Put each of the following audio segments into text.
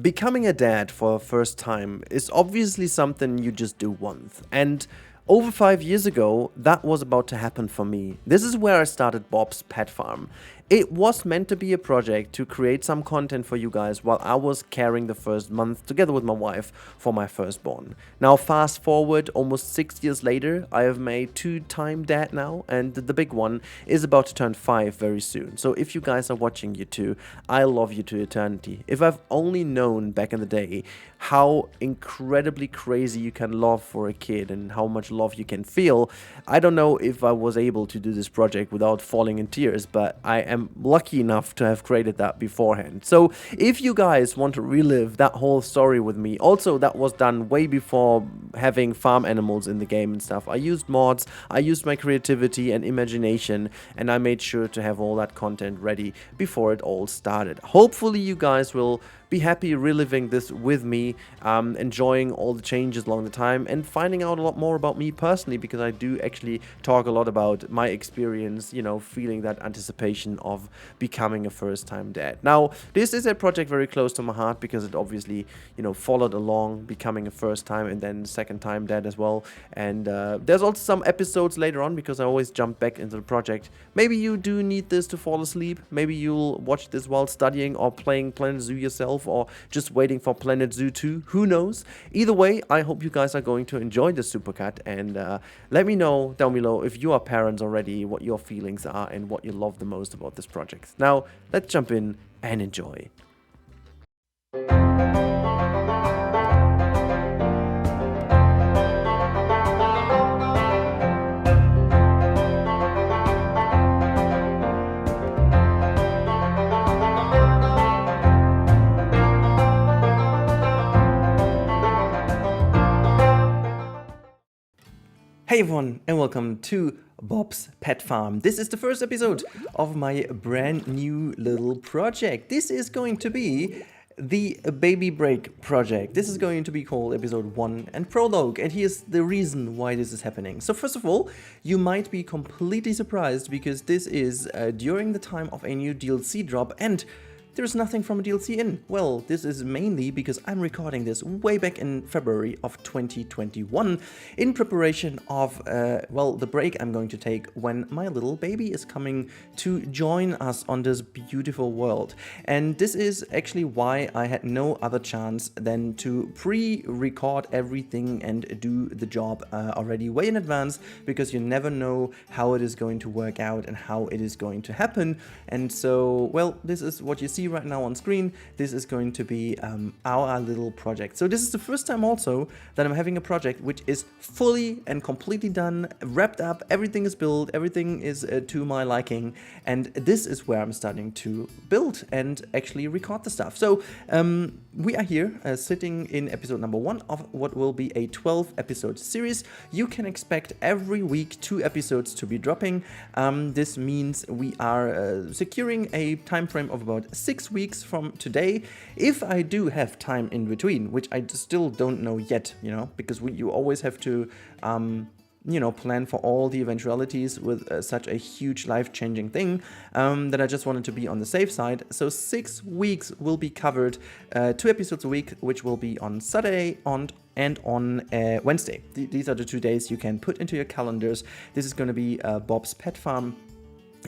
Becoming a dad for a first time is obviously something you just do once, and over 5 years ago, that was about to happen for me. This is where I started Bob's Pet Farm. It was meant to be a project to create some content for you guys while I was carrying the first month together with my wife for my firstborn. Now fast forward almost 6 years later, I have made 2-time dad now, and the big one is about to turn 5 very soon. So if you guys are watching, you too, I love you to eternity. If I've only known back in the day how incredibly crazy you can love for a kid and how much love you can feel, I don't know if I was able to do this project without falling in tears, but I am lucky enough to have created that beforehand. So if you guys want to relive that whole story with me, also that was done way before having farm animals in the game and stuff. I used mods, I used my creativity and imagination, and I made sure to have all that content ready before it all started. Hopefully you guys will be happy reliving this with me, enjoying all the changes along the time and finding out a lot more about me personally, because I do actually talk a lot about my experience, you know, feeling that anticipation of becoming a first-time dad. Now, this is a project very close to my heart because it obviously, you know, followed along becoming a first-time and then second-time dad as well. And there's also some episodes later on because I always jump back into the project. Maybe you do need this to fall asleep. Maybe you'll watch this while studying or playing Planet Zoo yourself, or just waiting for Planet Zoo 2, who knows. Either way, I hope you guys are going to enjoy this supercut, and let me know down below if you are parents already, what your feelings are and what you love the most about this project. Now, let's jump in and enjoy. Hey everyone, and welcome to Bob's Pet Farm. This is the first episode of my brand new little project. This is going to be the baby break project. This is going to be called episode 1 and prologue, and here's the reason why this is happening. So first of all, you might be completely surprised because this is during the time of a new DLC drop, and there's nothing from a DLC in. Well, this is mainly because I'm recording this way back in February of 2021 in preparation of, well, the break I'm going to take when my little baby is coming to join us on this beautiful world. And this is actually why I had no other chance than to pre-record everything and do the job already way in advance, because you never know how it is going to work out and how it is going to happen. And so, well, this is what you see right now on screen. This is going to be our little project. So this is the first time also that I'm having a project which is fully and completely done, wrapped up, everything is built, everything is to my liking, and this is where I'm starting to build and actually record the stuff. So we are here sitting in episode number 1 of what will be a 12 episode series. You can expect every week 2 episodes to be dropping. This means we are securing a time frame of about 6 weeks from today, if I do have time in between, which I still don't know yet, you know, because you always have to you know, plan for all the eventualities with such a huge life-changing thing, that I just wanted to be on the safe side. So 6 weeks will be covered, 2 episodes a week, which will be on Saturday and on Wednesday. These are the 2 days you can put into your calendars. This is going to be Bob's Pet Farm.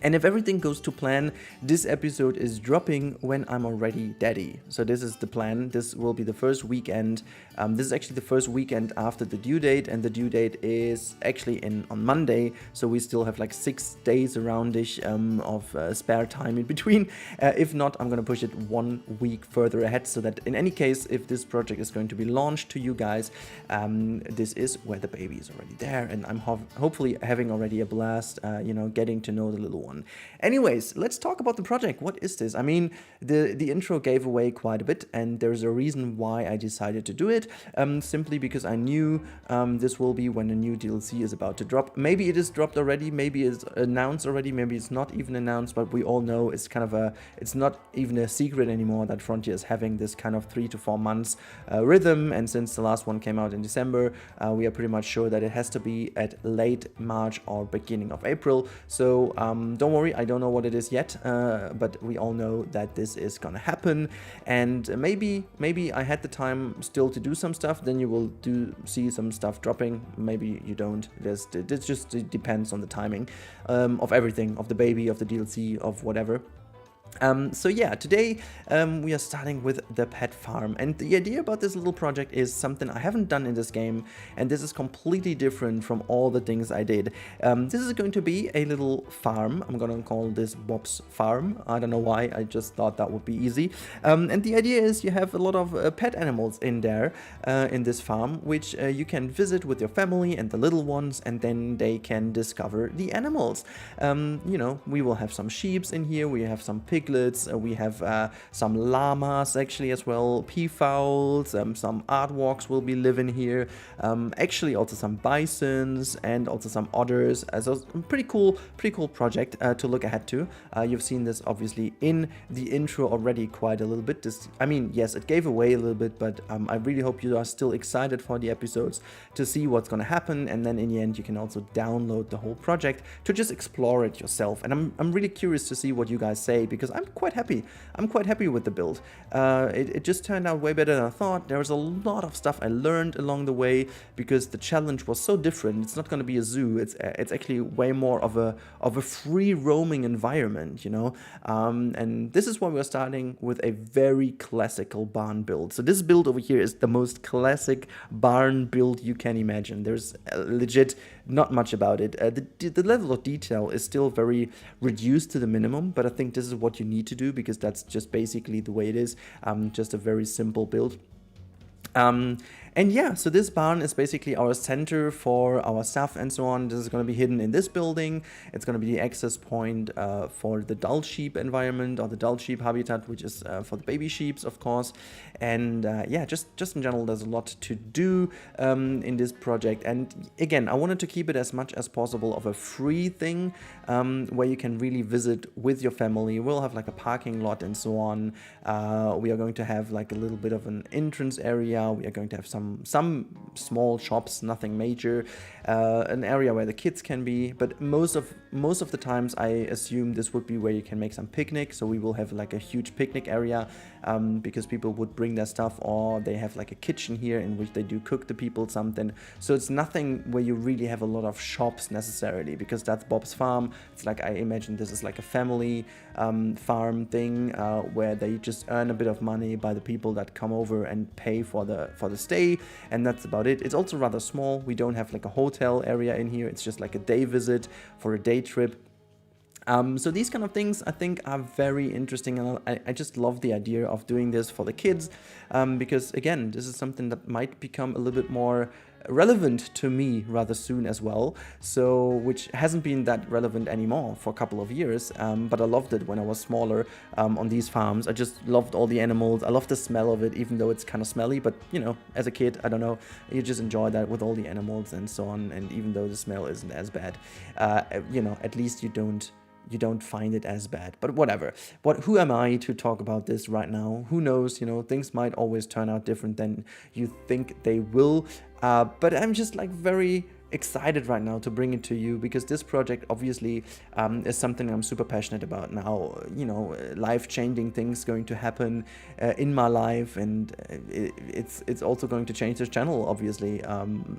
And if everything goes to plan, this episode is dropping when I'm already daddy. So this is the plan. This will be the first weekend. This is actually the first weekend after the due date, and the due date is actually on Monday. So we still have like 6 days around-ish of spare time in between. If not, I'm going to push it 1 week further ahead, so that in any case, if this project is going to be launched to you guys, this is where the baby is already there, and I'm hopefully having already a blast, you know, getting to know the little one. Anyways, let's talk about the project. What is this? I mean, the intro gave away quite a bit, and there's a reason why I decided to do it. Simply because I knew this will be when a new DLC is about to drop. Maybe it is dropped already, maybe it's announced already, maybe it's not even announced, but we all know it's kind of it's not even a secret anymore that Frontier is having this kind of 3 to 4 months rhythm, and since the last one came out in December, we are pretty much sure that it has to be at late March or beginning of April. So Don't worry, I don't know what it is yet, but we all know that this is gonna happen. And maybe I had the time still to do some stuff, then you will see some stuff dropping. Maybe you don't. It just depends on the timing of everything, of the baby, of the DLC, of whatever. So yeah, today we are starting with the pet farm, and the idea about this little project is something I haven't done in this game, and this is completely different from all the things I did. This is going to be a little farm. I'm gonna call this Bob's farm. I don't know why, I just thought that would be easy. And the idea is you have a lot of pet animals in there, in this farm, which you can visit with your family and the little ones, and then they can discover the animals. You know, we will have some sheeps in here, we have some piglets, we have some llamas actually as well, peafowls, some aardwarks will be living here, actually also some bisons and also some otters. So pretty cool project to look ahead to. You've seen this obviously in the intro already quite a little bit. I mean, yes, it gave away a little bit, but I really hope you are still excited for the episodes to see what's gonna happen, and then in the end you can also download the whole project to just explore it yourself. And I'm really curious to see what you guys say, because I'm quite happy. I'm quite happy with the build. It just turned out way better than I thought. There was a lot of stuff I learned along the way, because the challenge was so different. It's not going to be a zoo. It's actually way more of a free roaming environment, you know. And this is why we're starting with a very classical barn build. So this build over here is the most classic barn build you can imagine. There's legit not much about it. The level of detail is still very reduced to the minimum, but I think this is what you need to do, because that's just basically the way it is. Just a very simple build. And yeah, so this barn is basically our center for our stuff and so on. This is going to be hidden in this building. It's going to be the access point for the Dall sheep environment, or the Dall sheep habitat, which is for the baby sheeps, of course. And yeah, just in general, there's a lot to do in this project. And again, I wanted to keep it as much as possible of a free thing, where you can really visit with your family. We'll have like a parking lot and so on. We are going to have like a little bit of an entrance area. We are going to have some small shops, nothing major, an area where the kids can be, but most of the times I assume this would be where you can make some picnics. So we will have like a huge picnic area, because people would bring their stuff, or they have like a kitchen here in which they do cook the people something. So it's nothing where you really have a lot of shops necessarily, because that's Bob's farm. It's like, I imagine this is like a family farm thing, where they just earn a bit of money by the people that come over and pay for the stay, and that's about it. It's also rather small. We don't have like a hotel area in here. It's just like a day visit for a day trip. So these kind of things I think are very interesting, and I just love the idea of doing this for the kids, because again, this is something that might become a little bit more relevant to me rather soon as well, so which hasn't been that relevant anymore for a couple of years, but I loved it when I was smaller on these farms. I just loved all the animals. I love the smell of it, even though it's kind of smelly, but you know, as a kid, I don't know, you just enjoy that with all the animals and so on. And even though the smell isn't as bad, you know, at least you don't find it as bad. But whatever. Who am I to talk about this right now? Who knows? You know, things might always turn out different than you think they will. But I'm just like very excited right now to bring it to you, because this project obviously is something I'm super passionate about now. You know, life-changing things going to happen in my life, and it's also going to change this channel, obviously.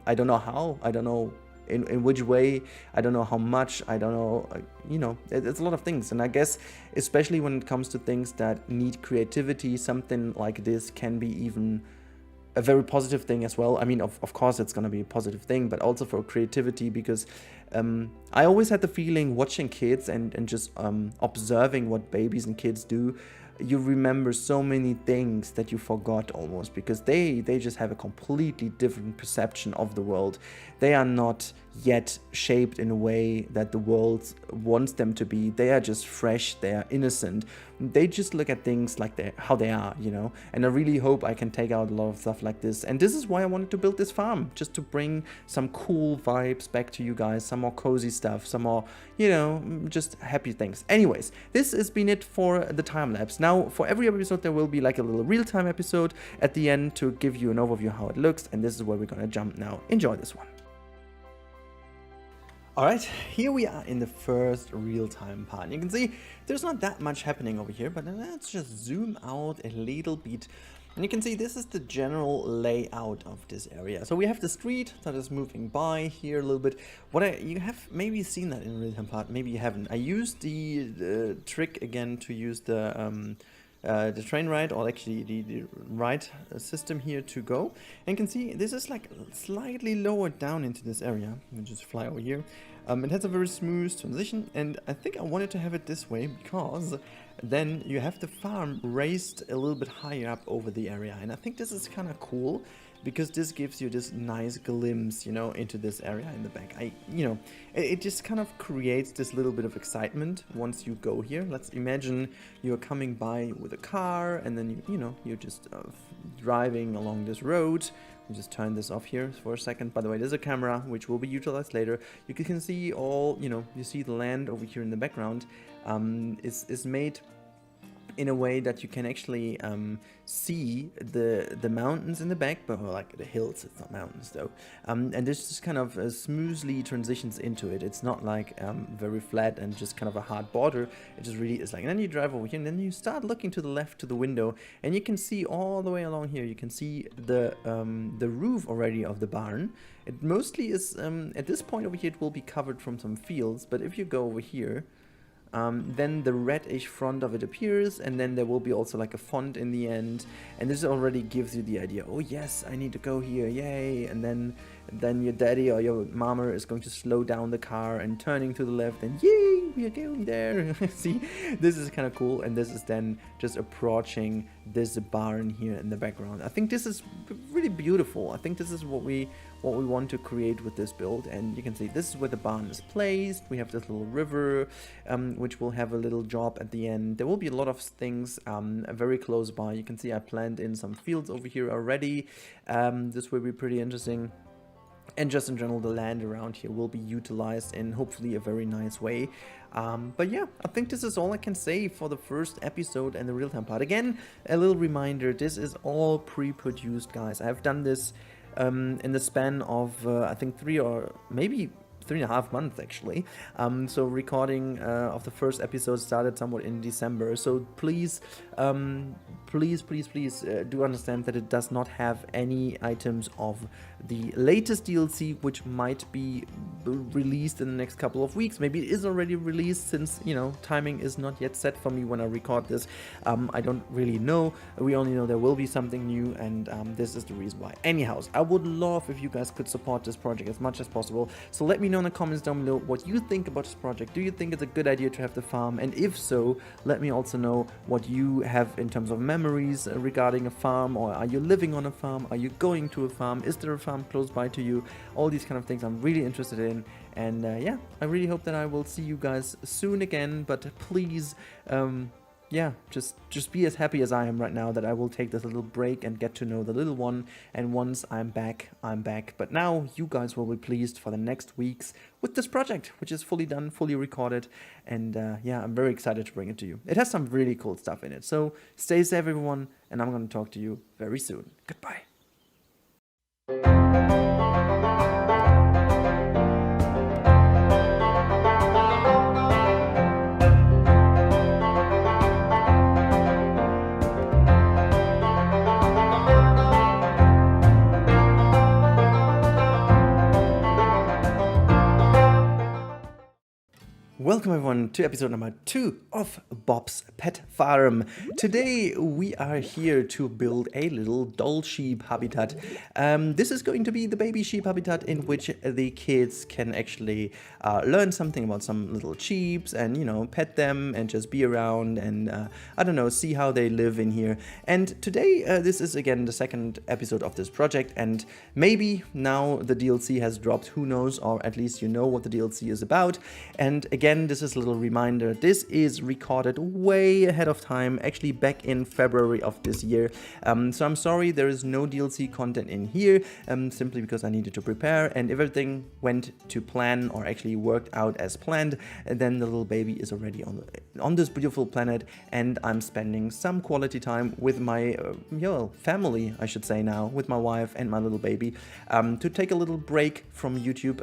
I don't know how. I don't know in which way, I don't know how much, I don't know, you know, it's a lot of things. And I guess especially when it comes to things that need creativity, something like this can be even a very positive thing as well. I mean, of course it's going to be a positive thing, but also for creativity, because I always had the feeling watching kids and just observing what babies and kids do, you remember so many things that you forgot almost, because they just have a completely different perception of the world. They are not yet shaped in a way that the world wants them to be. They are just fresh, they are innocent. They just look at things like how they are, you know. And I really hope I can take out a lot of stuff like this. And this is why I wanted to build this farm, just to bring some cool vibes back to you guys, some more cozy stuff, some more, you know, just happy things. Anyways, this has been it for the time lapse. Now, for every episode, there will be like a little real-time episode at the end to give you an overview how it looks. And this is where we're gonna jump now. Enjoy this one. Alright, here we are in the first real-time part. You can see there's not that much happening over here, but let's just zoom out a little bit. And you can see this is the general layout of this area. So we have the street that is moving by here a little bit. You have maybe seen that in real-time part, maybe you haven't. I used the trick again to use the train ride, or actually the ride system here to go. And you can see this is like slightly lowered down into this area. I'll just fly over here. It has a very smooth transition, and I think I wanted to have it this way because then you have the farm raised a little bit higher up over the area. And I think this is kind of cool because this gives you this nice glimpse, you know, into this area in the back. It just kind of creates this little bit of excitement once you go here. Let's imagine you're coming by with a car, and then you're just driving along this road. I'll just turn this off here for a second. By the way, there's a camera which will be utilized later. You can see all, you see the land over here in the background is made in a way that you can actually see the mountains in the back, but like the hills. It's not mountains though. And this just kind of smoothly transitions into it. It's not like very flat and just kind of a hard border. It just really is like, and then you drive over here, and then you start looking to the left to the window, and you can see all the way along here. You can see the roof already of the barn. It mostly is at this point over here. It will be covered from some fields, but if you go over here. Then the reddish front of it appears, and then there will be also like a font in the end, and this already gives you the idea, oh yes, I need to go here, yay. And then your daddy or your mama is going to slow down the car and turning to the left, and yay, we are going there. See, this is kind of cool, and this is then just approaching this barn here in the background. I think this is really beautiful. I think this is what we want to create with this build. And you can see this is where the barn is placed. We have this little river, which will have a little job at the end. There will be a lot of things very close by. You can see I planned in some fields over here already. This will be pretty interesting. And just in general, the land around here will be utilized in hopefully a very nice way. But yeah, I think this is all I can say for the first episode and the real-time part. Again, a little reminder, this is all pre-produced, guys. I have done this in the span of I think 3 or maybe 3.5 months actually. So recording of the first episode started somewhat in December. So please do understand that it does not have any items of the latest DLC, which might be released in the next couple of weeks. Maybe it is already released, since timing is not yet set for me when I record this. I don't really know. We only know there will be something new, and this is the reason why. Anyhow, I would love if you guys could support this project as much as possible. So let me know in the comments down below what you think about this project. Do you think it's a good idea to have the farm? And if so, let me also know what you have in terms of memories regarding a farm, or are you living on a farm? Are you going to a farm? Is there a farm close by to you? All these kind of things I'm really interested in. And yeah, I really hope that I will see you guys soon again. But please, yeah, just be as happy as I am right now that I will take this little break and get to know the little one. And once I'm back, I'm back. But now you guys will be pleased for the next weeks with this project, which is fully done, fully recorded. And yeah, I'm very excited to bring it to you. It has some really cool stuff in it. So stay safe, everyone, and I'm going to talk to you very soon. Goodbye. Welcome everyone to episode number 2 of Bob's Pet Farm. Today we are here to build a little Dall sheep habitat. This is going to be the baby sheep habitat in which the kids can actually learn something about some little sheeps and, pet them and just be around and, I don't know, see how they live in here. And today this is again the second episode of this project, and maybe now the DLC has dropped, who knows, or at least you know what the DLC is about. And again, again, this is a little reminder. This is recorded way ahead of time, actually back in February of this year. So I'm sorry there is no DLC content in here, simply because I needed to prepare, and if everything went to plan or actually worked out as planned, then the little baby is already on this beautiful planet, and I'm spending some quality time with my family, I should say now, with my wife and my little baby, to take a little break from YouTube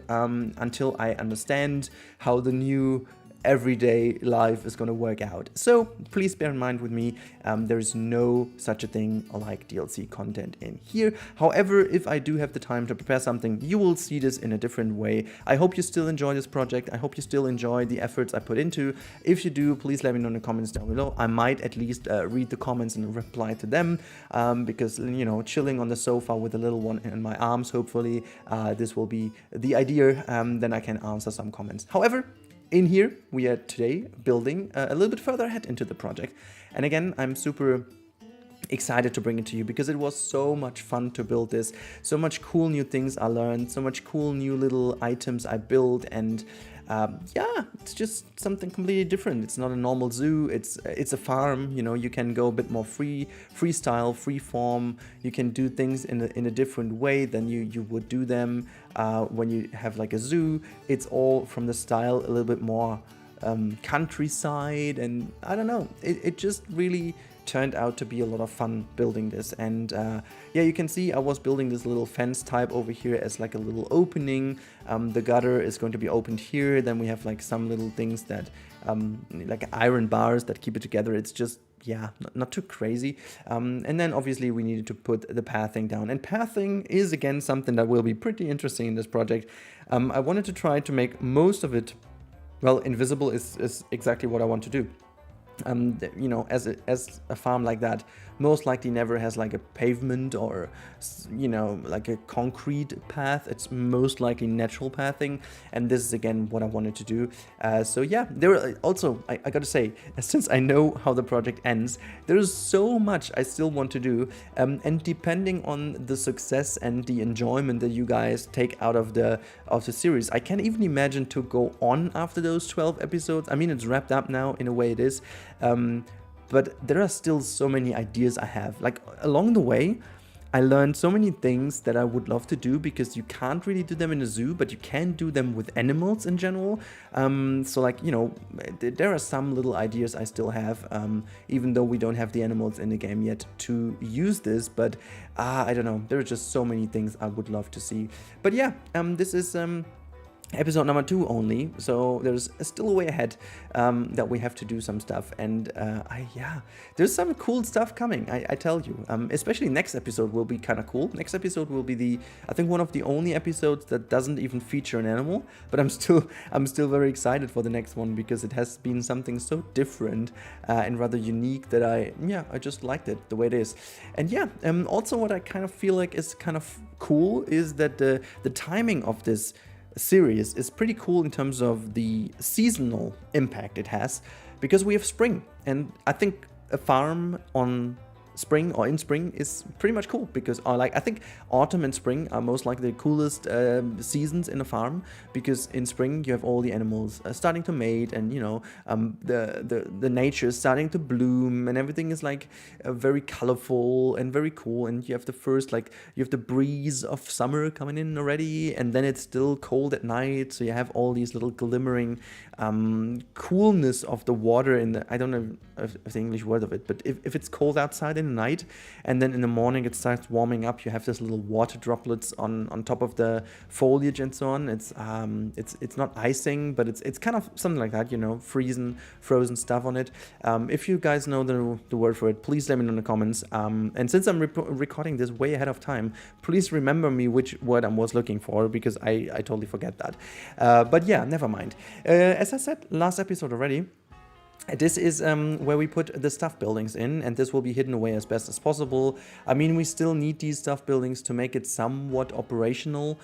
until I understand how the new everyday life is going to work out. So please bear in mind with me, there is no such a thing like DLC content in here. However, if I do have the time to prepare something, you will see this in a different way. I hope you still enjoy this project. I hope you still enjoy the efforts I put into. If you do, please let me know in the comments down below. I might at least read the comments and reply to them, because, you know, chilling on the sofa with the little one in my arms, hopefully this will be the idea, then I can answer some comments. However, in here, we are today building a little bit further ahead into the project. And again, I'm super excited to bring it to you because it was so much fun to build this. So much cool new things I learned, so much cool new little items I built, and yeah, it's just something completely different. It's not a normal zoo, it's a farm. You know, you can go a bit more freestyle, free form. You can do things in a different way than you would do them when you have like a zoo. It's all from the style a little bit more countryside, and I don't know, it just really turned out to be a lot of fun building this. And yeah, you can see I was building this little fence type over here as like a little opening. The gutter is going to be opened here. Then we have like some little things that like iron bars that keep it together. It's just, yeah, not too crazy. And then obviously we needed to put the pathing down, and pathing is again something that will be pretty interesting in this project. I wanted to try to make most of it, well, invisible is exactly what I want to do. You know, as a farm like that most likely never has like a pavement or, you know, like a concrete path. It's most likely natural pathing, and this is again what I wanted to do. So yeah, there were also, I gotta say, since I know how the project ends, there is so much I still want to do, and depending on the success and the enjoyment that you guys take out of the series, I can't even imagine to go on after those 12 episodes. I mean, it's wrapped up now in a way it is, but there are still so many ideas I have. Like along the way, I learned so many things that I would love to do, because you can't really do them in a zoo, but you can do them with animals in general. So like, you know, there are some little ideas I still have, even though we don't have the animals in the game yet to use this, but I don't know, there are just so many things I would love to see. But yeah, this is episode number 2 only, so there's still a way ahead that we have to do some stuff, and yeah, there's some cool stuff coming, I tell you. Especially next episode will be kind of cool. Next episode will be I think one of the only episodes that doesn't even feature an animal, but I'm still very excited for the next one, because it has been something so different and rather unique that I just liked it the way it is. And yeah, also what I kind of feel like is kind of cool is that the timing of this series is pretty cool in terms of the seasonal impact it has, because we have spring, and I think a farm on spring or in spring is pretty much cool, because I think autumn and spring are most likely the coolest seasons in a farm, because in spring you have all the animals starting to mate, and you know, the nature is starting to bloom, and everything is like very colorful and very cool, and you have the first, like, you have the breeze of summer coming in already, and then it's still cold at night, so you have all these little glimmering coolness of the water in the, I don't know if the English word of it, but if it's cold outside in the night, and then in the morning it starts warming up, you have this little water droplets on top of the foliage and so on. It's not icing, but it's kind of something like that, you know, frozen stuff on it. If you guys know the word for it, please let me know in the comments. And since I'm recording this way ahead of time, please remember me which word I was looking for, because I totally forget that. But yeah, never mind. As I said last episode already, this is where we put the stuff buildings in, and this will be hidden away as best as possible. I mean, we still need these stuff buildings to make it somewhat operational,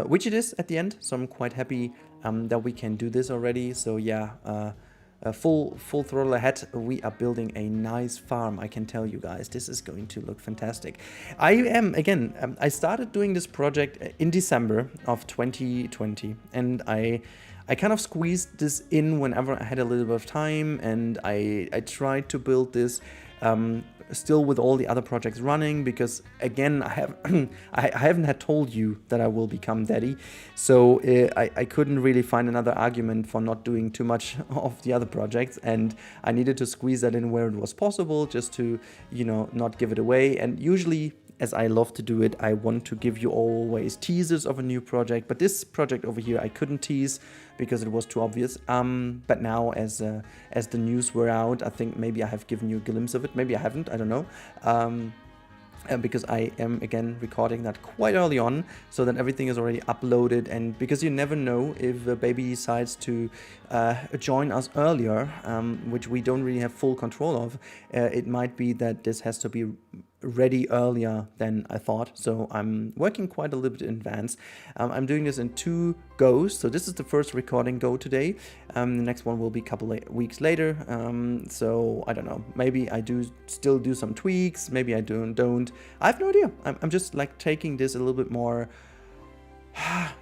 which it is at the end, so I'm quite happy that we can do this already. So yeah, full throttle ahead. We are building a nice farm, I can tell you guys. This is going to look fantastic. I started doing this project in December of 2020, and I I kind of squeezed this in whenever I had a little bit of time, and I tried to build this still with all the other projects running, because again, I haven't told you that I will become daddy, so I couldn't really find another argument for not doing too much of the other projects, and I needed to squeeze that in where it was possible, just to, you know, not give it away. And usually, as I love to do it, I want to give you always teasers of a new project, but this project over here I couldn't tease because it was too obvious. But now, as the news were out, I think maybe I have given you a glimpse of it. Maybe I haven't, I don't know. Because I am again recording that quite early on, so that everything is already uploaded, and because you never know if a baby decides to join us earlier, which we don't really have full control of, it might be that this has to be ready earlier than I thought, so I'm working quite a little bit in advance. I'm doing this in 2 goes, so this is the first recording go today. The next one will be a couple of weeks later, so I don't know, maybe I do still do some tweaks, maybe I don't. I have no idea. I'm just like taking this a little bit more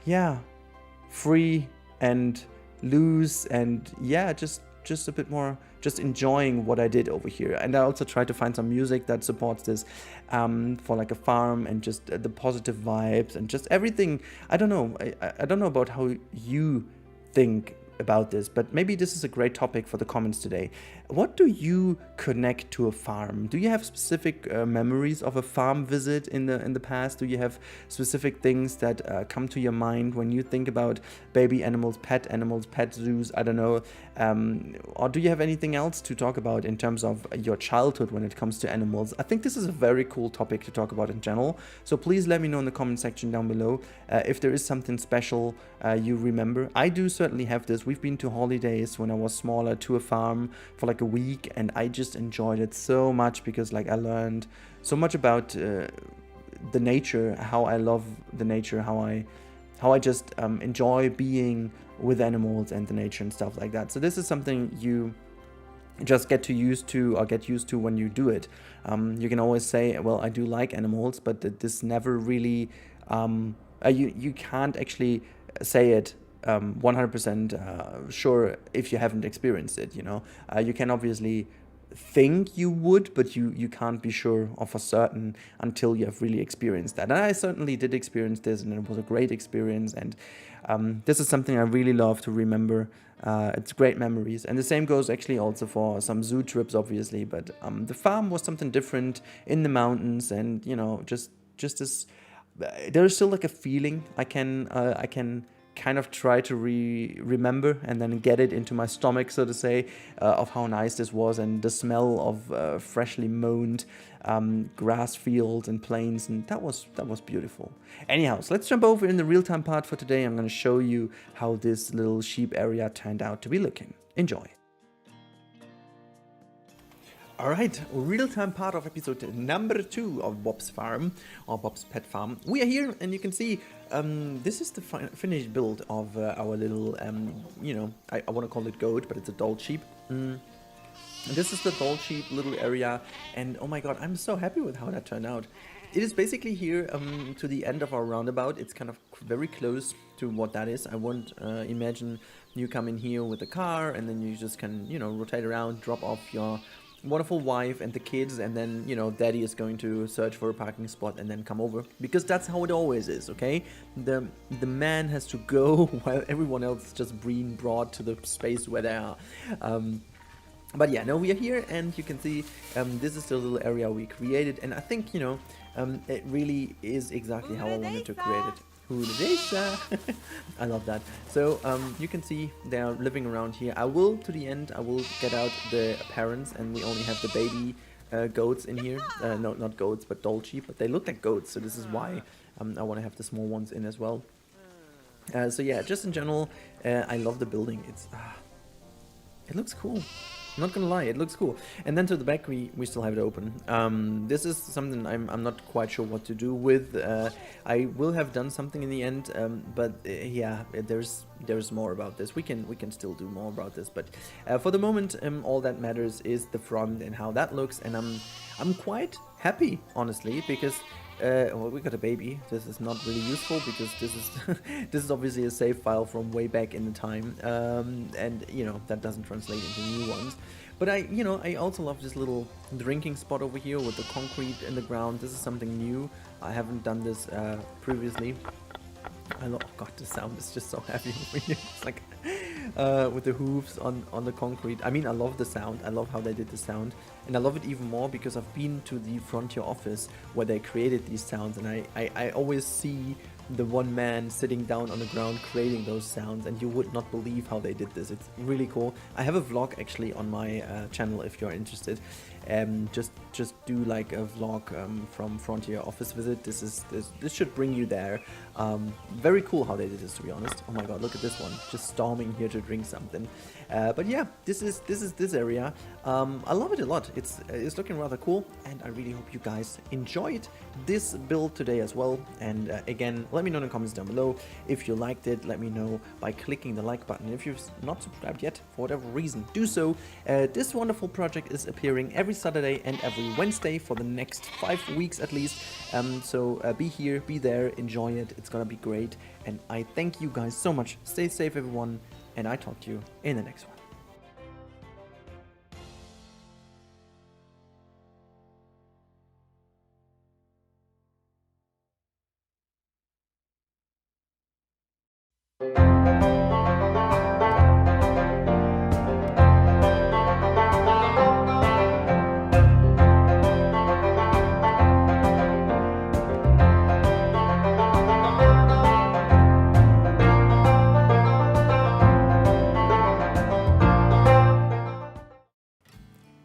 yeah, free and loose, and yeah, just a bit more just enjoying what I did over here. And I also tried to find some music that supports this, for like a farm, and just the positive vibes and just everything. I don't know. I don't know about how you think about this, but maybe this is a great topic for the comments today. What do you connect to a farm? Do you have specific memories of a farm visit in the past? Do you have specific things that come to your mind when you think about baby animals, pet zoos? I don't know. Or do you have anything else to talk about in terms of your childhood when it comes to animals? I think this is a very cool topic to talk about in general. So please let me know in the comment section down below if there is something special you remember. I do certainly have this. We've been to holidays when I was smaller to a farm for like a week, and I just enjoyed it so much because like I learned so much about the nature, how I love the nature, how I just enjoy being with animals and the nature and stuff like that. So this is something you just get used to when you do it. You can always say, well, I do like animals, but this never really you can't actually say it 100% sure if you haven't experienced it, you know. You can obviously think you would, but you can't be sure of a certain until you have really experienced that. And I certainly did experience this, and it was a great experience, and this is something I really love to remember. It's great memories, and the same goes actually also for some zoo trips, obviously, but the farm was something different in the mountains, and you know, just this there's still like a feeling I can kind of try to remember and then get it into my stomach, so to say, of how nice this was, and the smell of freshly mown grass fields and plains, and that was beautiful. Anyhow, so let's jump over in the real-time part for today. I'm going to show you how this little sheep area turned out to be looking. Enjoy. Alright, real-time part of episode number 2 of Bob's farm, or Bob's pet farm. We are here, and you can see this is the finished build of our little, you know, I want to call it goat, but it's a Dall sheep. This is the Dall sheep little area, and oh my god, I'm so happy with how that turned out. It is basically here to the end of our roundabout. It's kind of very close to what that is. I won't imagine you come in here with a car, and then you just can, you know, rotate around, drop off your wonderful wife and the kids, and then, you know, daddy is going to search for a parking spot and then come over, because that's how it always is, okay? The man has to go while everyone else just being brought to the space where they are. But yeah, no, we are here, and you can see this is the little area we created, and I think, you know, it really is exactly how I wanted to create it. I love that. So you can see they are living around here. I will, to the end, I will get out the parents, and we only have the baby goats in here. No, not goats, but Dall sheep, but they look like goats, so this is why I want to have the small ones in as well. So yeah, just in general, I love the building. It looks cool. I'm not gonna lie, it looks cool. And then to the back, we still have it open. This is something I'm not quite sure what to do with. I will have done something in the end, but yeah, there's more about this. We can still do more about this, but for the moment, all that matters is the front and how that looks. And I'm quite happy, honestly, because well, we got a baby. This is not really useful because this is this is obviously a save file from way back in the time, and you know that doesn't translate into new ones. But I also love this little drinking spot over here with the concrete in the ground. This is something new. I haven't done this previously. Oh god, the sound is just so heavy over here. It's like with the hooves on the concrete. I mean, I love the sound. I love how they did the sound. And I love it even more because I've been to the Frontier office where they created these sounds. And I always see the one man sitting down on the ground creating those sounds. And you would not believe how they did this. It's really cool. I have a vlog actually on my channel if you're interested. Just do like a vlog from Frontier office visit. This should bring you there. Very cool how they did this, to be honest. Oh my god, look at this one, just storming here to drink something. But yeah, this is this area. I love it a lot. It's looking rather cool, and I really hope you guys enjoyed this build today as well. And again, let me know in the comments down below if you liked it. Let me know by clicking the like button. If you've not subscribed yet, for whatever reason, do so. This wonderful project is appearing every Saturday and every Wednesday for the next 5 weeks at least. So be here, be there, enjoy it. It's gonna be great. And I thank you guys so much. Stay safe, everyone, and I talk to you in the next one.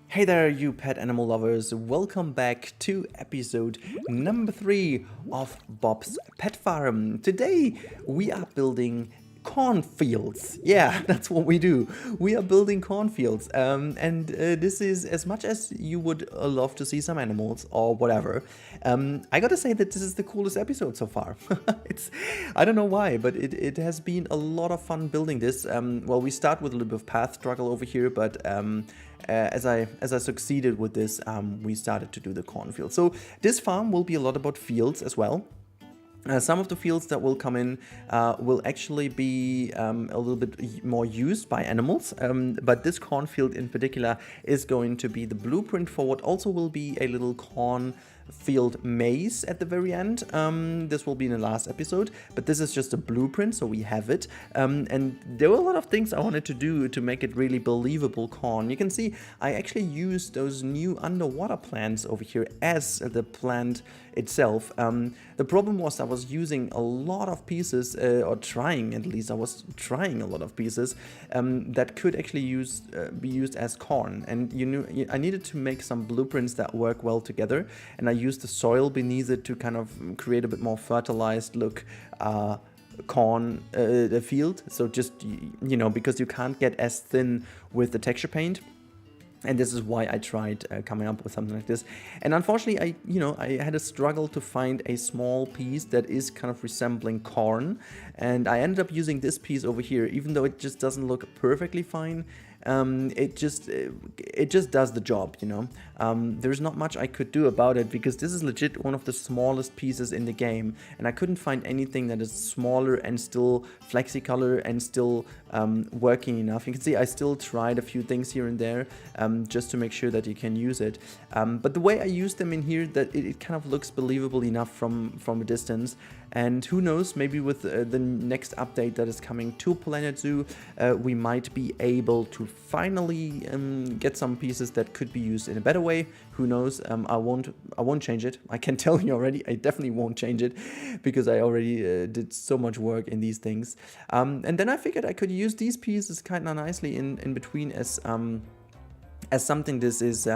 Hey there, you pet animal lovers. Welcome back to episode number 3 of Bob's Pet Farm. Today we are building cornfields. Yeah, that's what we do. We are building cornfields. And this is as much as you would love to see some animals or whatever. I gotta say that this is the coolest episode so far. I don't know why, but it has been a lot of fun building this. Well, we start with a little bit of path struggle over here, but as I succeeded with this, we started to do the cornfield. So this farm will be a lot about fields as well. Some of the fields that will come in will actually be a little bit more used by animals, but this cornfield in particular is going to be the blueprint for what also will be a little cornfield maze at the very end. This will be in the last episode, but this is just a blueprint, so we have it. And there were a lot of things I wanted to do to make it really believable corn. You can see I actually used those new underwater plants over here as the plant itself. The problem was I was using a lot of pieces, or trying at least, I was trying a lot of pieces that could actually be used as corn. And I needed to make some blueprints that work well together, and I used the soil beneath it to kind of create a bit more fertilized look corn field. So just, because you can't get as thin with the texture paint. And this is why I tried coming up with something like this. And unfortunately, I had a struggle to find a small piece that is kind of resembling corn. And I ended up using this piece over here, even though it just doesn't look perfectly fine. It just does the job, There's not much I could do about it because this is legit one of the smallest pieces in the game, and I couldn't find anything that is smaller and still flexi-color and still working enough. You can see I still tried a few things here and there just to make sure that you can use it. But the way I use them in here, that it kind of looks believable enough from a distance. And who knows, maybe with the next update that is coming to Planet Zoo, we might be able to finally get some pieces that could be used in a better way. Who knows? I won't change it. I can tell you already. I definitely won't change it because I already did so much work in these things. And then I figured I could use these pieces kind of nicely in between as something. This is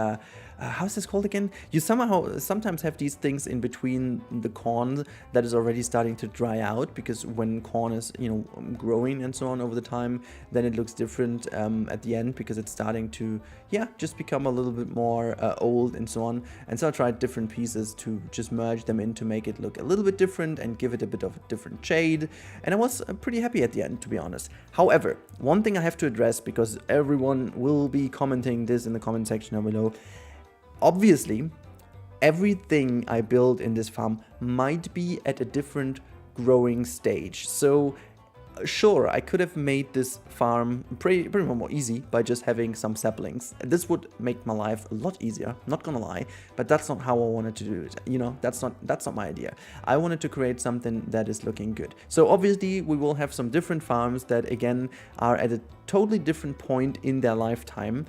how's this called again? You sometimes have these things in between the corn that is already starting to dry out, because when corn is growing and so on over the time, then it looks different at the end because it's starting to just become a little bit more old and so on. And so I tried different pieces to just merge them in to make it look a little bit different and give it a bit of a different shade, and I was pretty happy at the end, to be honest. However, one thing I have to address, because everyone will be commenting this in the comment section down below. Obviously, everything I build in this farm might be at a different growing stage. So sure, I could have made this farm pretty much more easy by just having some saplings. This would make my life a lot easier, not gonna lie, but that's not how I wanted to do it. You know, that's not my idea. I wanted to create something that is looking good. So obviously we will have some different farms that again are at a totally different point in their lifetime,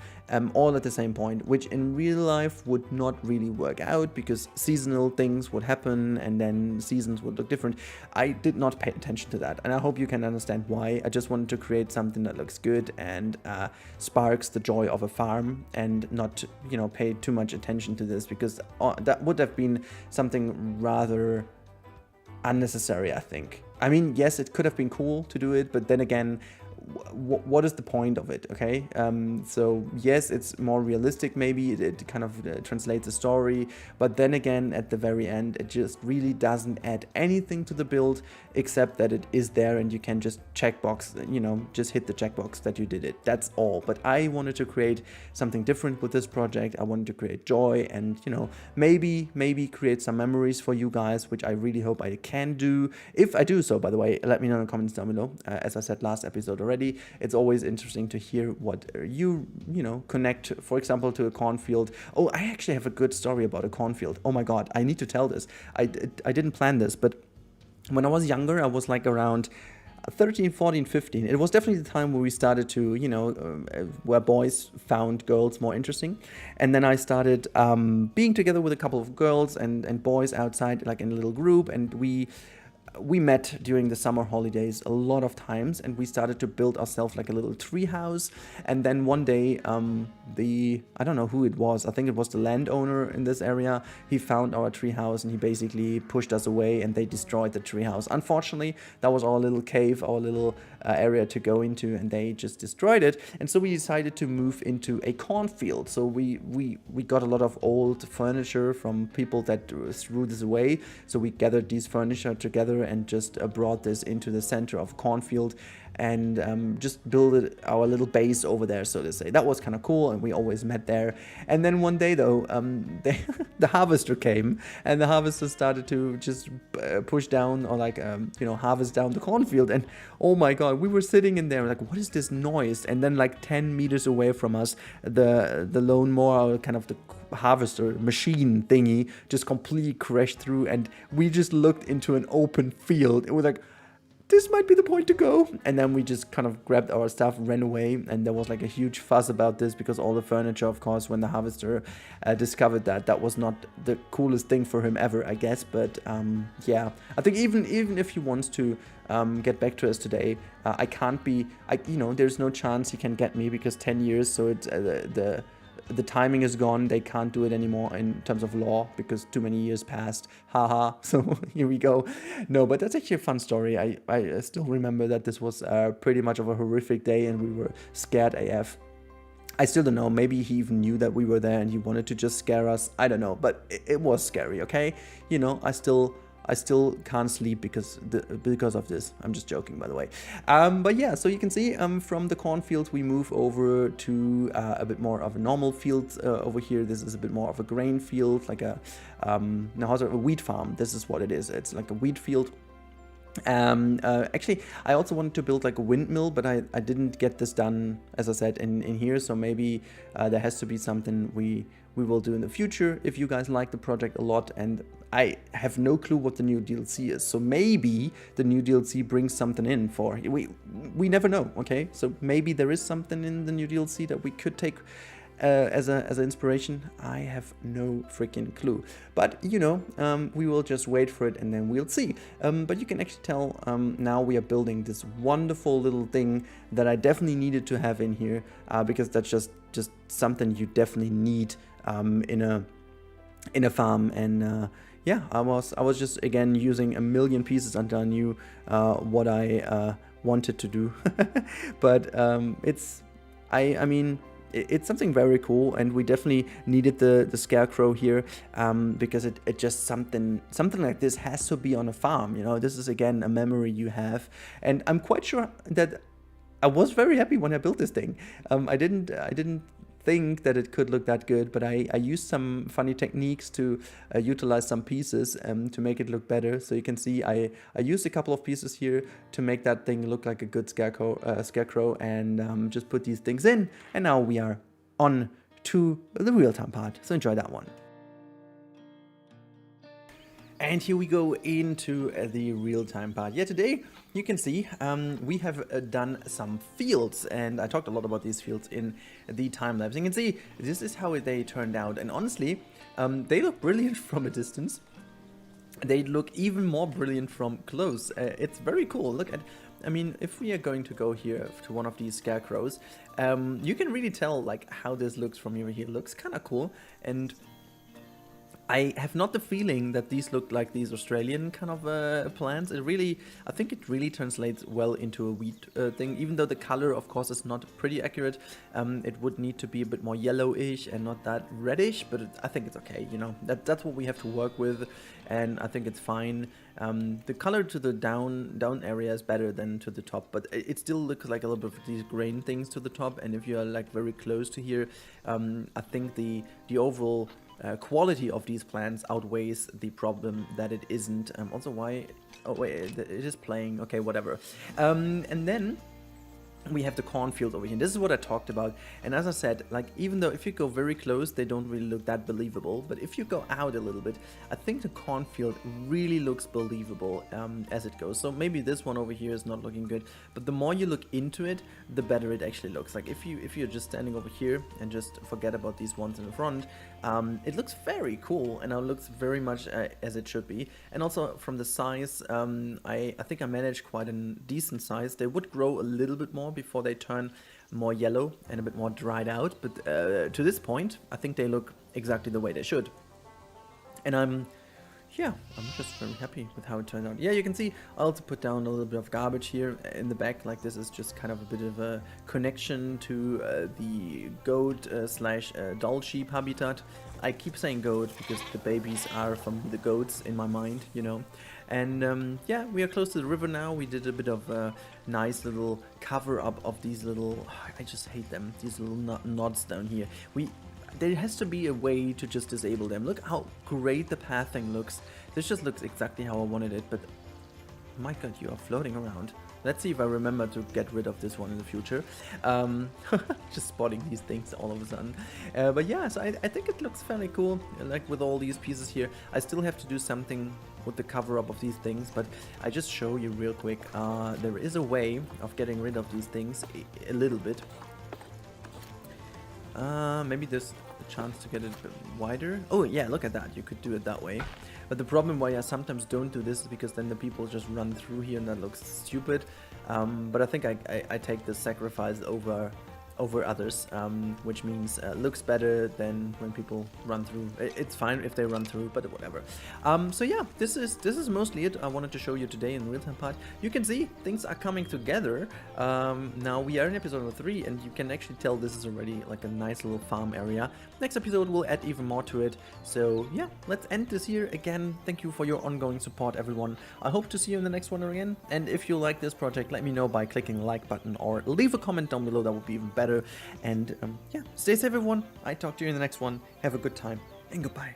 all at the same point, which in real life would not really work out because seasonal things would happen and then seasons would look different. I did not pay attention to that, and I hope you can understand why. I just wanted to create something that looks good and sparks the joy of a farm, and not, you know, pay too much attention to this, because that would have been something rather unnecessary, I think. I mean, yes, it could have been cool to do it, but then again, what is the point of it? Okay, so yes, it's more realistic, maybe it kind of translates the story, but then again, at the very end, it just really doesn't add anything to the build except that it is there and you can just checkbox, you know, just hit the checkbox that you did it. That's all. But I wanted to create something different with this project. I wanted to create joy and, you know, maybe create some memories for you guys, which I really hope I can do. If I do so, by the way, let me know in the comments down below. As I said last episode already, it's always interesting to hear what you know, connect, for example, to a cornfield. Oh, I actually have a good story about a cornfield. Oh my god, I need to tell this. I didn't plan this, but when I was younger, I was like around 13, 14, 15. It was definitely the time where we started to, you know, where boys found girls more interesting. And then I started being together with a couple of girls and boys outside, like in a little group, and we met during the summer holidays a lot of times, and we started to build ourselves like a little tree house. And then one day, I don't know who it was, I think it was the landowner in this area, he found our tree house and he basically pushed us away and they destroyed the tree house. Unfortunately, that was our little cave, our little area to go into, and they just destroyed it. And so we decided to move into a cornfield. So we got a lot of old furniture from people that threw this away. So we gathered these furniture together and just brought this into the center of cornfield and just built our little base over there, so to say. That was kind of cool, and we always met there. And then one day though, the harvester came, and the harvester started to just push down, or like you know, harvest down the cornfield. And oh my god, we were sitting in there like, what is this noise? And then like 10 meters away from us, the lawnmower, or kind of the harvester machine thingy, just completely crashed through, and we just looked into an open field. It was like, this might be the point to go. And then we just kind of grabbed our stuff, ran away, and there was like a huge fuss about this, because all the furniture, of course, when the harvester discovered that was not the coolest thing for him ever, I guess. But yeah, I think even if he wants to get back to us today, I can't be, you know, there's no chance he can get me, because 10 years, so it's the timing is gone. They can't do it anymore in terms of law, because too many years passed. Haha. So here we go. No, but that's actually a fun story. I still remember that this was pretty much of a horrific day, and we were scared AF. I still don't know. Maybe he even knew that we were there and he wanted to just scare us. I don't know, but it was scary. Okay, you know, I still can't sleep because of this. I'm just joking, by the way. But yeah, so you can see from the cornfield we move over to a bit more of a normal field over here. This is a bit more of a grain field, like a wheat farm. This is what it is. It's like a wheat field. Actually, I also wanted to build like a windmill, but I didn't get this done, as I said, in here. So maybe there has to be something we will do in the future, if you guys like the project a lot. And I have no clue what the new DLC is, so maybe the new DLC brings something in for, we never know. Okay, so maybe there is something in the new DLC that we could take as an inspiration. I have no freaking clue, but you know, we will just wait for it and then we'll see. But you can actually tell now we are building this wonderful little thing that I definitely needed to have in here, because that's just something you definitely need in a farm. And yeah, I was just again using a million pieces until I knew what I wanted to do. But I mean, it's something very cool, and we definitely needed the scarecrow here, because it just something like this has to be on a farm. You know, this is again a memory you have, and I'm quite sure that I was very happy when I built this thing. I didn't think that it could look that good, but I used some funny techniques to utilize some pieces to make it look better. So you can see I used a couple of pieces here to make that thing look like a good scarecrow, and just put these things in, and now we are on to the real-time part. So enjoy that one. And here we go into the real-time part. Yeah, today you can see we have done some fields, and I talked a lot about these fields in the time lapse. You can see this is how they turned out, and honestly, they look brilliant from a distance. They look even more brilliant from close. It's very cool. Look at, I mean, if we are going to go here to one of these scarecrows, you can really tell like how this looks from here. It looks kind of cool, and I have not the feeling that these look like these Australian kind of plants. I think it really translates well into a wheat thing, even though the color, of course, is not pretty accurate. It would need to be a bit more yellowish and not that reddish, but I think it's okay, you know. That's what we have to work with, and I think it's fine. The color to the down area is better than to the top, but it still looks like a little bit of these grain things to the top, and if you are like very close to here, I think the overall quality of these plants outweighs the problem that it isn't. Also, why? Oh wait, it is playing. Okay, whatever. And then we have the cornfield over here. This is what I talked about, and as I said, like, even though if you go very close they don't really look that believable, but if you go out a little bit, I think the cornfield really looks believable as it goes. So maybe this one over here is not looking good, but the more you look into it, the better it actually looks. Like if you're just standing over here and just forget about these ones in the front, it looks very cool, and it looks very much as it should be. And also from the size, I think I managed quite a decent size. They would grow a little bit more before they turn more yellow and a bit more dried out, but to this point I think they look exactly the way they should, and I'm just very happy with how it turned out. Yeah, you can see I also put down a little bit of garbage here in the back. Like, this is just kind of a bit of a connection to the goat slash Dall sheep habitat. I keep saying goat because the babies are from the goats in my mind, you know. And yeah, we are close to the river now. We did a bit of a nice little cover up of these little, I just hate them, these little knots down here. There has to be a way to just disable them. Look how great the pathing looks. This just looks exactly how I wanted it, but my god, you are floating around. Let's see if I remember to get rid of this one in the future. Just spotting these things all of a sudden. But yeah, so I think it looks fairly cool, like with all these pieces here. I still have to do something with the cover up of these things, but I just show you real quick. There is a way of getting rid of these things a little bit. Maybe there's a chance to get it a bit wider. Oh yeah, look at that, you could do it that way. But the problem why I sometimes don't do this is because then the people just run through here and that looks stupid. But I think I take the sacrifice over others, which means looks better than when people run through. It's fine if they run through, but whatever. So yeah, this is mostly it I wanted to show you today in the real-time part. You can see things are coming together. Now we are in episode number 3, and you can actually tell this is already like a nice little farm area. Next episode will add even more to it. So yeah, let's end this here. Again, thank you for your ongoing support, everyone. I hope to see you in the next one again. And if you like this project, let me know by clicking the like button or leave a comment down below. That would be even better. And yeah, stay safe, everyone. I talk to you in the next one. Have a good time, and goodbye.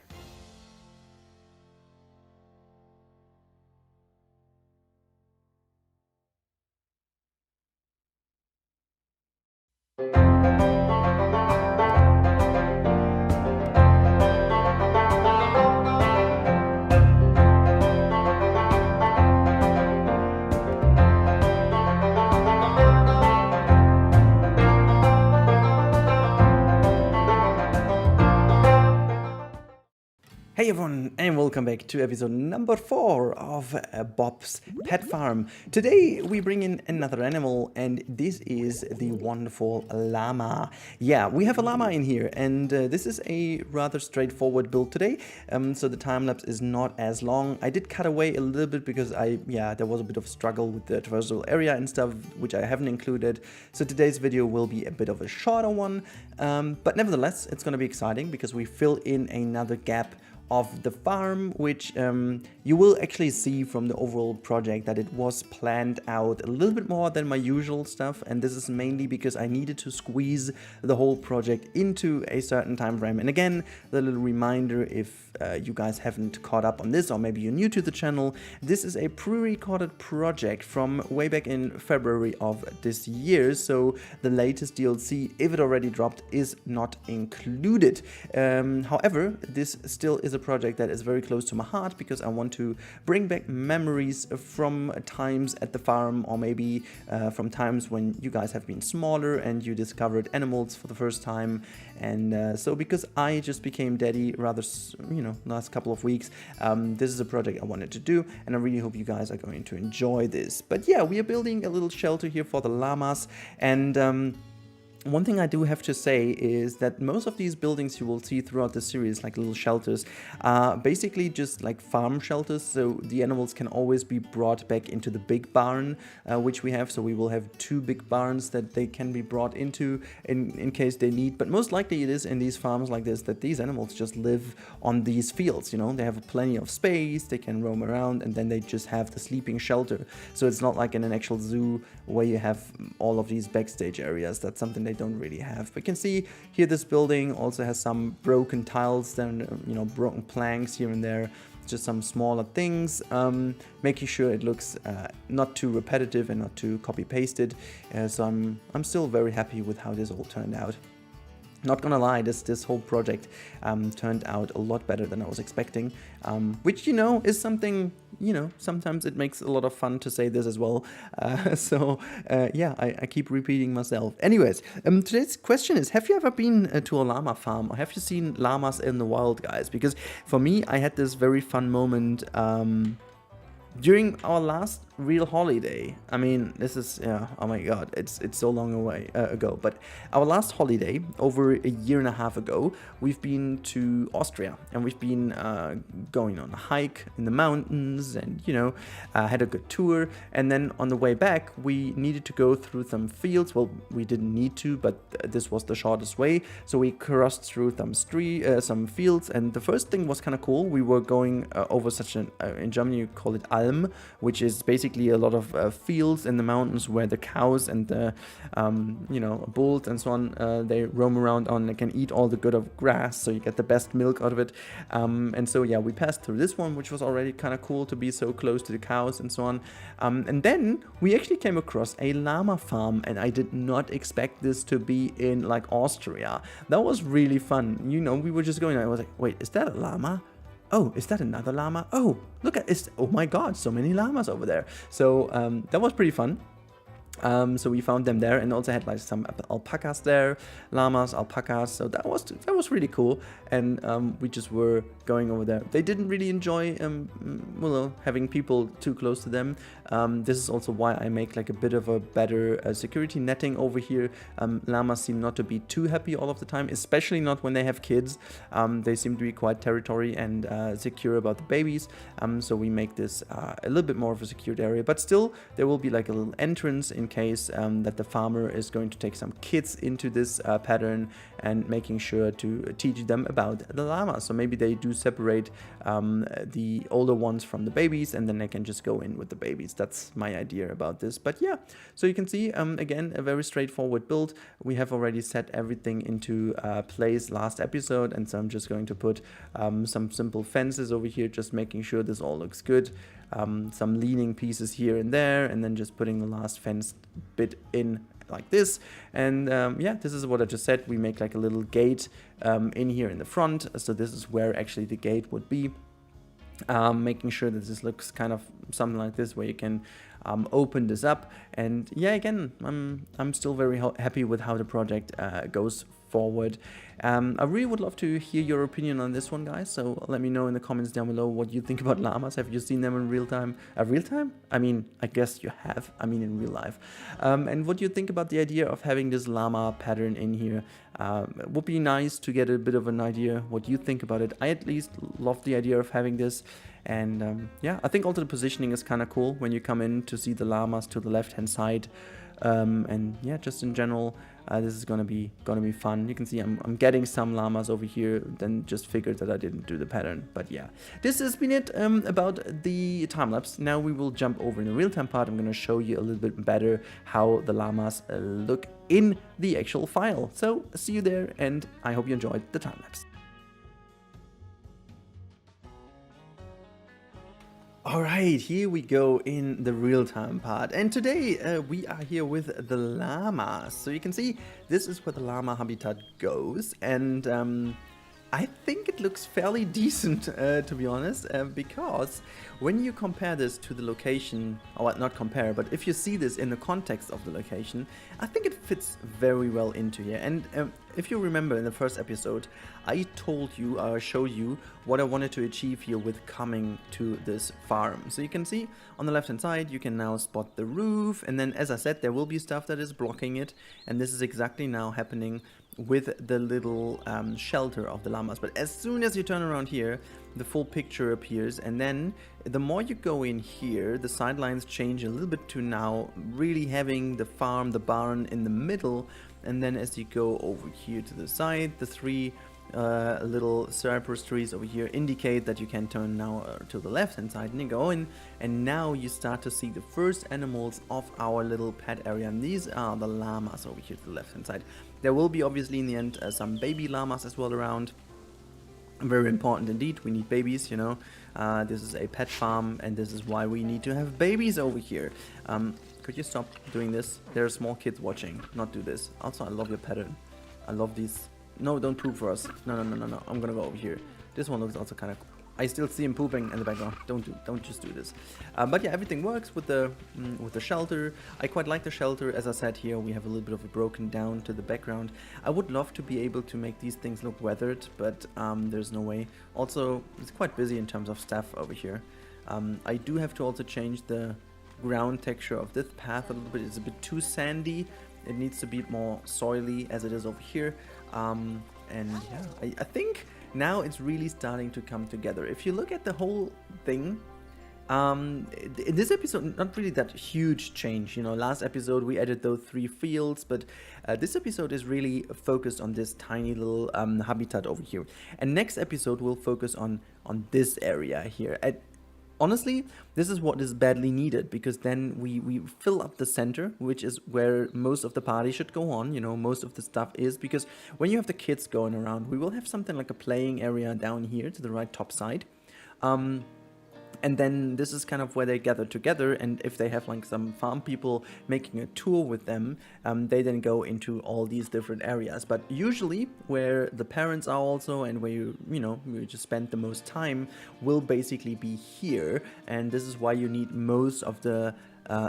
Hey everyone, and welcome back to episode number 4 of Bob's Pet Farm. Today we bring in another animal, and this is the wonderful llama. Yeah, we have a llama in here, and this is a rather straightforward build today, so the time lapse is not as long. I did cut away a little bit because there was a bit of struggle with the traversal area and stuff, which I haven't included. So today's video will be a bit of a shorter one, but nevertheless, it's going to be exciting because we fill in another gap of the farm, which you will actually see from the overall project that it was planned out a little bit more than my usual stuff, and this is mainly because I needed to squeeze the whole project into a certain time frame. And again, the little reminder, if you guys haven't caught up on this, or maybe you're new to the channel, this is a pre-recorded project from way back in February of this year, so the latest DLC, if it already dropped, is not included. However, this still is a project that is very close to my heart because I want to bring back memories from times at the farm, or maybe from times when you guys have been smaller and you discovered animals for the first time. And so because I just became daddy rather, last couple of weeks, this is a project I wanted to do, and I really hope you guys are going to enjoy this. But yeah, we are building a little shelter here for the llamas, and one thing I do have to say is that most of these buildings you will see throughout the series, like little shelters, are basically just like farm shelters, so the animals can always be brought back into the big barn, which we have. So we will have 2 big barns that they can be brought into in case they need, but most likely it is in these farms like this that these animals just live on these fields, they have plenty of space, they can roam around, and then they just have the sleeping shelter. So it's not like in an actual zoo where you have all of these backstage areas. That's something they don't really have. But you can see here this building also has some broken tiles, then broken planks here and there, just some smaller things, making sure it looks not too repetitive and not too copy pasted. So I'm still very happy with how this all turned out. Not gonna lie, this whole project turned out a lot better than I was expecting, which, is something, sometimes it makes a lot of fun to say this as well. Yeah, I keep repeating myself. Anyways, today's question is, have you ever been to a llama farm, or have you seen llamas in the wild, guys? Because for me, I had this very fun moment during our last real holiday. I mean, this is, oh my god, it's so long ago, but our last holiday over a year and a half ago, we've been to Austria, and we've been going on a hike in the mountains, and had a good tour. And then on the way back, we needed to go through some fields. Well, we didn't need to, but this was the shortest way, so we crossed through some fields. And the first thing was kind of cool. We were going over such an in Germany you call it Alm, which is basically a lot of fields in the mountains where the cows and the bulls and so on, they roam around on. They can eat all the good of grass, so you get the best milk out of it. And so yeah, we passed through this one, which was already kind of cool to be so close to the cows and so on. And then we actually came across a llama farm, and I did not expect this to be in like Austria. That was really fun. We were just going, I was like, wait, is that a llama? Oh, is that another llama? Oh, look at this. Oh my god, so many llamas over there. So that was pretty fun. So we found them there, and also had like some alpacas there, llamas, alpacas. So that was really cool. And we just were going over there. They didn't really enjoy having people too close to them. This is also why I make like a bit of a better security netting over here. Llamas seem not to be too happy all of the time, especially not when they have kids. They seem to be quite territory and secure about the babies. So we make this a little bit more of a secured area, but still there will be like a little entrance in case that the farmer is going to take some kids into this pattern, and making sure to teach them about the llama. So maybe they do separate the older ones from the babies, and then they can just go in with the babies. That's my idea about this. But yeah, so you can see again, a very straightforward build. We have already set everything into place last episode, and so I'm just going to put some simple fences over here, just making sure this all looks good. Some leaning pieces here and there, and then just putting the last fence bit in like this. And yeah, this is what I just said. We make like a little gate in here in the front, so this is where actually the gate would be. Making sure that this looks kind of something like this, where you can open this up. And yeah, again, I'm still very happy with how the project goes forward. I really would love to hear your opinion on this one, guys, so let me know in the comments down below what you think about llamas. Have you seen them in real time? Real time? I mean, I guess you have. I mean, in real life. And what do you think about the idea of having this llama pattern in here? It would be nice to get a bit of an idea what you think about it. I at least love the idea of having this. And yeah, I think also the positioning is kind of cool when you come in to see the llamas to the left hand side. And yeah, just in general, this is gonna be fun. You can see I'm getting some llamas over here, then just figured that I didn't do the pattern. But yeah, this has been it about the time lapse. Now we will jump over in the real-time part. I'm gonna show you a little bit better how the llamas look in the actual file. So see you there, and I hope you enjoyed the time lapse. Alright, here we go in the real-time part, and today we are here with the llamas. So you can see this is where the llama habitat goes, and I think it looks fairly decent, to be honest, because when you compare this to the location, or not compare, but if you see this in the context of the location, I think it fits very well into here. And if you remember in the first episode, I told you, or showed you what I wanted to achieve here with coming to this farm. So you can see on the left hand side, you can now spot the roof, and then as I said, there will be stuff that is blocking it, and this is exactly now happening with the little shelter of the llamas. But as soon as you turn around here, the full picture appears, and then the more you go in here, the sidelines change a little bit to now really having the farm, the barn in the middle, and then as you go over here to the side, the three little cypress trees over here indicate that you can turn now to the left hand side, and you go in, and now you start to see the first animals of our little pet area, and these are the llamas over here to the left hand side. There will be obviously in the end some baby llamas as well around. Very important indeed, we need babies, you know. This is a pet farm, and this is why we need to have babies over here. Could you stop doing this? There are small kids watching. Not do this. Also, I love your pattern. I love these. No, don't poop for us. No. I'm gonna go over here. This one looks also kind of. I still see him pooping in the background. Don't just do this. But yeah, everything works with the shelter. I quite like the shelter. As I said here, we have a little bit of a broken down to the background. I would love to be able to make these things look weathered, but there's no way. Also, it's quite busy in terms of staff over here. I do have to also change the ground texture of this path a little bit. It's a bit too sandy. It needs to be more soily as it is over here. And yeah, I think now it's really starting to come together. If you look at the whole thing, in this episode, not really that huge change. You know, last episode we added those 3 fields, but this episode is really focused on this tiny little habitat over here. And next episode we'll focus on this area here. Honestly, this is what is badly needed, because then we fill up the center, which is where most of the party should go on, you know, most of the stuff is, because when you have the kids going around, we will have something like a playing area down here to the right top side. And then this is kind of where they gather together, and if they have like some farm people making a tour with them, they then go into all these different areas. But usually where the parents are also, and where you just spend the most time, will basically be here, and this is why you need most of the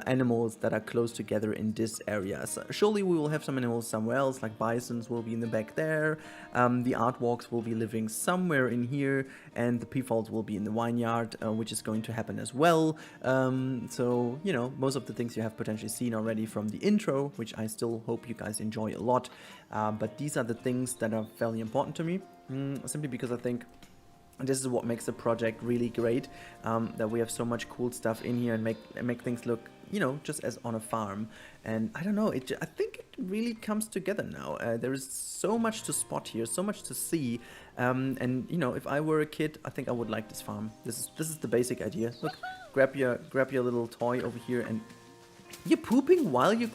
animals that are close together in this area. So surely we will have some animals somewhere else, like bisons will be in the back there, the aardwarks will be living somewhere in here, and the peacocks will be in the vineyard, which is going to happen as well. So, you know, most of the things you have potentially seen already from the intro, which I still hope you guys enjoy a lot, but these are the things that are fairly important to me, simply because I think this is what makes the project really great, that we have so much cool stuff in here and make things look, you know, just as on a farm. And I don't know, I think it really comes together now. There is so much to spot here, so much to see, and you know, if I were a kid, I think I would like this farm. This is the basic idea. Look, grab your little toy over here, and you're pooping while you.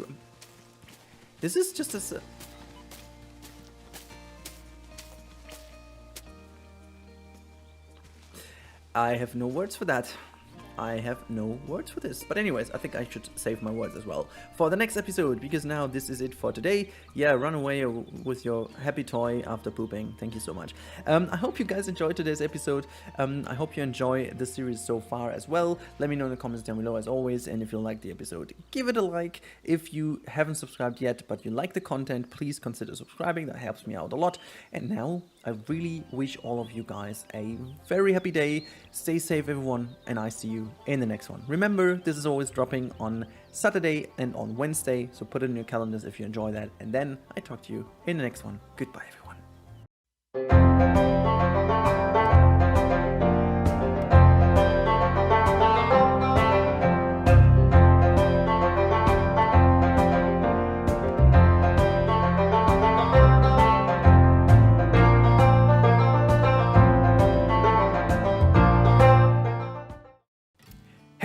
This is just a. I have no words for that. I have no words for this. But anyways, I think I should save my words as well for the next episode, because now this is it for today. Yeah, run away with your happy toy after pooping. Thank you so much. I hope you guys enjoyed today's episode. I hope you enjoy the series so far as well. Let me know in the comments down below as always, and if you like the episode, give it a like. If you haven't subscribed yet but you like the content, please consider subscribing. That helps me out a lot. And now I really wish all of you guys a very happy day. Stay safe everyone, and I see you in the next one. Remember, this is always dropping on Saturday and on Wednesday, so put it in your calendars if you enjoy that, and then I talk to you in the next one. Goodbye everyone.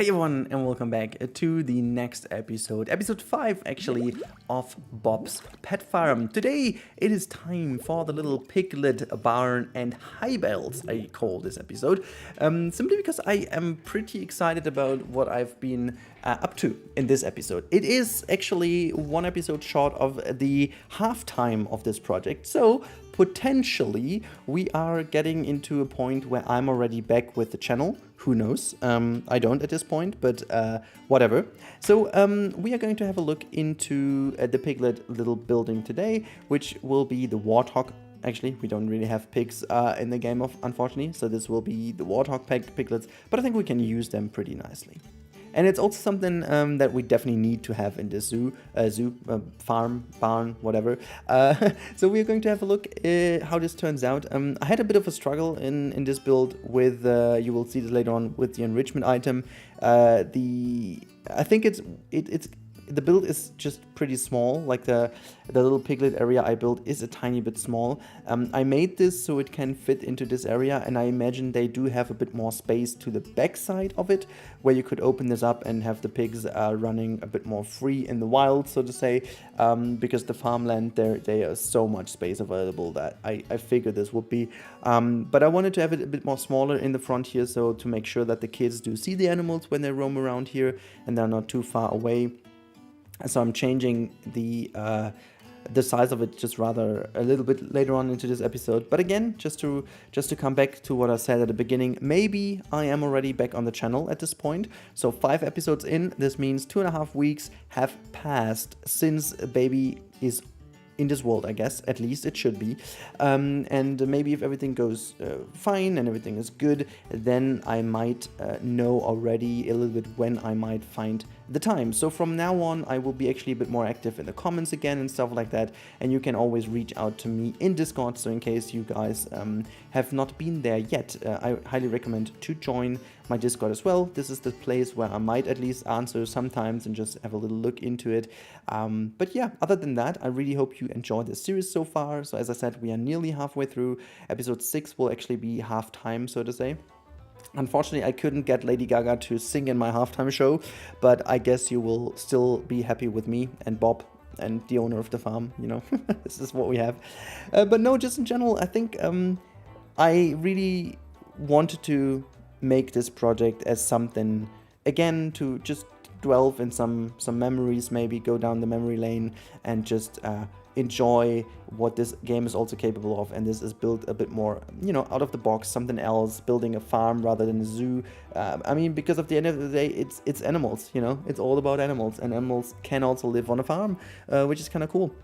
Hey everyone, and welcome back to the next episode, episode 5 actually, of Bob's Pet Farm. Today it is time for the little piglet barn and hay bales, I call this episode, simply because I am pretty excited about what I've been up to in this episode. It is actually one episode short of the halftime of this project, so potentially we are getting into a point where I'm already back with the channel. Who knows? I don't at this point, but whatever. So we are going to have a look into the piglet little building today, which will be the warthog. Actually, we don't really have pigs in the game, unfortunately, so this will be the warthog piglets, but I think we can use them pretty nicely. And it's also something that we definitely need to have in this zoo, farm, barn, whatever. So we're going to have a look how this turns out. I had a bit of a struggle in this build with, you will see this later on, with the enrichment item. I think the build is just pretty small, like the little piglet area I built is a tiny bit small. I made this so it can fit into this area, and I imagine they do have a bit more space to the back side of it, where you could open this up and have the pigs running a bit more free in the wild, so to say, because the farmland, there is so much space available that I figured this would be. But I wanted to have it a bit more smaller in the front here, so to make sure that the kids do see the animals when they roam around here and they're not too far away. So I'm changing the size of it just rather a little bit later on into this episode. But again, just to come back to what I said at the beginning, maybe I am already back on the channel at this point. So 5 episodes in, this means 2.5 weeks have passed since a baby is in this world, I guess. At least it should be. And maybe if everything goes fine and everything is good, then I might know already a little bit when I might find the time. So from now on, I will be actually a bit more active in the comments again and stuff like that. And you can always reach out to me in Discord. So in case you guys have not been there yet, I highly recommend to join my Discord as well. This is the place where I might at least answer sometimes and just have a little look into it. But yeah, other than that, I really hope you enjoyed this series so far. So as I said, we are nearly halfway through. Episode 6 will actually be half-time, so to say. Unfortunately, I couldn't get Lady Gaga to sing in my halftime show, but I guess you will still be happy with me and Bob and the owner of the farm, you know. This is what we have. But no, just in general, I think I really wanted to make this project as something, again, to just dwell in some memories, maybe go down the memory lane and just enjoy what this game is also capable of. And this is built a bit more, you know, out of the box, something else, building a farm rather than a zoo. I mean, because at the end of the day, it's animals, you know, it's all about animals, and animals can also live on a farm, which is kind of cool.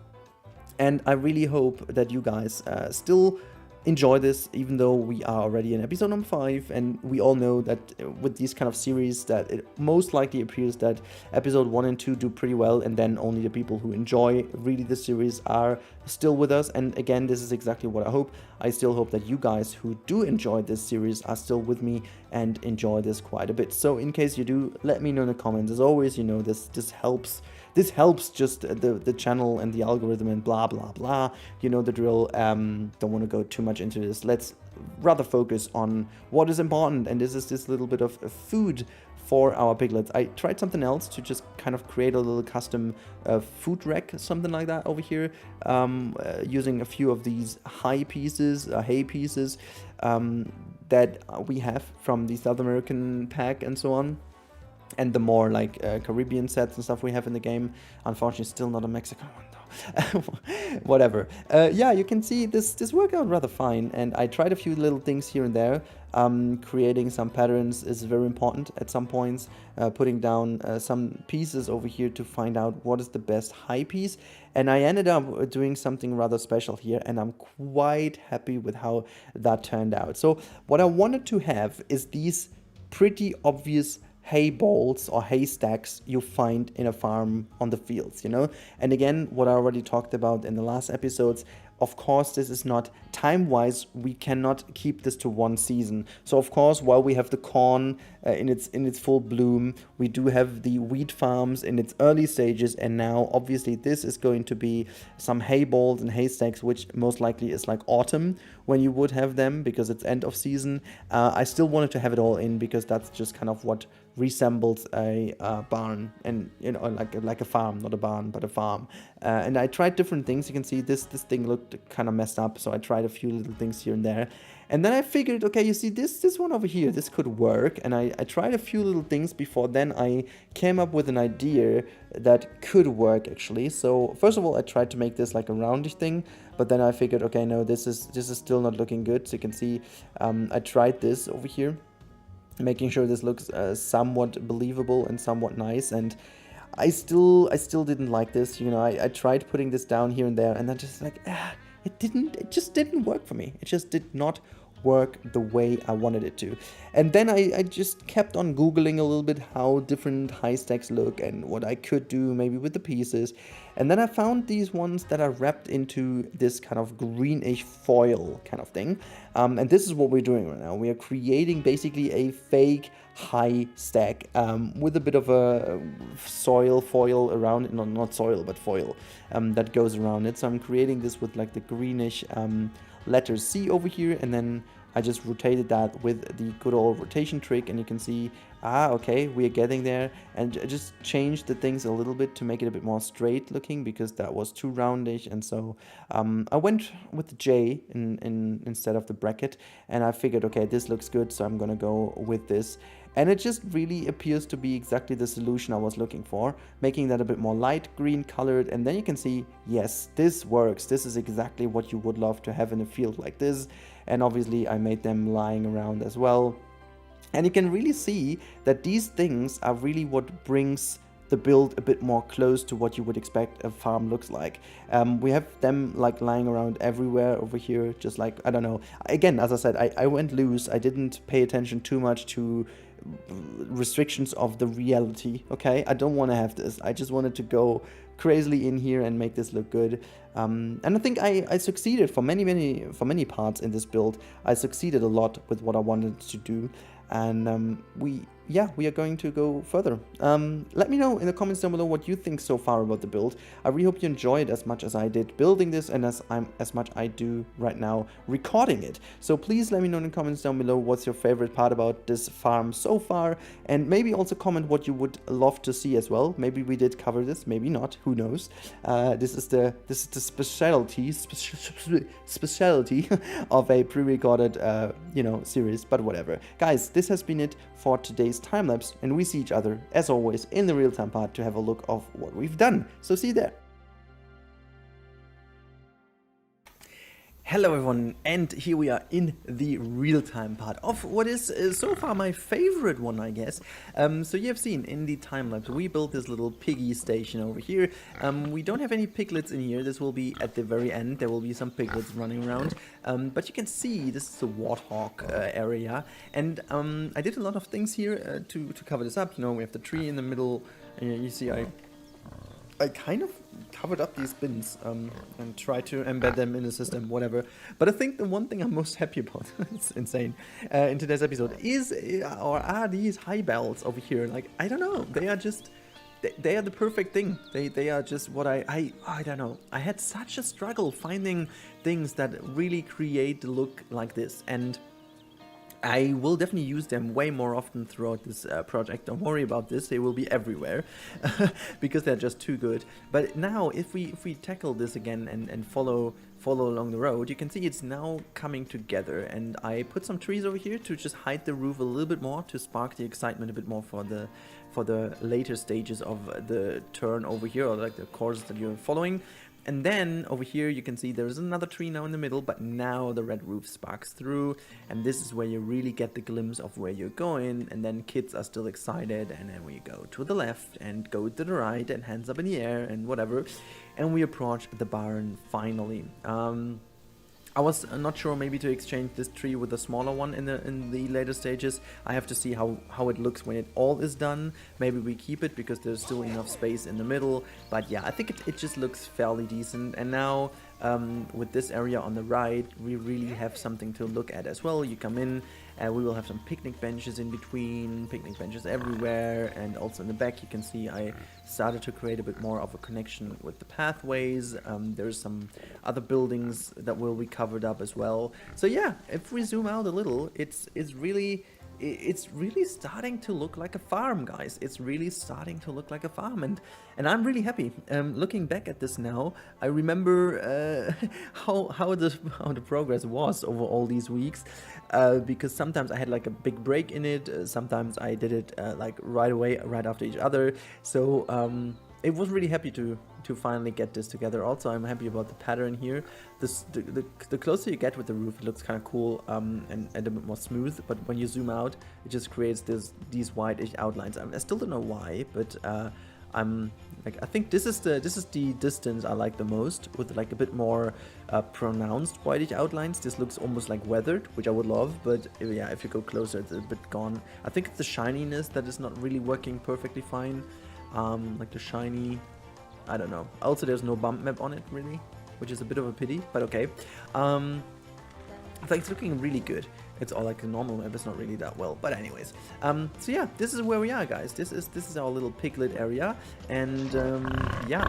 And I really hope that you guys still enjoy this, even though we are already in episode number 5, and we all know that with these kind of series that it most likely appears that episode 1 and 2 do pretty well, and then only the people who enjoy really the series are still with us. And again, this is exactly what I hope. I still hope that you guys who do enjoy this series are still with me and enjoy this quite a bit. So in case you do, let me know in the comments. As always, you know, this helps. This helps just the channel and the algorithm and blah, blah, blah. You know the drill. Don't want to go too much into this. Let's rather focus on what is important. And this is this little bit of food for our piglets. I tried something else to just kind of create a little custom food rack, something like that over here, using a few of these hay pieces that we have from the South American pack and so on. And the more like Caribbean sets and stuff we have in the game. Unfortunately, still not a Mexican one though. Whatever. Yeah, you can see this worked out rather fine. And I tried a few little things here and there. Creating some patterns is very important at some points. Putting down some pieces over here to find out what is the best high piece. And I ended up doing something rather special here. And I'm quite happy with how that turned out. So what I wanted to have is these pretty obvious hay balls or hay stacks you find in a farm on the fields, you know. And again, what I already talked about in the last episodes, of course, this is not time-wise, we cannot keep this to one season. So of course, while we have the corn in its full bloom, we do have the wheat farms in its early stages, and now obviously this is going to be some hay balls and haystacks, which most likely is like autumn when you would have them because it's end of season. I still wanted to have it all in because that's just kind of what resembles a barn, and you know, like a farm, not a barn, but a farm. And I tried different things. You can see this thing looked kind of messed up, so I tried a few little things here and there. And then I figured, okay, you see this one over here, this could work. And I tried a few little things before then I came up with an idea that could work actually. So first of all, I tried to make this like a roundish thing, but then I figured, okay, no, this is still not looking good. So you can see I tried this over here, making sure this looks somewhat believable and somewhat nice. And I still didn't like this. You know, I tried putting this down here and there, and then just like, it just didn't work for me. It just did not work the way I wanted it to. And then I just kept on Googling a little bit how different high stacks look and what I could do maybe with the pieces. And then I found these ones that are wrapped into this kind of greenish foil kind of thing. And this is what we're doing right now. We are creating basically a fake high stack with a bit of a soil foil around it. Not soil, but foil that goes around it. So I'm creating this with like the greenish letter C over here, and then I just rotated that with the good old rotation trick, and you can see, okay, we are getting there. And I just changed the things a little bit to make it a bit more straight looking, because that was too roundish. And so I went with the J instead of the bracket, and I figured, okay, this looks good, so I'm gonna go with this. And it just really appears to be exactly the solution I was looking for, making that a bit more light green colored. And then you can see, yes, this works. This is exactly what you would love to have in a field like this. And obviously I made them lying around as well. And you can really see that these things are really what brings the build a bit more close to what you would expect a farm looks like. We have them like lying around everywhere over here, just like, I don't know. Again, as I said, I went loose. I didn't pay attention too much to restrictions of the reality. Okay, I don't want to have this. I just wanted to go crazily in here and make this look good. And I think I succeeded for many parts in this build. I succeeded a lot with what I wanted to do. And we are going to go further. Let me know in the comments down below what you think so far about the build. I really hope you enjoyed as much as I did building this, and as much I do right now recording it. So please let me know in the comments down below what's your favorite part about this farm so far, and maybe also comment what you would love to see as well. Maybe we did cover this, maybe not, who knows. This is the specialty of a pre-recorded series, but whatever. Guys, this has been it for today's time lapse, and we see each other as always in the real-time part to have a look of what we've done. So see you there. Hello everyone, and here we are in the real-time part of what is so far my favorite one, I guess. So you have seen in the time-lapse, we built this little piggy station over here. We don't have any piglets in here. This will be at the very end. There will be some piglets running around. But you can see this is the warthog area. And I did a lot of things here to cover this up. You know, we have the tree in the middle. You see I kind of covered up these bins and tried to embed them in the system, whatever. But I think the one thing I'm most happy about, it's insane, in today's episode are these high bells over here. Like, I don't know, they are just, they are the perfect thing. They are just what I don't know. I had such a struggle finding things that really create the look like this, and I will definitely use them way more often throughout this project. Don't worry about this, they will be everywhere because they're just too good. But now if we tackle this again and follow along the road, you can see it's now coming together. And I put some trees over here to just hide the roof a little bit more, to spark the excitement a bit more for the later stages of the turn over here, or like the course that you're following. And then over here you can see there's another tree now in the middle, but now the red roof sparks through, and this is where you really get the glimpse of where you're going. And then kids are still excited, and then we go to the left and go to the right and hands up in the air and whatever, and we approach the barn finally. I was not sure maybe to exchange this tree with a smaller one in the later stages. I have to see how it looks when it all is done. Maybe we keep it because there's still enough space in the middle. But yeah, I think it just looks fairly decent. And now with this area on the right, we really have something to look at as well. You come in, we will have some picnic benches in between, picnic benches everywhere, and also in the back you can see I started to create a bit more of a connection with the pathways. There's some other buildings that will be covered up as well. So yeah, if we zoom out a little, it's really it's really starting to look like a farm, guys. It's really starting to look like a farm, and I'm really happy. Looking back at this now, I remember how the progress was over all these weeks, because sometimes I had like a big break in it, sometimes I did it like right away, right after each other. So it was really happy to finally get this together. Also, I'm happy about the pattern here. The closer you get with the roof, it looks kind of cool and a bit more smooth. But when you zoom out, it just creates these whitish outlines. I still don't know why, but I'm like, I think this is the distance I like the most, with like a bit more pronounced whitish outlines. This looks almost like weathered, which I would love, but yeah, if you go closer, it's a bit gone. I think it's the shininess that is not really working perfectly fine. Like the shiny, I don't know. Also, there's no bump map on it really, which is a bit of a pity, but okay. I think it's looking really good. It's all like a normal map, it's not really that well, but anyways. So yeah, this is where we are, guys. This is our little Piglet area, and yeah,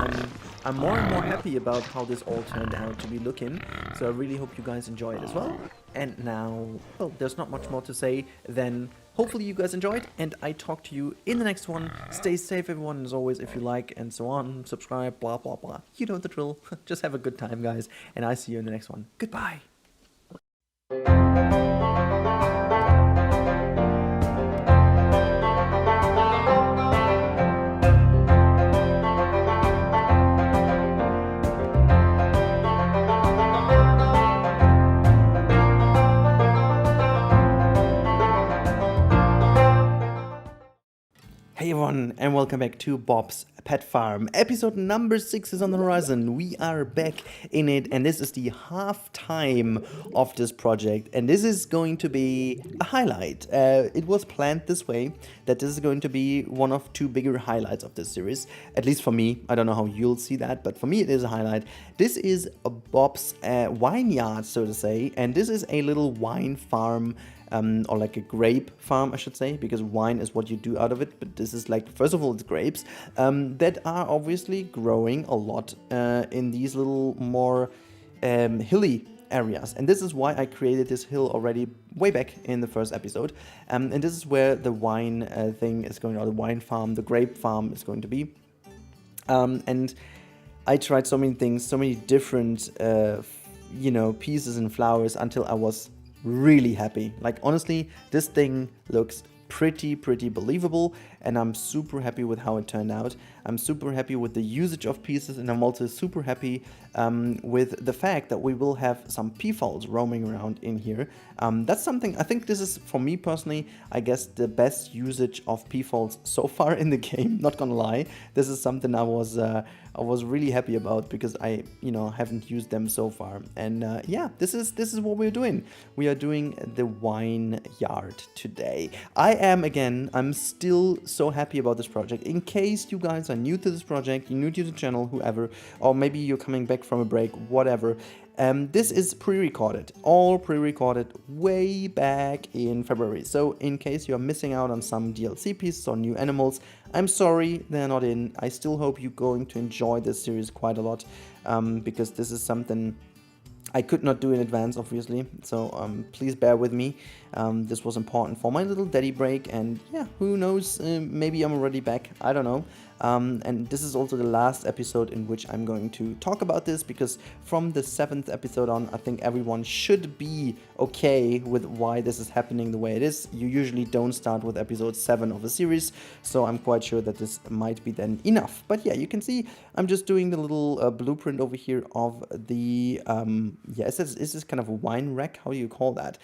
I'm more and more happy about how this all turned out to be looking. So I really hope you guys enjoy it as well. And now, well, there's not much more to say than hopefully you guys enjoyed, and I talk to you in the next one. Stay safe, everyone, as always, if you like, and so on. Subscribe, blah, blah, blah. You know the drill. Just have a good time, guys, and I see you in the next one. Goodbye. Hey everyone, and welcome back to Bob's Pet Farm. Episode number 6 is on the horizon. We are back in it, and this is the half time of this project, and this is going to be a highlight. It was planned this way, that this is going to be one of 2 bigger highlights of this series, at least for me. I don't know how you'll see that, but for me it is a highlight. This is a Bob's vineyard, so to say, and this is a little wine farm, or like a grape farm, I should say, because wine is what you do out of it. But this is like, first of all, it's grapes that are obviously growing a lot in these little more hilly areas. And this is why I created this hill already way back in the first episode. And this is where the wine thing is going on, the wine farm, the grape farm is going to be. And I tried so many things, so many different, you know, pieces and flowers until I was really happy. Like, honestly, this thing looks pretty believable, and I'm super happy with how it turned out. I'm super happy with the usage of pieces, and I'm also super happy with the fact that we will have some peafowls roaming around in here. That's something, I think this is, for me personally, I guess the best usage of peafowls so far in the game, not gonna lie. This is something I was really happy about, because I, you know, haven't used them so far. And yeah, this is what we're doing. We are doing the wine yard today. I'm still so happy about this project. In case you guys are new to this project, you're new to the channel, whoever, or maybe you're coming back from a break, whatever. This is pre-recorded, all pre-recorded way back in February. So in case you're missing out on some DLC pieces or new animals, I'm sorry they're not in. I still hope you're going to enjoy this series quite a lot, because this is something I could not do in advance, obviously, so please bear with me. This was important for my little daddy break, and yeah, who knows, maybe I'm already back, I don't know. And this is also the last episode in which I'm going to talk about this, because from the 7th episode on, I think everyone should be okay with why this is happening the way it is. You usually don't start with episode 7 of a series, so I'm quite sure that this might be then enough. But yeah, you can see I'm just doing the little blueprint over here of the, yeah, is this kind of a wine rack? How do you call that?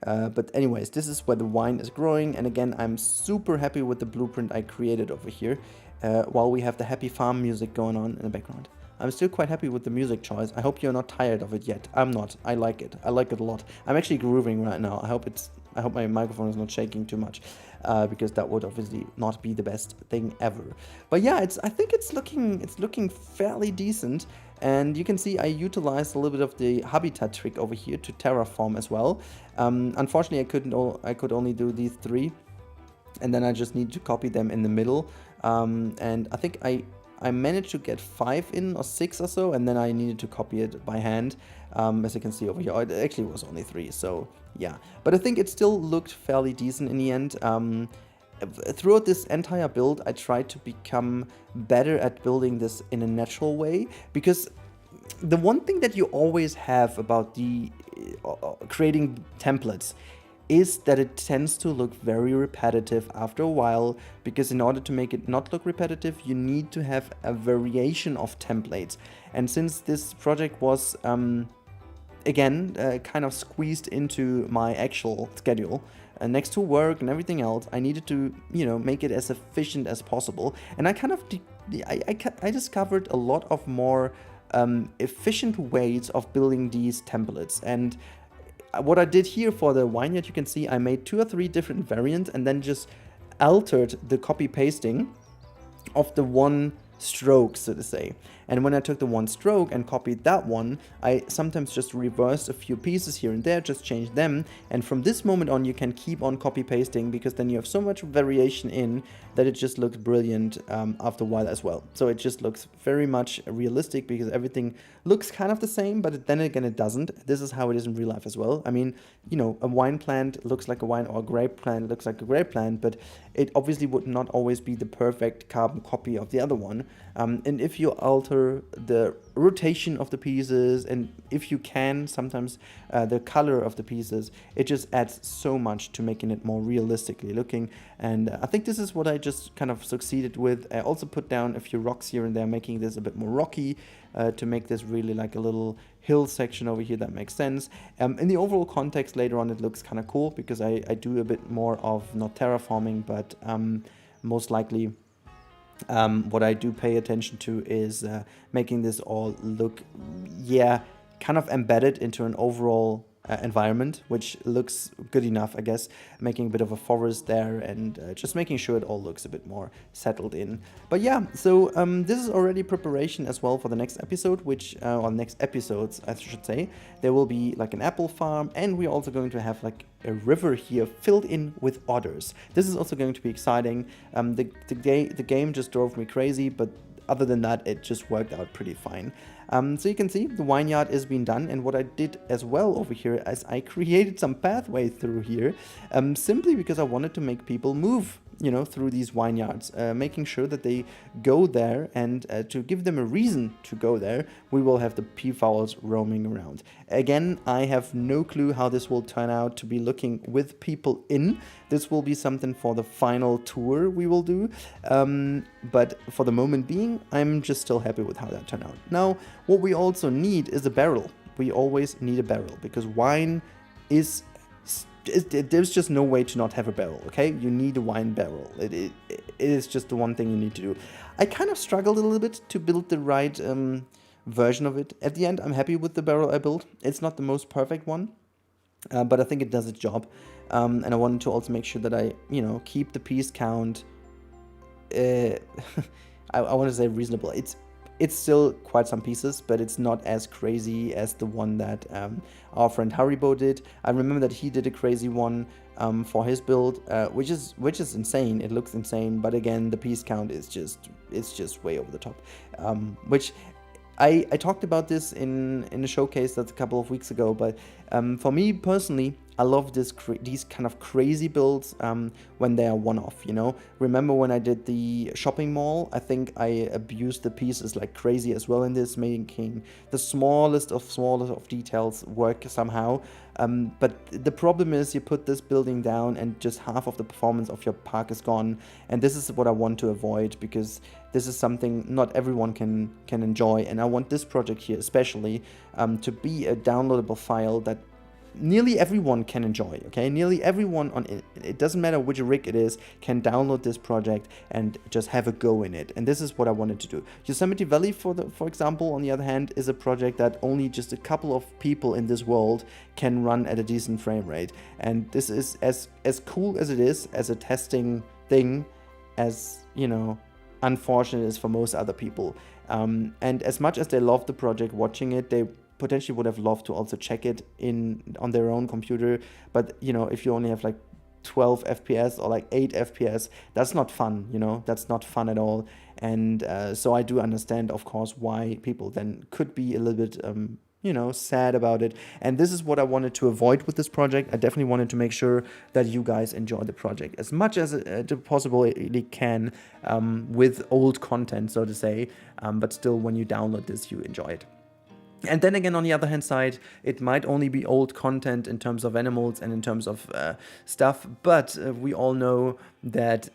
But anyways, this is where the wine is growing, and again, I'm super happy with the blueprint I created over here, while we have the happy farm music going on in the background. I'm still quite happy with the music choice. I hope you're not tired of it yet. I'm not. I like it. I like it a lot. I'm actually grooving right now. I hope my microphone is not shaking too much, because that would obviously not be the best thing ever. But yeah, I think it's looking fairly decent. And you can see I utilized a little bit of the habitat trick over here to terraform as well. Unfortunately, I could only do these 3, and then I just need to copy them in the middle. And I think I I managed to get 5 in or 6 or so, and then I needed to copy it by hand. As you can see over here, it actually was only 3, so yeah. But I think it still looked fairly decent in the end. Throughout this entire build, I tried to become better at building this in a natural way, because the one thing that you always have about the creating templates is that it tends to look very repetitive after a while, because in order to make it not look repetitive, you need to have a variation of templates. And since this project was, again, kind of squeezed into my actual schedule, next to work and everything else, I needed to, you know, make it as efficient as possible. And I kind of, I discovered a lot of more efficient ways of building these templates. And what I did here for the Vineyard, you can see I made 2 or 3 different variants and then just altered the copy pasting of the one stroke, so to say. And when I took the one stroke and copied that one, I sometimes just reversed a few pieces here and there, just changed them. And from this moment on, you can keep on copy pasting, because then you have so much variation in that it just looks brilliant after a while as well. So it just looks very much realistic, because everything looks kind of the same, but then again, it doesn't. This is how it is in real life as well. I mean, you know, a wine plant looks like a wine, or a grape plant looks like a grape plant, but it obviously would not always be the perfect carbon copy of the other one. And if you alter the rotation of the pieces, and if you can, sometimes the color of the pieces, it just adds so much to making it more realistically looking. And I think this is what I just kind of succeeded with. I also put down a few rocks here and there, making this a bit more rocky, to make this really like a little hill section over here that makes sense. In the overall context later on, it looks kind of cool, because I do a bit more of not terraforming, but most likely what I do pay attention to is making this all look, yeah, kind of embedded into an overall environment, which looks good enough, I guess, making a bit of a forest there, and just making sure it all looks a bit more settled in. But yeah, so this is already preparation as well for the next episode, which, or next episodes, I should say. There will be like an apple farm, and we're also going to have like a river here filled in with otters. This is also going to be exciting. The game just drove me crazy, but other than that, it just worked out pretty fine. So you can see the vineyard is being done, and what I did as well over here is I created some pathway through here, simply because I wanted to make people move, you know, through these vineyards, making sure that they go there, and to give them a reason to go there, we will have the peafowls roaming around. Again, I have no clue how this will turn out to be looking with people in. This will be something for the final tour we will do, but for the moment being, I'm just still happy with how that turned out. Now, what we also need is a barrel. We always need a barrel, because wine is... there's just no way to not have a barrel, okay? You need a wine barrel. It is just the one thing you need to do. I kind of struggled a little bit to build the right version of it. At the end, I'm happy with the barrel I built. It's not the most perfect one, but I think it does its job. And I wanted to also make sure that I, you know, keep the piece count. I want to say reasonable. It's still quite some pieces, but it's not as crazy as the one that our friend Haribo did. I remember that he did a crazy one for his build, which is insane. It looks insane, but again, the piece count is just way over the top. Which I talked about this in a showcase that's a couple of weeks ago, but for me personally, I love these kind of crazy builds when they are one-off, you know? Remember when I did the shopping mall? I think I abused the pieces like crazy as well in this, making the smallest of details work somehow. But the problem is you put this building down and just half of the performance of your park is gone. And this is what I want to avoid, because this is something not everyone can enjoy. And I want this project here especially to be a downloadable file that nearly everyone can enjoy, okay? Nearly everyone on it doesn't matter which rig it is, can download this project and just have a go in it. And this is what I wanted to do. Yosemite Valley, for example, on the other hand, is a project that only just a couple of people in this world can run at a decent frame rate. And this is as cool as it is as a testing thing, as, you know, unfortunate is for most other people. And as much as they love the project, watching it, they potentially would have loved to also check it on their own computer. But, you know, if you only have like 12 FPS or like 8 FPS. That's not fun, you know, that's not fun at all. And so I do understand, of course, why people then could be a little bit, you know, sad about it. And this is what I wanted to avoid with this project. I definitely wanted to make sure that you guys enjoy the project as much as it possibly can, with old content, so to say. But still, when you download this, you enjoy it. And then again, on the other hand side, it might only be old content in terms of animals and in terms of stuff, but we all know that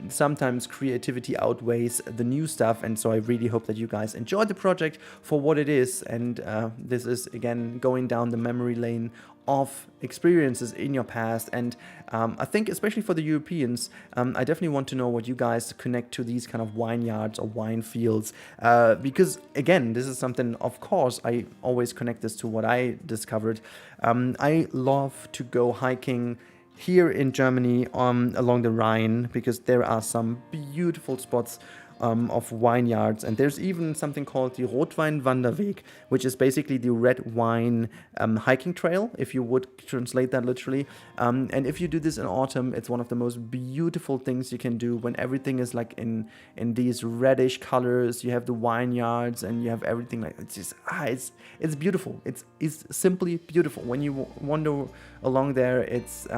sometimes creativity outweighs the new stuff, and so I really hope that you guys enjoyed the project for what it is. And this is, again, going down the memory lane of experiences in your past. And I think especially for the Europeans, I definitely want to know what you guys connect to these kind of vineyards or wine fields, because again, this is something, of course, I always connect this to what I discovered. I love to go hiking here in Germany along the Rhine, because there are some beautiful spots of vineyards, and there's even something called the Rotwein-Wanderweg, which is basically the red wine hiking trail, if you would translate that literally. And if you do this in autumn, it's one of the most beautiful things you can do, when everything is like in these reddish colors. You have the vineyards and you have everything, like it's just it's beautiful. It's simply beautiful. When you wander along there, it's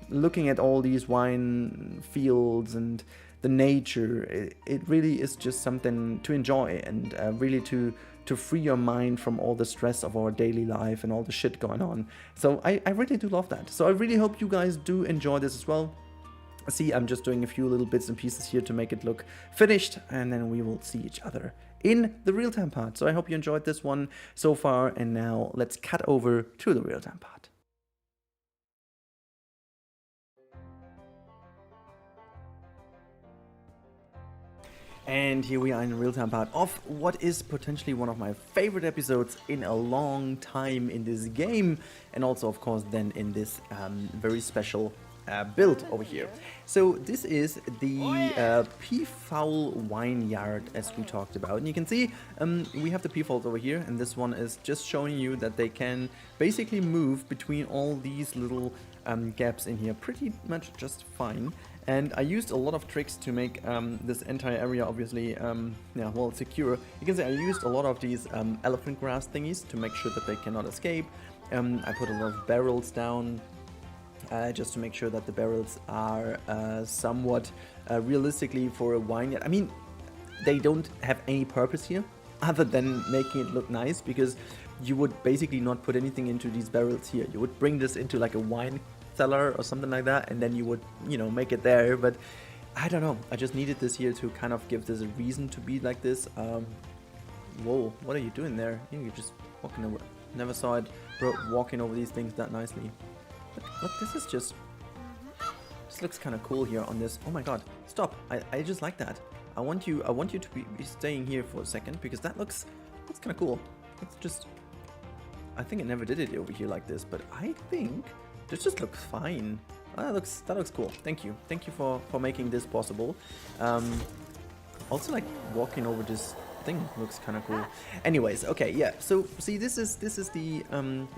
looking at all these wine fields and the nature. It really is just something to enjoy, and really to free your mind from all the stress of our daily life and all the shit going on. So I really do love that. So I really hope you guys do enjoy this as well. See, I'm just doing a few little bits and pieces here to make it look finished, and then we will see each other in the real-time part. So I hope you enjoyed this one so far, and now let's cut over to the real-time part. And here we are in the real-time part of what is potentially one of my favorite episodes in a long time in this game, and also, of course, then in this very special build over here. So this is the peafowl vineyard, as we talked about. And you can see we have the peafowls over here, and this one is just showing you that they can basically move between all these little gaps in here pretty much just fine. And I used a lot of tricks to make this entire area, obviously, yeah, well, secure. You can see I used a lot of these elephant grass thingies to make sure that they cannot escape. I put a lot of barrels down, just to make sure that the barrels are somewhat realistically for a vineyard. I mean, they don't have any purpose here other than making it look nice, because you would basically not put anything into these barrels here. You would bring this into like a wine cellar or something like that, and then you would, you know, make it there. But I don't know, I just needed this here to kind of give this a reason to be like this. Whoa, what are you doing there? You're just walking over. Never saw it, bro, walking over these things that nicely. Look, this is just, this looks kind of cool here on this. Oh my god, stop. I just like that. I want you to be staying here for a second, because that's kind of cool. It's just, I think I never did it over here like this, but I think this just looks fine. That looks cool. Thank you for making this possible. Also, like, walking over this thing looks kind of cool. Anyways, okay, yeah. So see, this is the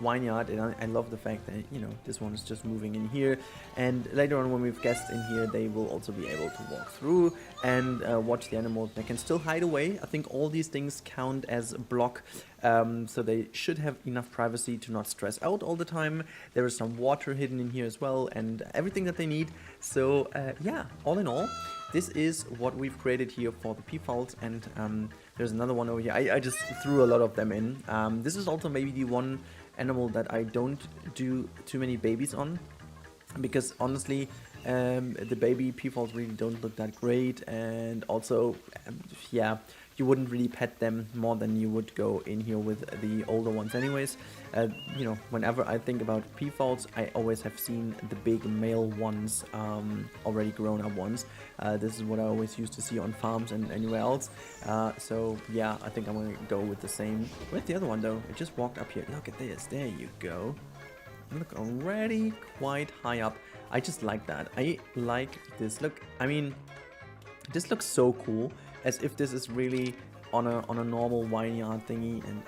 vineyard, and I love the fact that, you know, this one is just moving in here, and later on when we've guests in here, they will also be able to walk through and watch the animals. They can still hide away. I think all these things count as a block, so they should have enough privacy to not stress out all the time. There is some water hidden in here as well, and everything that they need. So yeah, all in all, this is what we've created here for the peafowls, and there's another one over here. I just threw a lot of them in. This is also maybe the one animal that I don't do too many babies on, because honestly, the baby peafowls really don't look that great, and also, yeah, you wouldn't really pet them more than you would go in here with the older ones anyways. You know, whenever I think about peafowls, I always have seen the big male ones, already grown up ones. This is what I always used to see on farms and anywhere else. So yeah, I think I'm gonna go with the same. Where's the other one though? It just walked up here. Look at this, there you go. Look, already quite high up. I just like that. I like this. Look, I mean, this looks so cool, as if this is really on a normal vineyard thingy, and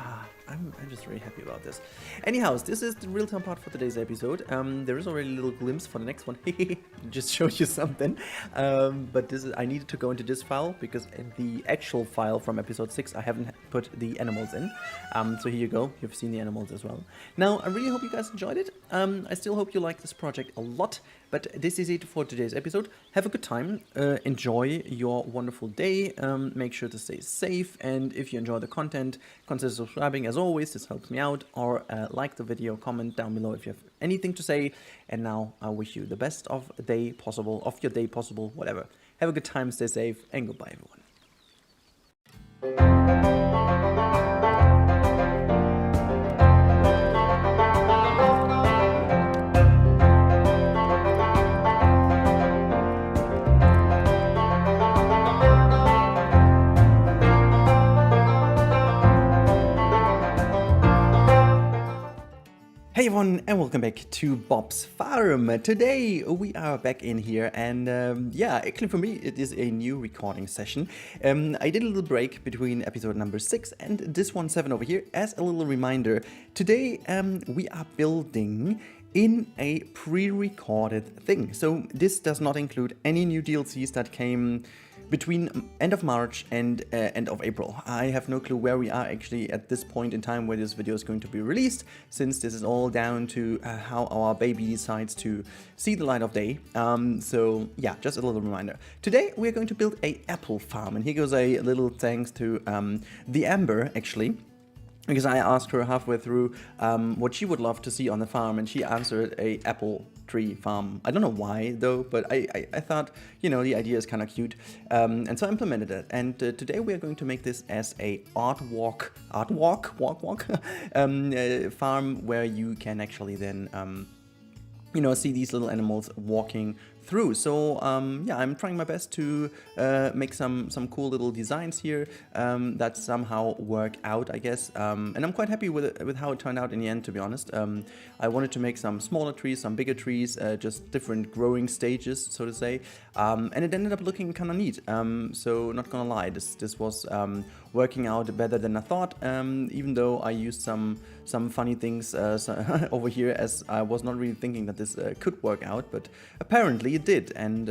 I'm just really happy about this. Anyhow, this is the real-time part for today's episode. There is already a little glimpse for the next one. Just showed you something. But this is, I needed to go into this file because in the actual file from episode 6, I haven't put the animals in. So here you go. You've seen the animals as well. Now, I really hope you guys enjoyed it. I still hope you like this project a lot. But this is it for today's episode. Have a good time. Enjoy your wonderful day. Make sure to stay safe. And if you enjoy the content, consider subscribing as always. This helps me out. Or like the video, comment down below if you have anything to say. And now I wish you the best of your day possible, whatever. Have a good time, stay safe, and goodbye, everyone. Hey everyone, and welcome back to Bob's Farm. Today we are back in here, and yeah, actually for me it is a new recording session. I did a little break between episode number 6 and this one 7 over here as a little reminder. Today we are building in a pre-recorded thing. So this does not include any new DLCs that came between end of March and end of April. I have no clue where we are actually at this point in time where this video is going to be released, since this is all down to how our baby decides to see the light of day. So yeah, just a little reminder. Today we are going to build a apple farm, and here goes a little thanks to the Amber actually. Because I asked her halfway through what she would love to see on the farm, and she answered a apple tree farm. I don't know why though, but I thought, you know, the idea is kind of cute, and so I implemented it. And today we are going to make this as a art walk farm where you can actually then you know, see these little animals walking through. So yeah, I'm trying my best to make some cool little designs here that somehow work out, I guess. And I'm quite happy with how it turned out in the end, to be honest. I wanted to make some smaller trees, some bigger trees, just different growing stages, so to say. And it ended up looking kind of neat. So not gonna lie, this was working out better than I thought. Even though I used some funny things over here, as I was not really thinking that this could work out, but apparently it did, and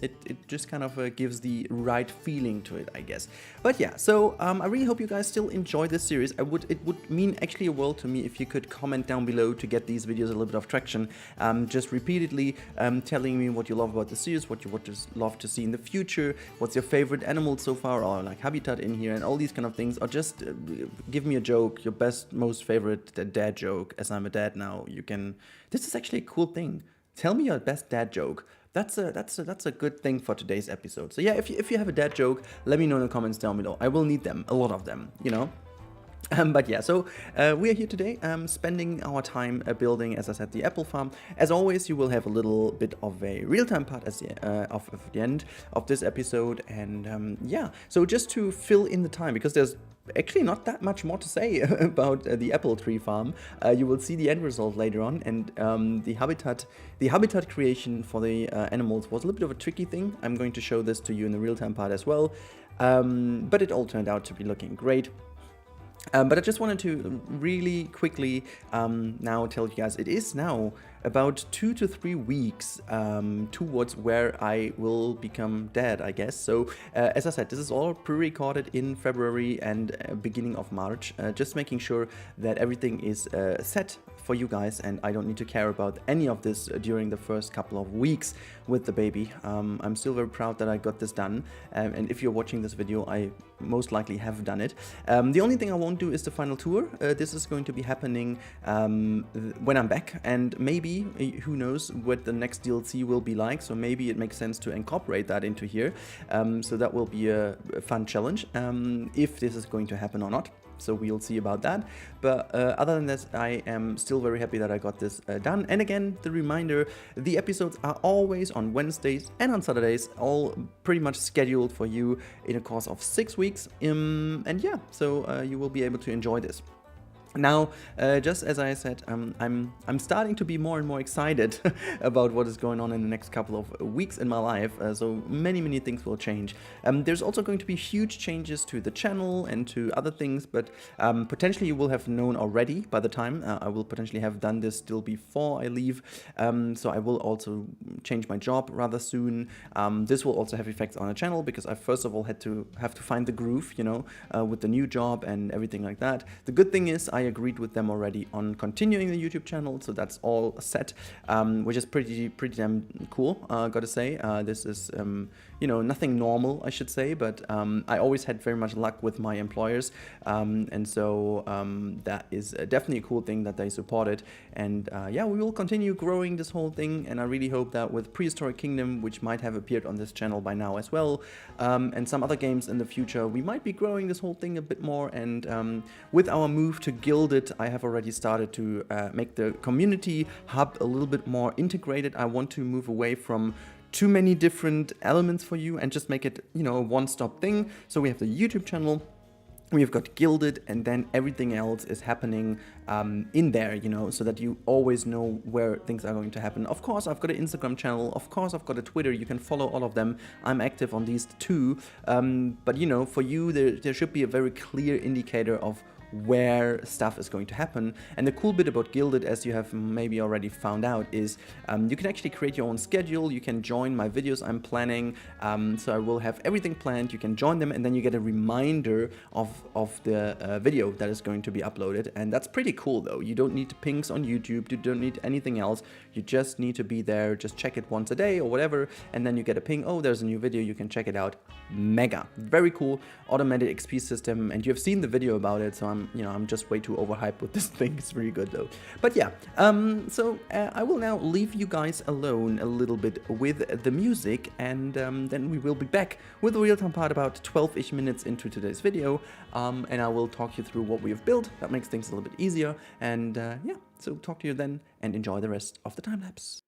it just kind of gives the right feeling to it, I guess. But yeah, so I really hope you guys still enjoy this series. It would mean actually a world to me if you could comment down below to get these videos a little bit of traction. Just repeatedly telling me what you love about the series, what you would just love to see in the future, what's your favorite animal so far, or like habitat in here, and all these kind of things. Or just give me a joke, your best, most favorite dad joke. As I'm a dad now, you can. This is actually a cool thing. Tell me your best dad joke. That's a good thing for today's episode. So yeah, if you have a dad joke, let me know in the comments down below. I will need them, a lot of them, you know. But yeah, so we are here today spending our time building, as I said, the apple farm. As always, you will have a little bit of a real-time part at the end of this episode. And yeah, so just to fill in the time, because there's actually not that much more to say about the apple tree farm. You will see the end result later on, and the habitat creation for the animals was a little bit of a tricky thing. I'm going to show this to you in the real-time part as well, but it all turned out to be looking great. But I just wanted to really quickly now tell you guys, it is now about 2 to 3 weeks towards where I will become dad, I guess. So as I said, this is all pre-recorded in February and beginning of March, just making sure that everything is set for you guys, and I don't need to care about any of this during the first couple of weeks with the baby. I'm still very proud that I got this done, and if you're watching this video, I most likely have done it. The only thing I won't do is the final tour. This is going to be happening when I'm back, and maybe, who knows what the next DLC will be like, so maybe it makes sense to incorporate that into here. So that will be a fun challenge, if this is going to happen or not. So we'll see about that. But other than this, I am still very happy that I got this done. And again, the reminder, the episodes are always on Wednesdays and on Saturdays, all pretty much scheduled for you in a course of 6 weeks. And yeah, so you will be able to enjoy this. Now, just as I said, I'm starting to be more and more excited about what is going on in the next couple of weeks in my life. So many things will change. There's also going to be huge changes to the channel and to other things, but potentially you will have known already by the time. I will potentially have done this still before I leave. So I will also change my job rather soon. This will also have effects on the channel because I first of all have to find the groove, you know, with the new job and everything like that. The good thing is I agreed with them already on continuing the YouTube channel, so that's all set, which is pretty damn cool, gotta say. This is you know, nothing normal, I should say, but I always had very much luck with my employers, and so that is definitely a cool thing that they supported. And yeah, we will continue growing this whole thing, and I really hope that with Prehistoric Kingdom, which might have appeared on this channel by now as well, and some other games in the future, we might be growing this whole thing a bit more. And with our move to Gilded, I have already started to make the community hub a little bit more integrated. I want to move away from too many different elements for you and just make it, you know, a one-stop thing. So we have the YouTube channel, we've got Gilded, and then everything else is happening in there, you know, so that you always know where things are going to happen. Of course, I've got an Instagram channel. Of course, I've got a Twitter. You can follow all of them. I'm active on these too. But, you know, for you, there should be a very clear indicator of where stuff is going to happen. And the cool bit about Gilded, as you have maybe already found out, is you can actually create your own schedule. You can join my videos I'm planning, so I will have everything planned. You can join them, and then you get a reminder of the video that is going to be uploaded. And that's pretty cool though. You don't need pings on YouTube, you don't need anything else. You just need to be there, just check it once a day or whatever, and then you get a ping, oh, there's a new video, you can check it out. Mega, very cool automated XP system, and you've seen the video about it, so I'm just way too overhyped with this thing. It's really good though. But yeah, so I will now leave you guys alone a little bit with the music, and then we will be back with the real-time part about 12-ish minutes into today's video, and I will talk you through what we have built. That makes things a little bit easier, and yeah, so talk to you then, and enjoy the rest of the time-lapse.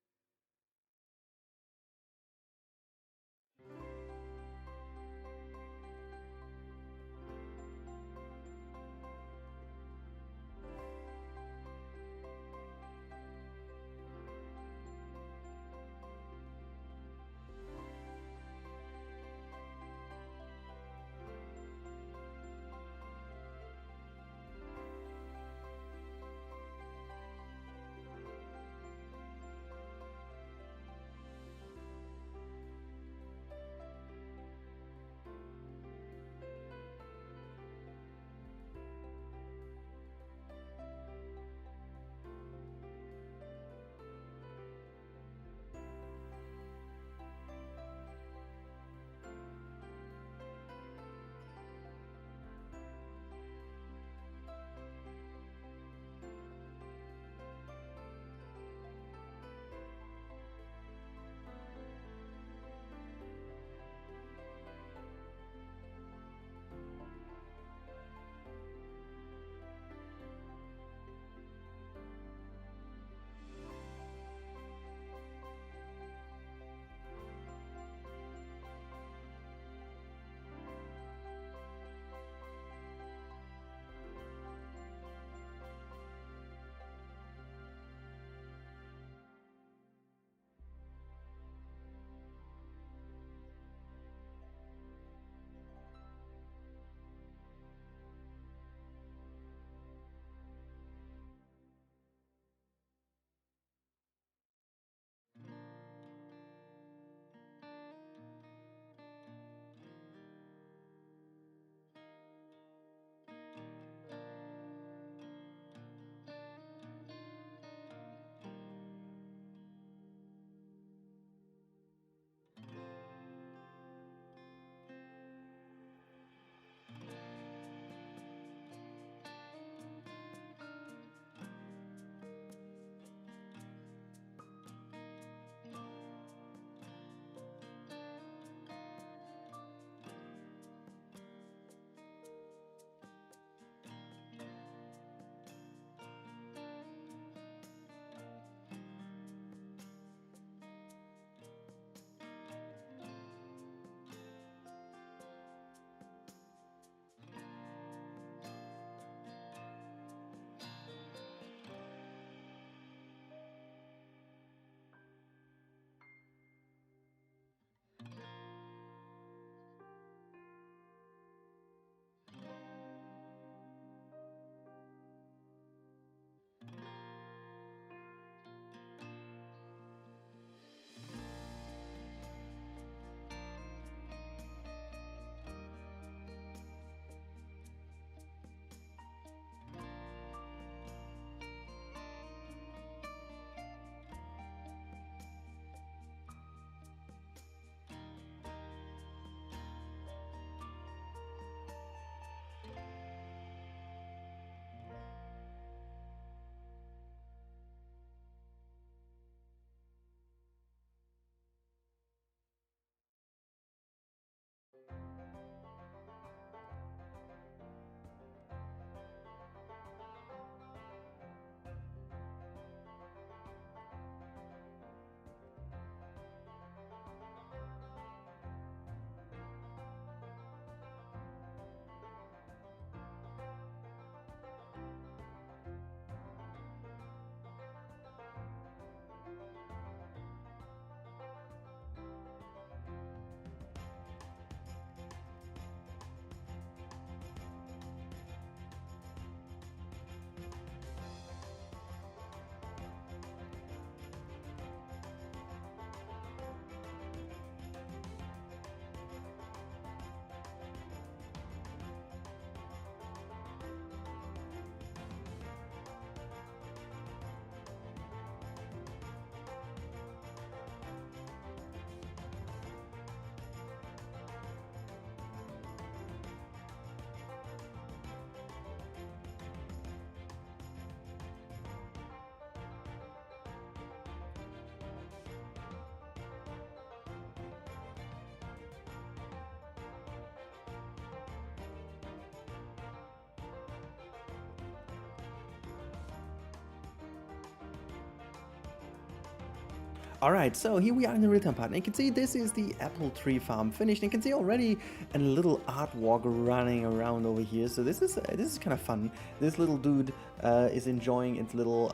Alright, so here we are in the real-time part, and you can see this is the apple tree farm finished. And you can see already a little artwork running around over here, so this is kind of fun. This little dude is enjoying its little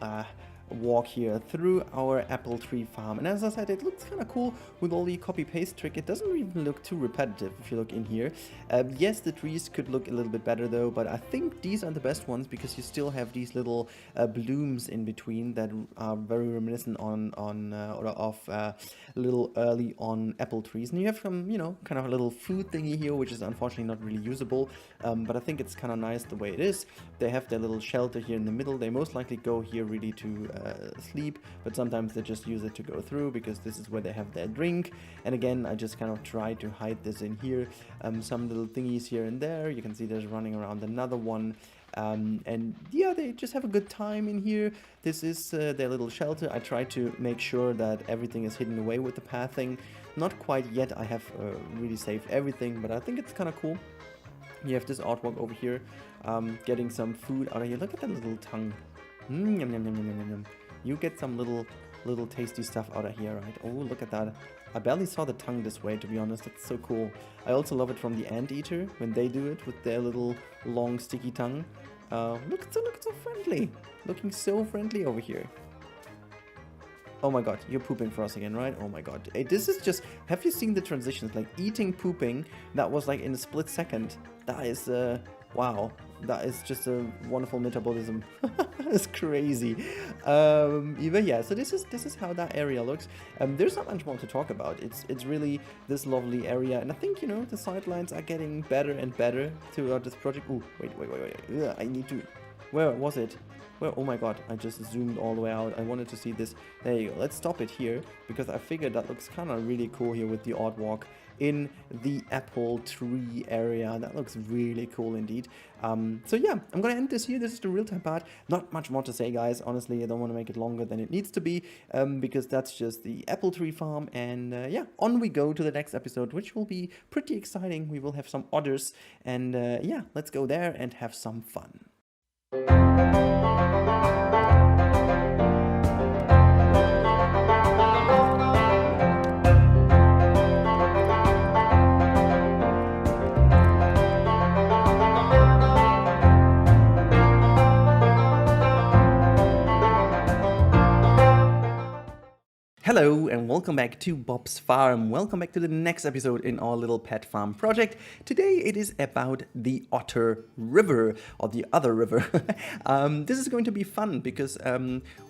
walk here through our apple tree farm, and as I said, it looks kind of cool with all the copy-paste trick. It doesn't even look too repetitive if you look in here. Yes, the trees could look a little bit better though, but I think these are the best ones because you still have these little blooms in between that are very reminiscent of little early on apple trees. And you have some, you know, kind of a little food thingy here, which is unfortunately not really usable, but I think it's kind of nice the way it is. They have their little shelter here in the middle. They most likely go here really to sleep, but sometimes they just use it to go through because this is where they have their drink. And again, I just kind of try to hide this in here. Some little thingies here and there. You can see there's running around another one. And yeah, they just have a good time in here. This is their little shelter. I try to make sure that everything is hidden away with the pathing. Not quite yet. I have really saved everything, but I think it's kind of cool. You have this artwork over here, getting some food out of here. Look at that little tongue. Yum, yum, yum, yum, yum, yum. You get some little tasty stuff out of here, right? Oh, look at that. I barely saw the tongue this way, to be honest. It's so cool. I also love it from the anteater when they do it with their little long sticky tongue. Look, it's so friendly. Looking so friendly over here. Oh my god, you're pooping for us again, right? Oh my god. Hey, this is just... Have you seen the transitions? Like eating, pooping, that was like in a split second. That is, wow. That is just a wonderful metabolism. It's crazy. But yeah, so this is how that area looks. There's not much more to talk about. It's really this lovely area, and I think, you know, the sidelines are getting better and better throughout this project. Ooh, wait. Yeah, I need to... Where was it? Where? Oh my god, I just zoomed all the way out. I wanted to see this. There you go. Let's stop it here because I figured that looks kind of really cool here with the artwork in the apple tree area. That looks really cool indeed. So yeah, I'm gonna end this here. This is the real-time part. Not much more to say, guys. Honestly, I don't want to make it longer than it needs to be, because that's just the apple tree farm. And yeah, on we go to the next episode, which will be pretty exciting. We will have some otters, and yeah, let's go there and have some fun. Hello and welcome back to Bob's Farm. Welcome back to the next episode in our little pet farm project. Today it is about the Otter River, or the other river. This is going to be fun because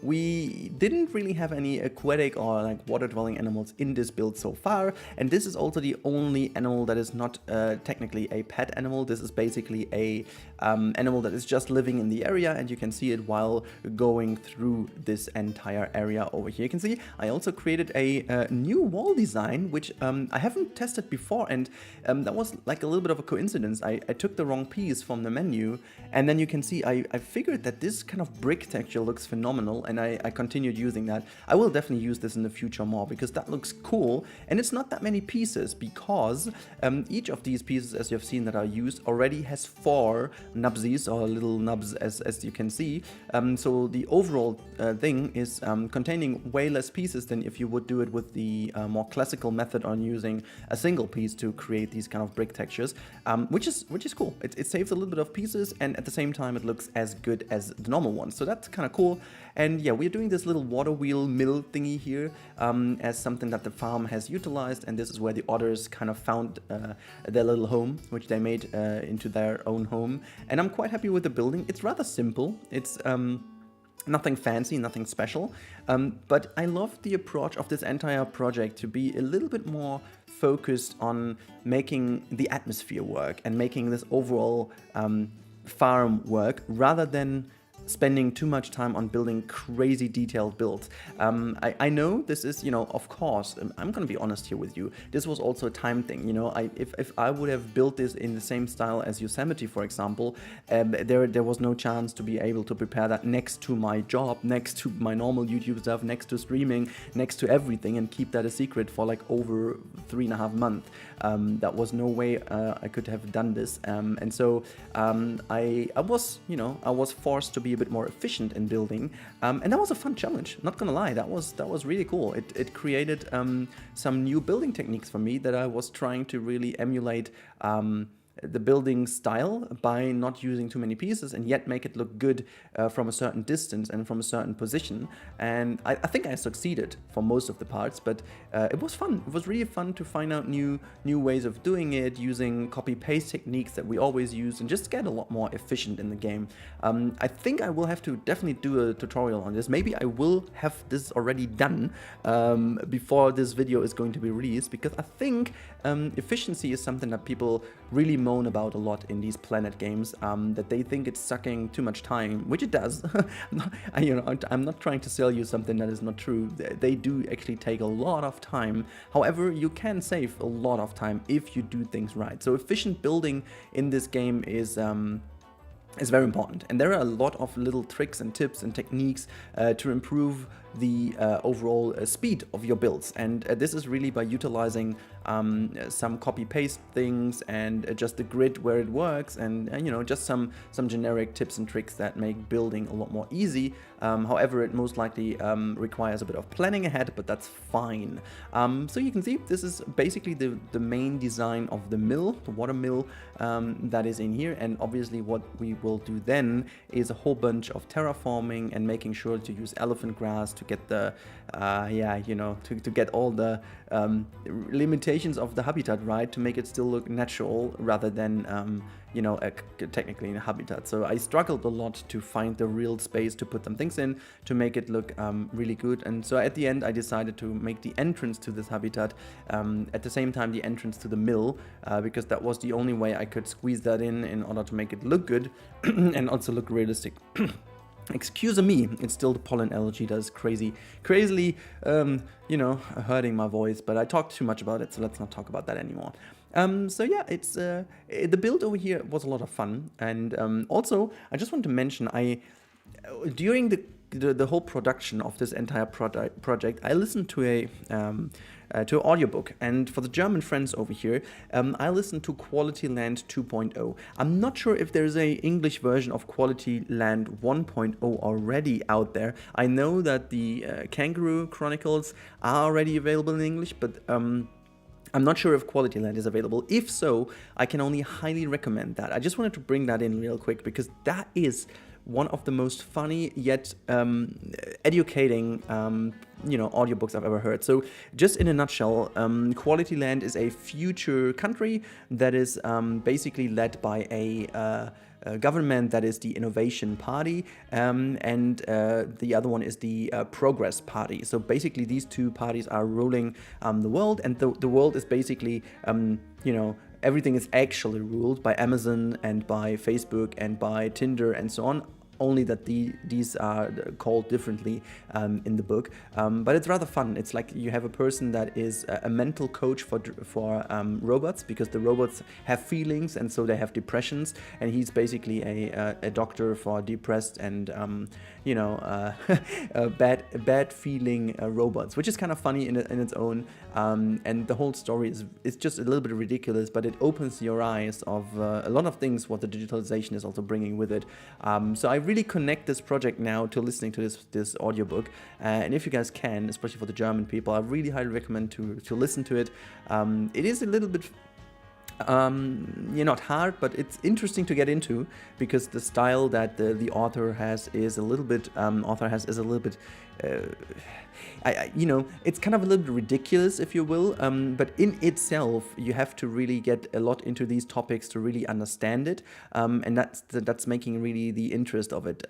we didn't really have any aquatic or like water dwelling animals in this build so far, and this is also the only animal that is not technically a pet animal. This is basically a animal that is just living in the area, and you can see it while going through this entire area over here. You can see I also created a new wall design, which I haven't tested before, and that was like a little bit of a coincidence. I took the wrong piece from the menu, and then you can see I figured that this kind of brick texture looks phenomenal, and I continued using that. I will definitely use this in the future more because that looks cool, and it's not that many pieces because each of these pieces, as you've seen that are used, already has 4 nubsies, or little nubs, as you can see. So the overall thing is containing way less pieces than if you would do it with the more classical method on using a single piece to create these kind of brick textures, which is cool. It saves a little bit of pieces, and at the same time it looks as good as the normal one, so that's kind of cool. And yeah, we're doing this little water wheel mill thingy here as something that the farm has utilized, and this is where the otters kind of found their little home, which they made into their own home. And I'm quite happy with the building. It's rather simple. It's nothing fancy, nothing special, but I love the approach of this entire project to be a little bit more focused on making the atmosphere work and making this overall farm work, rather than spending too much time on building crazy detailed builds. I know this is, you know, of course, I'm gonna be honest here with you, this was also a time thing, you know. If I would have built this in the same style as Yosemite, for example, there was no chance to be able to prepare that next to my job, next to my normal YouTube stuff, next to streaming, next to everything, and keep that a secret for like over 3.5 months. That was no way I could have done this, and so I was, you know, I was forced to be a bit more efficient in building. And that was a fun challenge, not gonna lie, that was really cool. It created some new building techniques for me that I was trying to really emulate the building style by not using too many pieces and yet make it look good from a certain distance and from a certain position. And I think I succeeded for most of the parts, but it was fun. It was really fun to find out new ways of doing it, using copy-paste techniques that we always use, and just get a lot more efficient in the game. I think I will have to definitely do a tutorial on this. Maybe I will have this already done before this video is going to be released, because I think efficiency is something that people really moan about a lot in these Planet games, that they think it's sucking too much time, which it does. I'm not trying to sell you something that is not true. They do actually take a lot of time. However, you can save a lot of time if you do things right. So efficient building in this game is very important, and there are a lot of little tricks and tips and techniques to improve the overall speed of your builds, and this is really by utilizing some copy-paste things and just the grid where it works, and just some generic tips and tricks that make building a lot more easy. However, it most likely requires a bit of planning ahead, but that's fine. So you can see this is basically the main design of the mill, the water mill that is in here, and obviously what we will do then is a whole bunch of terraforming and making sure to use elephant grass to get the to get all the limitations of the habitat right, to make it still look natural rather than technically in a habitat. So I struggled a lot to find the real space to put some things in to make it look really good, and so at the end I decided to make the entrance to this habitat at the same time the entrance to the mill, because that was the only way I could squeeze that in order to make it look good and also look realistic. Excuse me, it's still the pollen allergy that is crazily hurting my voice, but I talked too much about it, so let's not talk about that anymore. So yeah, it's the build over here was a lot of fun, and also I just want to mention, during the whole production of this entire project, I listened to an audiobook, and for the German friends over here, I listened to Quality Land 2.0. I'm not sure if there's a English version of Quality Land 1.0 already out there. I know that the Kangaroo Chronicles are already available in English, but I'm not sure if Quality Land is available. If so, I can only highly recommend that. I just wanted to bring that in real quick, because that is one of the most funny yet educating audiobooks I've ever heard. So just in a nutshell, Quality Land is a future country that is basically led by a government that is the Innovation Party, and the other one is the Progress Party. So basically these two parties are ruling the world, and the world is basically everything is actually ruled by Amazon and by Facebook and by Tinder and so on, only that these are called differently in the book. But it's rather fun. It's like you have a person that is a mental coach for robots, because the robots have feelings and so they have depressions, and he's basically a doctor for depressed and bad feeling robots, which is kind of funny in its own. And the whole story is just a little bit ridiculous, but it opens your eyes of a lot of things what the digitalization is also bringing with it. So I really connect this project now to listening to this audiobook, and if you guys can, especially for the German people, I really highly recommend to listen to it. It is a little bit not hard, but it's interesting to get into, because the style that the author has is a little bit it's kind of a little bit ridiculous, if you will, but in itself you have to really get a lot into these topics to really understand it, and that's making really the interest of it.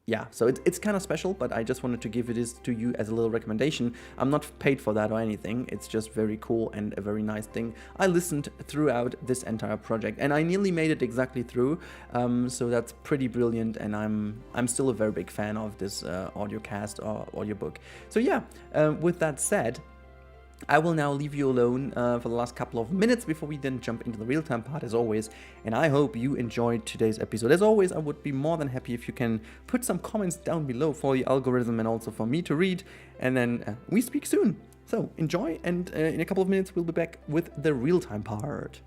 Yeah, so it's kind of special, but I just wanted to give this to you as a little recommendation. I'm not paid for that or anything. It's just very cool and a very nice thing. I listened throughout this entire project, and I nearly made it exactly through. So that's pretty brilliant, and I'm still a very big fan of this audio cast or audiobook. So yeah, with that said, I will now leave you alone for the last couple of minutes before we then jump into the real-time part, as always, and I hope you enjoyed today's episode. As always, I would be more than happy if you can put some comments down below for the algorithm and also for me to read, and then we speak soon. So enjoy, and in a couple of minutes we'll be back with the real-time part.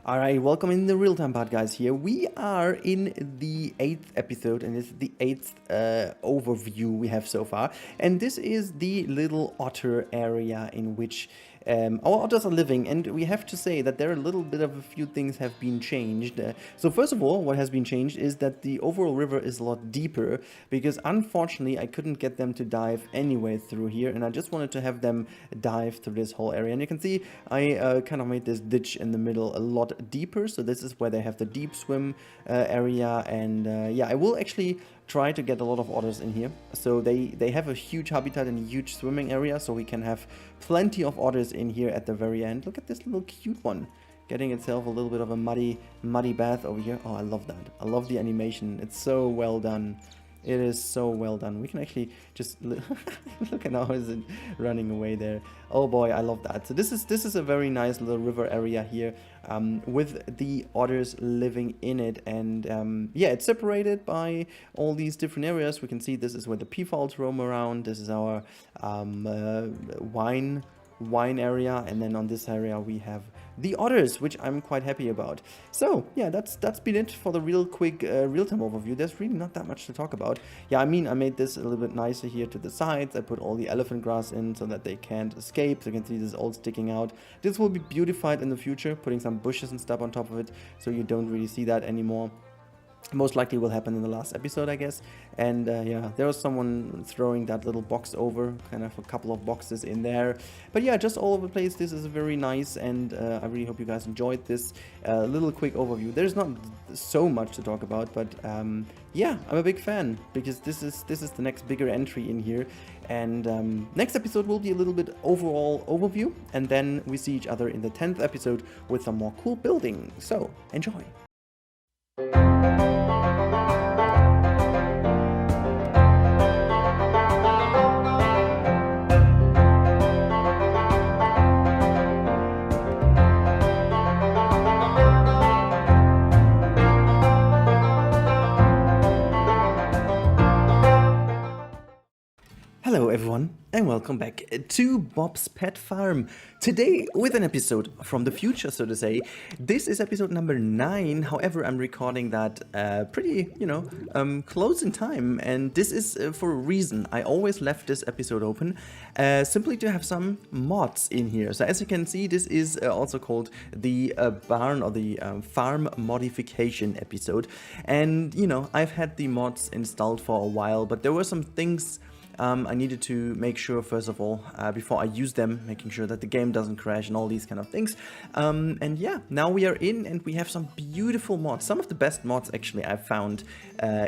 All right, welcome in the real-time part, guys. Here we are in the 8th episode, and this is the 8th overview we have so far. And this is the little otter area in which our otters are living, and we have to say that there are a little bit of a few things have been changed. So first of all, what has been changed is that the overall river is a lot deeper, because unfortunately I couldn't get them to dive anyway through here, and I just wanted to have them dive through this whole area. And you can see I kind of made this ditch in the middle a lot deeper, so this is where they have the deep swim area. And yeah, I will actually try to get a lot of otters in here. So they have a huge habitat and a huge swimming area, so we can have plenty of otters in here at the very end. Look at this little cute one getting itself a little bit of a muddy bath over here. Oh, I love that. I love the animation. It's so well done. It is so well done. We can actually just look at how is it running away there. Oh boy, I love that. So this is a very nice little river area here, with the otters living in it. And yeah, it's separated by all these different areas. We can see this is where the peafowls roam around. This is our wine area, and then on this area we have the otters, which I'm quite happy about. So yeah, that's been it for the real quick real-time overview. There's really not that much to talk about. Yeah, I mean, I made this a little bit nicer here to the sides. I put all the elephant grass in so that they can't escape. So you can see this all sticking out. This will be beautified in the future, putting some bushes and stuff on top of it, so you don't really see that anymore. Most likely will happen in the last episode, I guess. And yeah, there was someone throwing that little box over, kind of a couple of boxes in there. But yeah, just all over the place. This is very nice, and I really hope you guys enjoyed this little quick overview. There's not so much to talk about, but yeah, I'm a big fan, because this is the next bigger entry in here. And next episode will be a little bit overall overview, and then we see each other in the 10th episode with some more cool building. So enjoy. Hello everyone, and welcome back to Bob's Pet Farm. Today with an episode from the future, so to say. This is episode number 9. However, I'm recording that pretty, close in time, and this is for a reason. I always left this episode open simply to have some mods in here. So as you can see, this is also called the barn or the farm modification episode. And I've had the mods installed for a while, but there were some things I needed to make sure, first of all, before I use them, making sure that the game doesn't crash and all these kind of things. And yeah, now we are in, and we have some beautiful mods. Some of the best mods, actually, I've found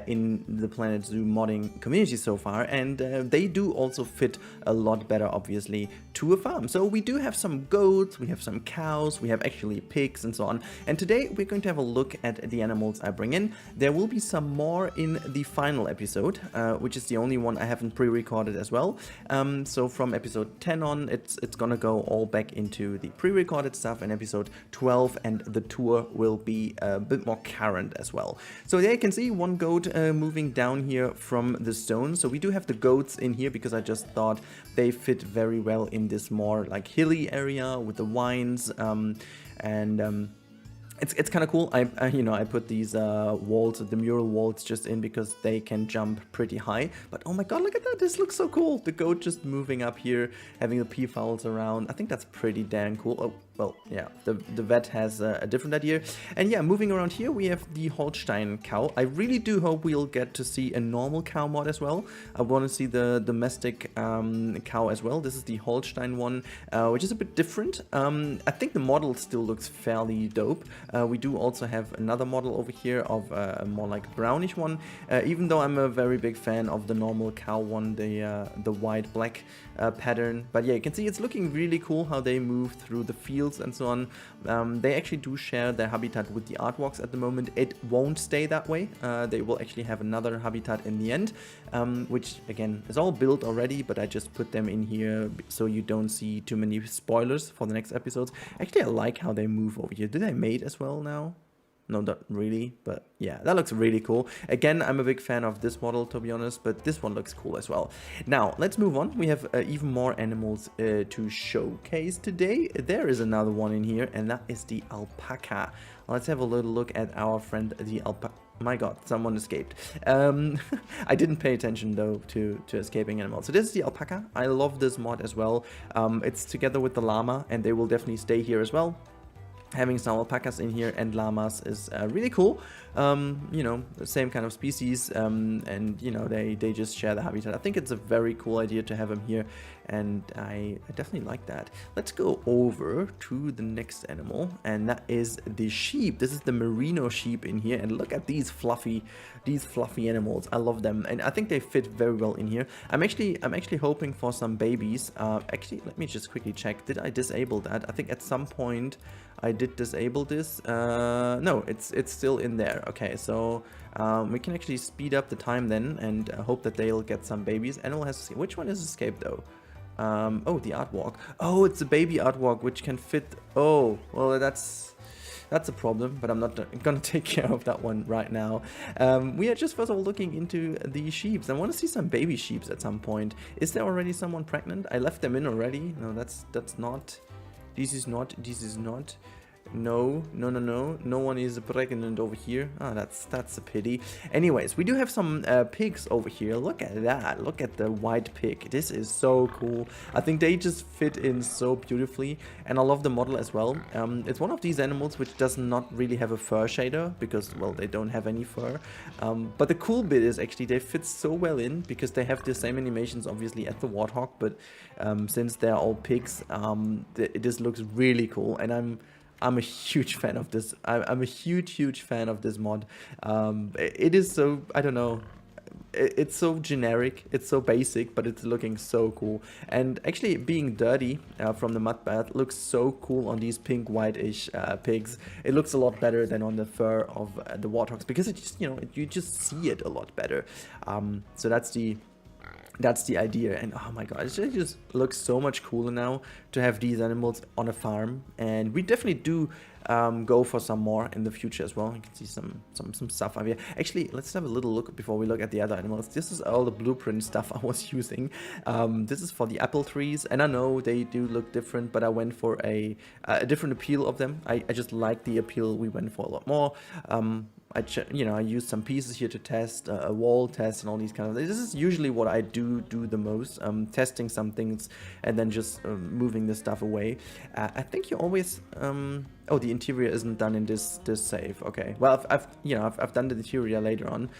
in the Planet Zoo modding community so far. And they do also fit a lot better, obviously, to a farm. So we do have some goats, we have some cows, we have actually pigs and so on. And today we're going to have a look at the animals I bring in. There will be some more in the final episode, which is the only one I haven't pre-recorded as well. So from episode 10 on, it's gonna go all back into the pre-recorded stuff, and episode 12 and the tour will be a bit more current as well. So there you can see one goat moving down here from the stone. So we do have the goats in here because I just thought they fit very well in this more like hilly area with the vines, it's kind of cool. I put these walls, the mural walls, just in because they can jump pretty high. But oh my god, look at that! This looks so cool. The goat just moving up here, having the peafowls around. I think that's pretty damn cool. Oh, well, yeah, the vet has a different idea. And yeah, moving around here, we have the Holstein cow. I really do hope we'll get to see a normal cow mod as well. I want to see the domestic cow as well. This is the Holstein one, which is a bit different. I think the model still looks fairly dope. We do also have another model over here of a more like brownish one, even though I'm a very big fan of the normal cow one, the white black pattern. But yeah, you can see it's looking really cool how they move through the fields and so on. They actually do share their habitat with the aardvarks at the moment. It won't stay that way. They will actually have another habitat in the end, which again is all built already, but I just put them in here so you don't see too many spoilers for the next episodes. Actually, I like how they move over here. Did I mate as well now? No, not really, but yeah, that looks really cool. Again, I'm a big fan of this model, to be honest, but this one looks cool as well. Now, let's move on. We have even more animals to showcase today. There is another one in here, and that is the alpaca. Let's have a little look at our friend, the alpaca. My god, someone escaped. I didn't pay attention though to escaping animals. So this is the alpaca. I love this mod as well. It's together with the llama, and they will definitely stay here as well. Having some alpacas in here and llamas is really cool. You know, the same kind of species, and you know, they just share the habitat. I think it's a very cool idea to have them here, and I definitely like that. Let's go over to the next animal, and that is the sheep. This is the merino sheep in here, and look at these fluffy animals. I love them, and I think they fit very well in here. I'm actually hoping for some babies. Actually, let me just quickly check. Did I disable that? I think at some point I did disable this. No, it's still in there. Okay, so we can actually speed up the time then, and hope that they'll get some babies. Animal has to see. Which one is escaped though? Oh, the artwork. Oh, it's a baby artwork which can fit. Oh, well, that's a problem, but I'm not gonna take care of that one right now. We are just first of all looking into the sheeps. I want to see some baby sheeps at some point. Is there already someone pregnant? I left them in already. No, that's not. This is not. No one is pregnant over here. Oh, that's a pity. Anyways, we do have some pigs over here. Look at that. Look at the white pig. This is so cool. I think they just fit in so beautifully, and I love the model as well. It's one of these animals which does not really have a fur shader because, well, they don't have any fur. But the cool bit is actually they fit so well in because they have the same animations obviously as the warthog, but since they're all pigs, this looks really cool, and I'm a huge fan of this. I'm a huge fan of this mod. It is so, I don't know, it's so generic, it's so basic, but it's looking so cool. And actually being dirty from the mud bath looks so cool on these pink white-ish pigs. It looks a lot better than on the fur of the warthogs because it just, you know, you just see it a lot better. So that's the idea, and oh my god, it just looks so much cooler now to have these animals on a farm, and we definitely do go for some more in the future as well. You can see some stuff over here. Actually, let's have a little look before we look at the other animals. This is all the blueprint stuff I was using. This is for the apple trees, and I know they do look different, but I went for a different appeal of them. I just like the appeal we went for a lot more. I used some pieces here to test, a wall test and all these kind of things. This is usually what I do the most, testing some things and then just moving the stuff away. I think you always, oh, the interior isn't done in this save. Okay, well, I've done the interior later on,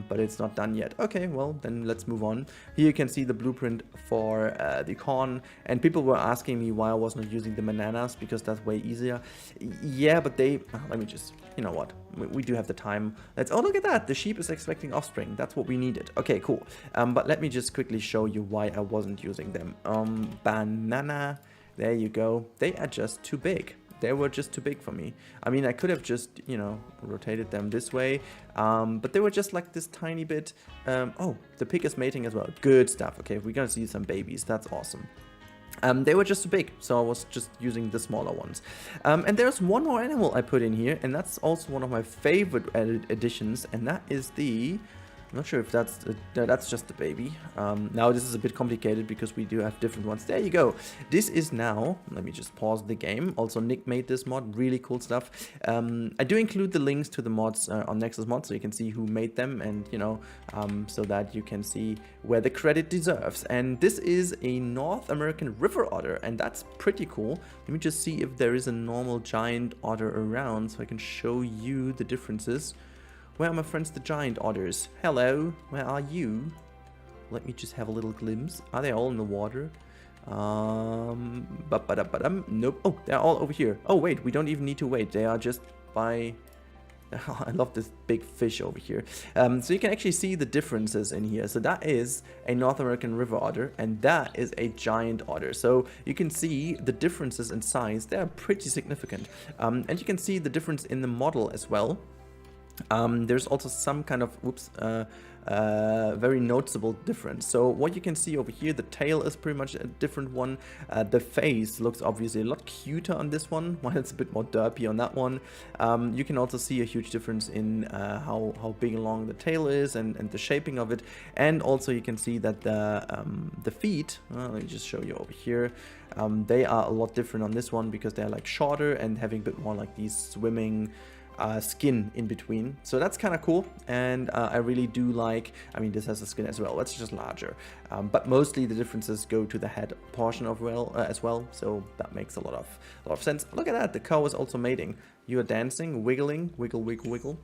but it's not done yet. Okay, well, then let's move on. Here you can see the blueprint for the corn, and people were asking me why I was not using the bananas because that's way easier. Yeah, but let me just, you know what, we do have the time. Oh, look at that, the sheep is expecting offspring. That's what we needed. Okay, cool. But let me just quickly show you why I wasn't using them. Banana, there you go. They are just too big. They were just too big for me. I mean, I could have just, you know, rotated them this way, but they were just like this tiny bit. Oh, the pig is mating as well. Good stuff. Okay, we're gonna see some babies. That's awesome. They were just too big, so I was just using the smaller ones. And there's one more animal I put in here, and that's also one of my favorite additions, and that is the... I'm not sure if that's just the baby. Now this is a bit complicated because we do have different ones. There you go. This is now, let me just pause the game. Also, Nick made this mod, really cool stuff. I do include the links to the mods on Nexus Mod, so you can see who made them, and you know, so that you can see where the credit deserves. And this is a North American river otter, and that's pretty cool. Let me just see if there is a normal giant otter around, so I can show you the differences. Where are my friends, the giant otters? Hello, where are you? Let me just have a little glimpse. Are they all in the water? Nope. Oh, they're all over here. Oh, wait, we don't even need to wait. They are just by... I love this big fish over here. So you can actually see the differences in here. So that is a North American river otter, and that is a giant otter. So you can see the differences in size. They are pretty significant. And you can see the difference in the model as well. There's also some kind of, very noticeable difference. So what you can see over here, the tail is pretty much a different one. The face looks obviously a lot cuter on this one, while it's a bit more derpy on that one. You can also see a huge difference in how big and long the tail is, and the shaping of it. And also you can see that the feet, let me just show you over here, they are a lot different on this one because they're like shorter and having a bit more like these swimming skin in between. So that's kind of cool, and I really do like, I mean, this has a skin as well, it's just larger, but mostly the differences go to the head portion of as well, so that makes a lot of sense. Look at that, the cow is also mating. You are dancing, wiggling, wiggle, wiggle, wiggle.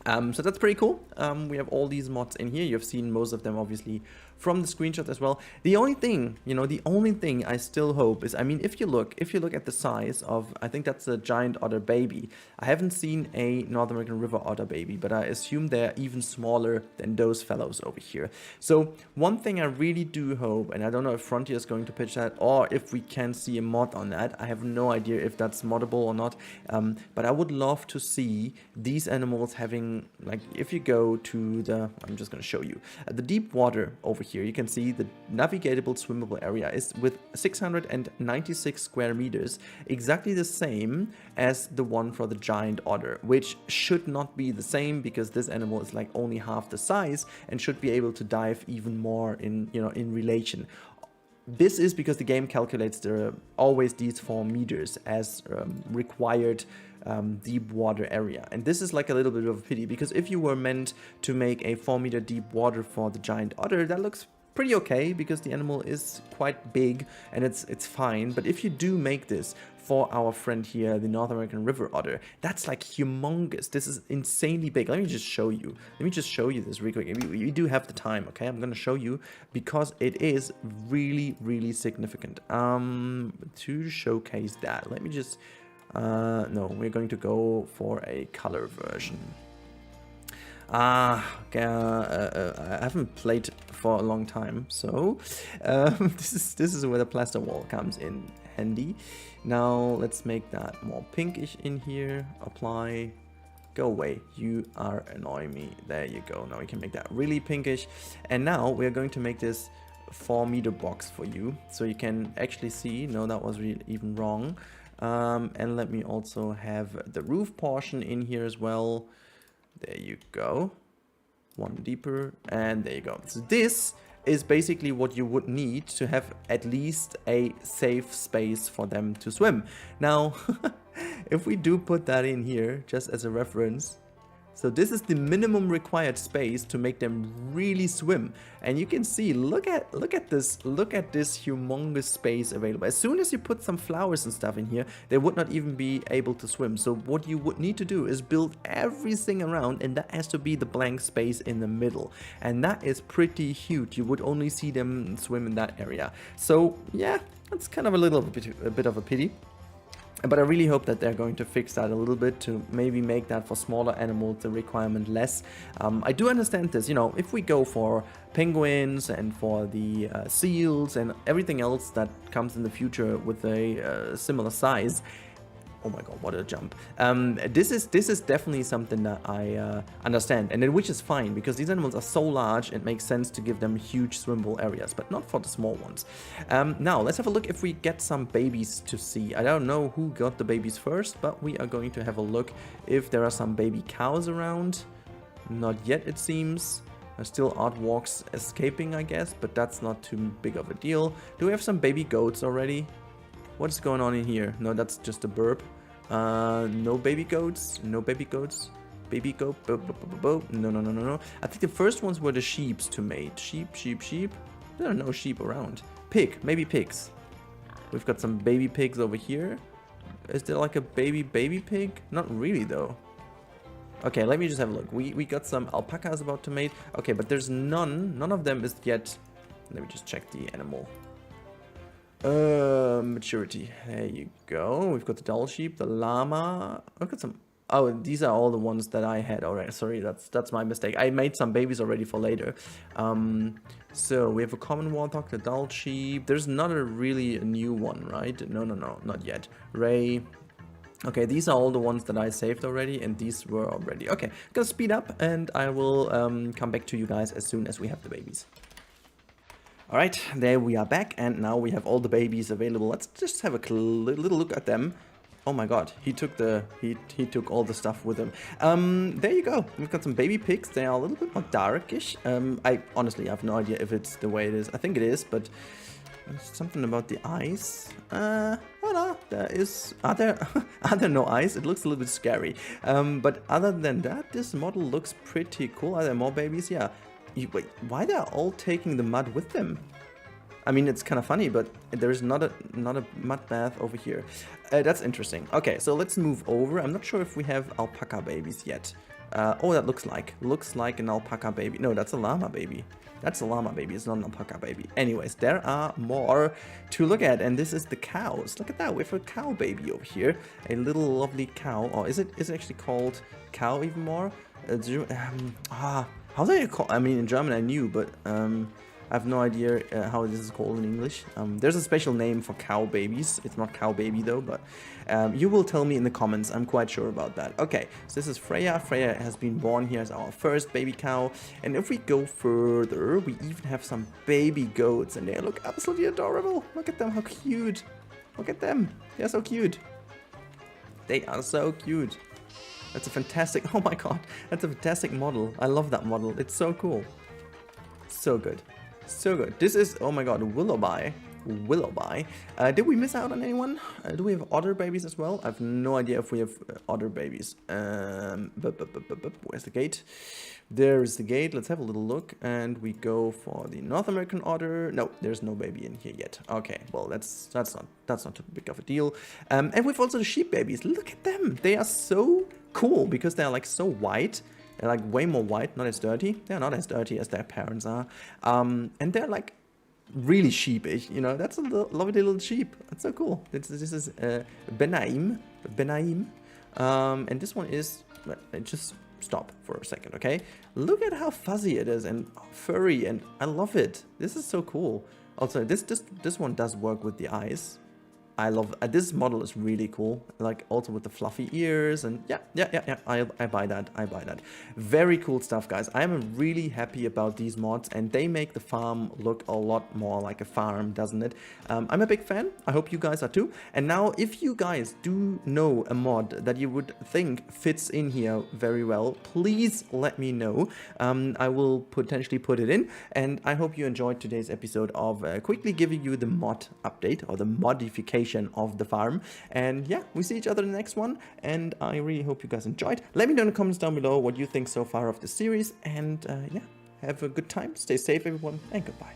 So that's pretty cool. We have all these mods in here. You've seen most of them obviously from the screenshot as well. The only thing, the only thing I still hope is, I mean, if you look at the size of, I think that's a giant otter baby. I haven't seen a North American river otter baby, but I assume they're even smaller than those fellows over here. So one thing I really do hope, and I don't know if Frontier is going to pitch that or if we can see a mod on that. I have no idea if that's moddable or not, but I would love to see these animals having, like, if you go to the, I'm just going to show you, the deep water over here, you can see the navigatable swimmable area is with 696 square meters, exactly the same as the one for the giant otter, which should not be the same because this animal is like only half the size and should be able to dive even more in, in relation. This is because the game calculates always these 4 meters as required deep water area, and this is like a little bit of a pity, because if you were meant to make a 4-meter deep water for the giant otter, that looks pretty okay because the animal is quite big and it's fine. But if you do make this for our friend here, the North American river otter, that's like humongous. This is insanely big. Let me just show you this real quick. We do have the time, okay? I'm gonna show you because it is really, really significant. To showcase that, let me just no, we're going to go for a color version. I haven't played for a long time, so this is where the plaster wall comes in handy. Now let's make that more pinkish in here. Apply. Go away, you are annoying me. There you go. Now we can make that really pinkish, and now we're going to make this 4-meter box for you, so you can actually see. No, that was really even wrong. And let me also have the roof portion in here as well. There you go. One deeper, and there you go. So this is basically what you would need to have at least a safe space for them to swim. Now, if we do put that in here, just as a reference, so this is the minimum required space to make them really swim. And you can see, look at this humongous space available. As soon as you put some flowers and stuff in here, they would not even be able to swim. So what you would need to do is build everything around, and that has to be the blank space in the middle. And that is pretty huge. You would only see them swim in that area. So yeah, that's kind of a bit of a pity. But I really hope that they're going to fix that a little bit to maybe make that for smaller animals the requirement less. I do understand this, if we go for penguins and for the seals and everything else that comes in the future with a similar size. Oh my god, what a jump. This is definitely something that I understand, and which is fine, because these animals are so large, it makes sense to give them huge swimmable areas, but not for the small ones. Now, let's have a look if we get some babies to see. I don't know who got the babies first, but we are going to have a look if there are some baby cows around. Not yet, it seems. There's still aardvarks escaping, I guess, but that's not too big of a deal. Do we have some baby goats already? What's going on in here? No, that's just a burp. No baby goats. No baby goats. Baby goat. No. I think the first ones were the sheeps to mate. Sheep. There are no sheep around. Pig. Maybe pigs. We've got some baby pigs over here. Is there like a baby pig? Not really though. Okay, let me just have a look. We got some alpacas about to mate. Okay, but there's none of them is yet. Let me just check the animal. Maturity. There you go. We've got the Dall sheep, the llama. I've got some. Oh, these are all the ones that I had already. Sorry, that's my mistake. I made some babies already for later. So we have a common warthog, the Dall sheep. There's not really a new one, right? No, not yet. Ray. Okay, these are all the ones that I saved already, and these were already. Okay, gonna speed up, and I will come back to you guys as soon as we have the babies. All right, there we are back, and now we have all the babies available. Let's just have a little look at them. Oh my god, he took all the stuff with him. There you go. We've got some baby pigs. They are a little bit more darkish. I honestly have no idea if it's the way it is. I think it is, but something about the eyes. Oh no, are there no eyes? It looks a little bit scary. But other than that, this model looks pretty cool. Are there more babies? Yeah. Wait, why they're all taking the mud with them? I mean, it's kind of funny, but there's not a mud bath over here. That's interesting. Okay, so let's move over. I'm not sure if we have alpaca babies yet. Oh, that looks like an alpaca baby. No, that's a llama baby. That's a llama baby. It's not an alpaca baby. Anyways, there are more to look at, and this is the cows. Look at that. We have a cow baby over here. A little lovely cow. Or is it actually called cow even more? How do you call? I mean, in German I knew, but I have no idea how this is called in English. There's a special name for cow babies. It's not cow baby though, but you will tell me in the comments. I'm quite sure about that. Okay, so this is Freya. Freya has been born here as our first baby cow. And if we go further, we even have some baby goats, and they look absolutely adorable. Look at them, how cute. Look at them. They're so cute. They are so cute. That's a fantastic, oh my god, that's a fantastic model. I love that model. It's so cool. So good. So good. This is, oh my god, Willoughby. Willoughby. Did we miss out on anyone? Do we have otter babies as well? I have no idea if we have otter babies. Where's the gate? There's the gate. Let's have a little look. And we go for the North American otter. No, there's no baby in here yet. Okay, well, that's not too big of a deal. And we've also the sheep babies. Look at them. They are so cool because they're like so white. They're like way more white, not as dirty. They're not as dirty as their parents are. And they're like really sheepish, you know. That's a lovely little sheep. That's so cool. This is Benaim. And this one is, just stop for a second, okay? Look at how fuzzy it is and furry, and I love it. This is so cool. Also, this one does work with the eyes. I love this model is really cool, like also with the fluffy ears, and yeah, I buy that. Very cool stuff, guys. I am really happy about these mods, and they make the farm look a lot more like a farm, doesn't it? I'm a big fan. I hope you guys are too. And now, if you guys do know a mod that you would think fits in here very well, please let me know. I will potentially put it in, and I hope you enjoyed today's episode of quickly giving you the mod update or the modification of the farm. And yeah, we see each other in the next one, and I really hope you guys enjoyed. Let me know in the comments down below what you think so far of the series, and yeah, have a good time, stay safe everyone, and goodbye.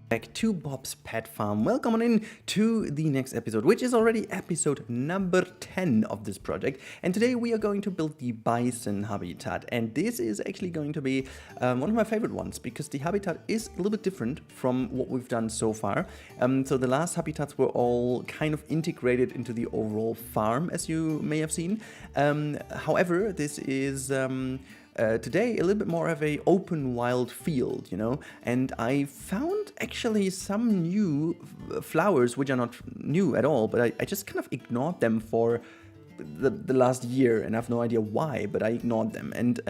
Back to Bob's Pet Farm. Welcome on in to the next episode, which is already episode number 10 of this project. And today we are going to build the bison habitat. And this is actually going to be one of my favorite ones, because the habitat is a little bit different from what we've done so far. So the last habitats were all kind of integrated into the overall farm, as you may have seen. However, this is today a little bit more of a open wild field, you know, and I found actually some new flowers which are not new at all, but I just kind of ignored them for the last year, and I have no idea why, but I ignored them. And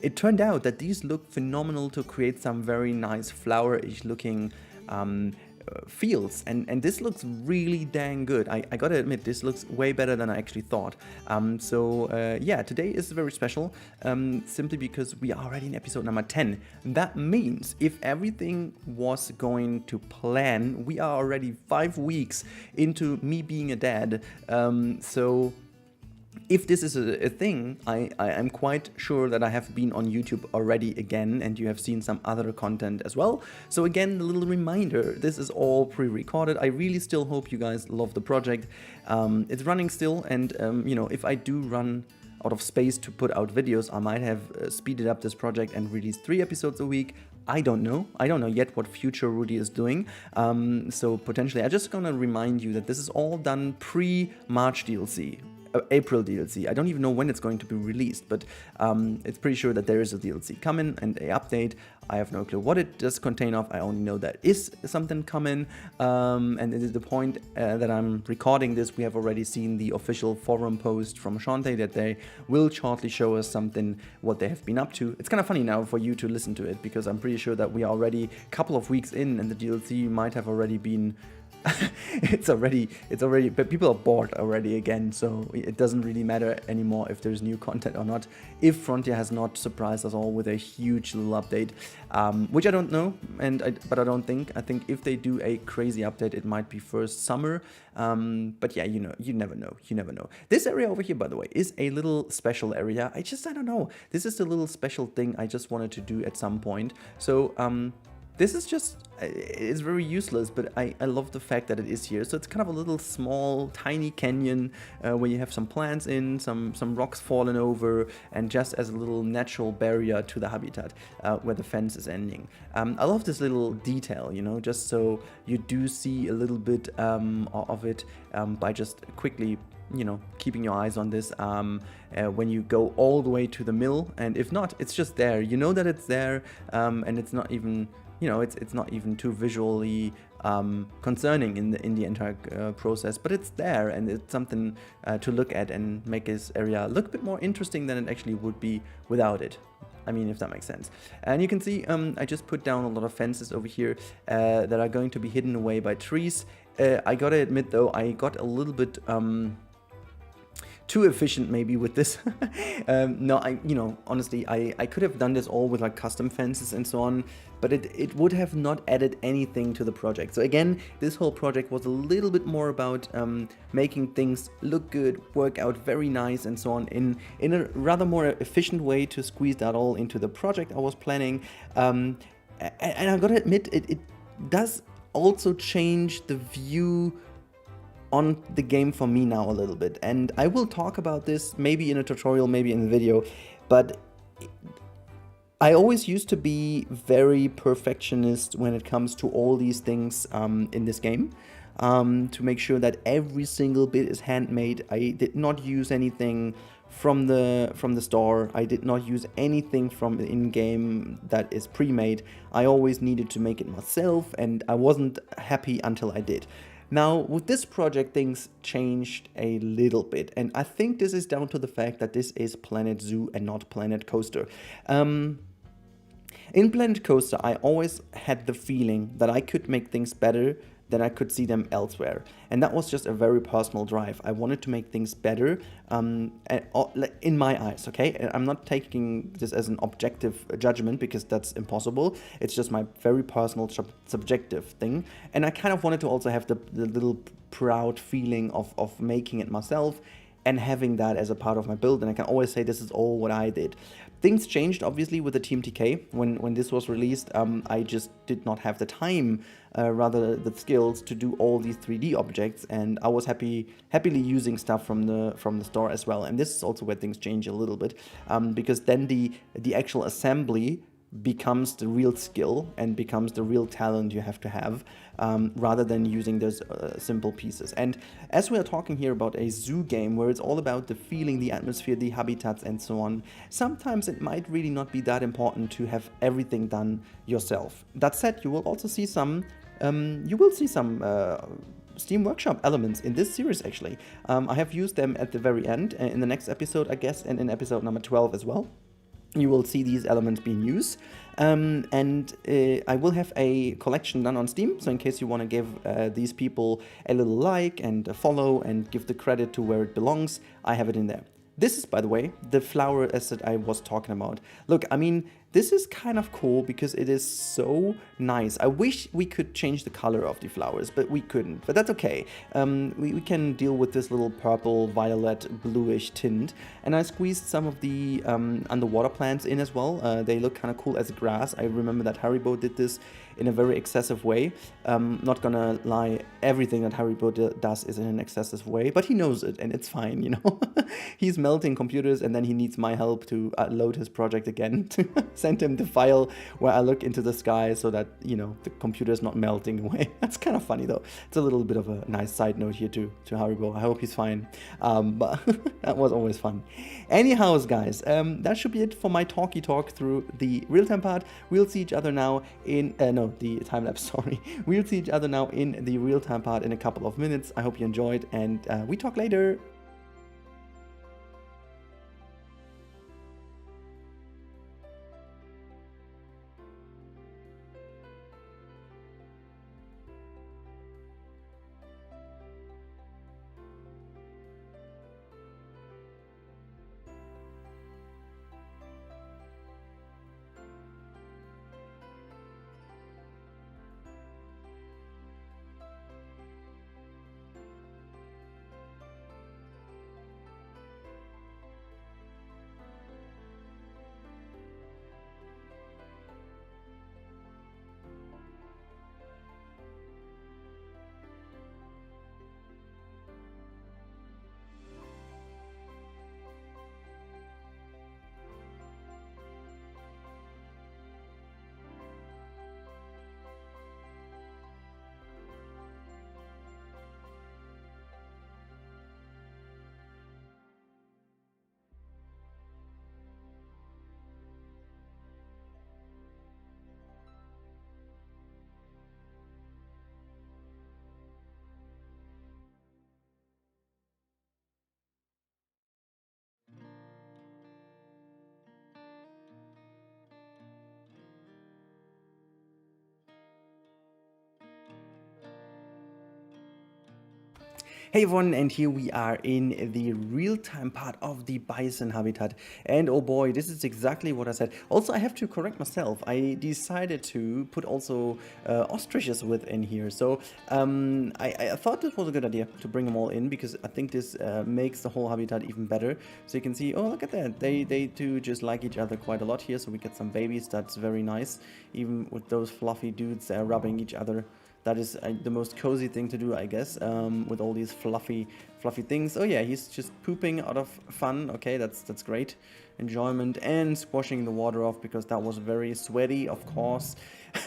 it turned out that these look phenomenal to create some very nice flower-ish looking fields, and this looks really dang good. I gotta admit, this looks way better than I actually thought. Yeah, today is very special, simply because we are already in episode number 10. That means if everything was going to plan, we are already 5 weeks into me being a dad. So if this is a thing, I am quite sure that I have been on YouTube already again, and you have seen some other content as well. So again, a little reminder, this is all pre-recorded. I really still hope you guys love the project. It's running still, and you know, if I do run out of space to put out videos, I might have speeded up this project and released 3 episodes a week. I don't know. I don't know yet what future Rudy is doing. So potentially, I'm just gonna remind you that this is all done pre-March DLC. April DLC. I don't even know when it's going to be released, but it's pretty sure that there is a DLC coming and a update. I have no clue what it does contain of. I only know that is something coming, and it is the point that I'm recording this. We have already seen the official forum post from Shante that they will shortly show us something, what they have been up to. It's kind of funny now for you to listen to it, because I'm pretty sure that we are already a couple of weeks in, and the DLC might have already been it's already, but people are bored already again, so it doesn't really matter anymore if there's new content or not. If Frontier has not surprised us all with a huge little update, which I don't know, but I don't think. I think if they do a crazy update, it might be first summer. But yeah, you never know. You never know. This area over here, by the way, is a little special area. I don't know. This is a little special thing I just wanted to do at some point. So, this is just, it's very useless, but I love the fact that it is here. So it's kind of a little small, tiny canyon where you have some plants in, some rocks fallen over, and just as a little natural barrier to the habitat where the fence is ending. I love this little detail, just so you do see a little bit of it by just quickly keeping your eyes on this when you go all the way to the mill. And if not, it's just there. You know that it's there, and it's not even... it's not even too visually concerning in the entire process, but it's there, and it's something to look at and make this area look a bit more interesting than it actually would be without it. I mean, if that makes sense. And you can see I just put down a lot of fences over here that are going to be hidden away by trees. I gotta admit though, I got a little bit too efficient maybe with this. No, honestly, I could have done this all with like custom fences and so on, but it would have not added anything to the project. So again, this whole project was a little bit more about making things look good, work out very nice and so on, in a rather more efficient way to squeeze that all into the project I was planning. And I gotta admit, it does also change the view on the game for me now a little bit, and I will talk about this maybe in a tutorial, maybe in the video, but I always used to be very perfectionist when it comes to all these things in this game, to make sure that every single bit is handmade. I did not use anything from the store. I did not use anything from the in-game that is pre-made. I always needed to make it myself, and I wasn't happy until I did. Now, with this project, things changed a little bit, and I think this is down to the fact that this is Planet Zoo and not Planet Coaster. In Planet Coaster, I always had the feeling that I could make things better than I could see them elsewhere, and that was just a very personal drive. I wanted to make things better in my eyes, okay? And I'm not taking this as an objective judgment, because that's impossible. It's just my very personal subjective thing, and I kind of wanted to also have the little proud feeling of making it myself and having that as a part of my build, and I can always say this is all what I did. Things changed obviously with the TMTK. When this was released, I just did not have the time, rather the skills to do all these 3D objects, and I was happily using stuff from the store as well. And this is also where things change a little bit, because then the actual assembly becomes the real skill and becomes the real talent you have to have, rather than using those simple pieces. And as we are talking here about a zoo game where it's all about the feeling, the atmosphere, the habitats and so on, sometimes it might really not be that important to have everything done yourself. That said, you will also see some Steam Workshop elements in this series actually. I have used them at the very end in the next episode, I guess, and in episode number 12 as well. You will see these elements being used, and I will have a collection done on Steam, so in case you want to give these people a little like and a follow and give the credit to where it belongs, I have it in there. This is, by the way, the flower asset I was talking about. Look, I mean, this is kind of cool because it is so nice. I wish we could change the color of the flowers, but we couldn't. But that's okay. We can deal with this little purple, violet, bluish tint. And I squeezed some of the underwater plants in as well. They look kind of cool as grass. I remember that Haribo did this in a very excessive way. Not gonna lie, everything that Haribo does is in an excessive way, but he knows it and it's fine, He's melting computers and then he needs my help to load his project again. sent him the file where I look into the sky so that, you know, the computer is not melting away. That's kind of funny though. It's a little bit of a nice side note here to Haribo. I hope he's fine. But that was always fun. Anyhow, guys, that should be it for my talky talk through the real-time part. We'll see each other now in, the time-lapse, sorry. We'll see each other now in the real-time part in a couple of minutes. I hope you enjoyed, and we talk later. Hey everyone, and here we are in the real-time part of the bison habitat, and oh boy, this is exactly what I said. Also, I have to correct myself. I decided to put also ostriches within here, so I thought this was a good idea to bring them all in, because I think this makes the whole habitat even better. So you can see, oh look at that, they do just like each other quite a lot here, so we get some babies. That's very nice, even with those fluffy dudes rubbing each other. That is the most cozy thing to do, I guess, with all these fluffy things. Oh yeah, he's just pooping out of fun. Okay, that's great. Enjoyment, and squashing the water off because that was very sweaty, of course.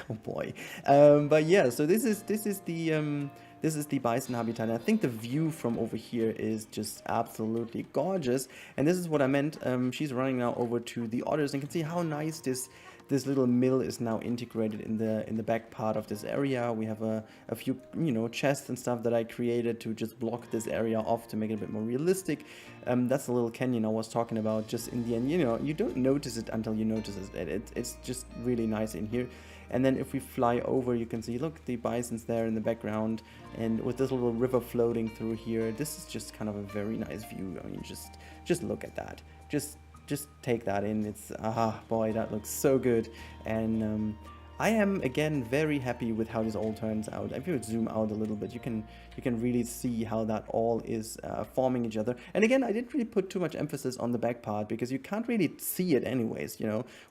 Oh boy. But yeah, so this is the bison habitat. I think the view from over here is just absolutely gorgeous. And this is what I meant. She's running now over to the otters, and you can see how nice this little mill is now integrated in the back part of this area. We have a few, chests and stuff that I created to just block this area off to make it a bit more realistic. That's the little canyon I was talking about. Just in the end, you don't notice it until you notice it. It's just really nice in here. And then if we fly over, you can see, look, the bison's there in the background, and with this little river floating through here, this is just kind of a very nice view. I mean, just look at that. Just take that in. It's boy, that looks so good. And I am again very happy with how this all turns out. If you zoom out a little bit, you can really see how that all is forming each other. And again, I didn't really put too much emphasis on the back part because you can't really see it anyways.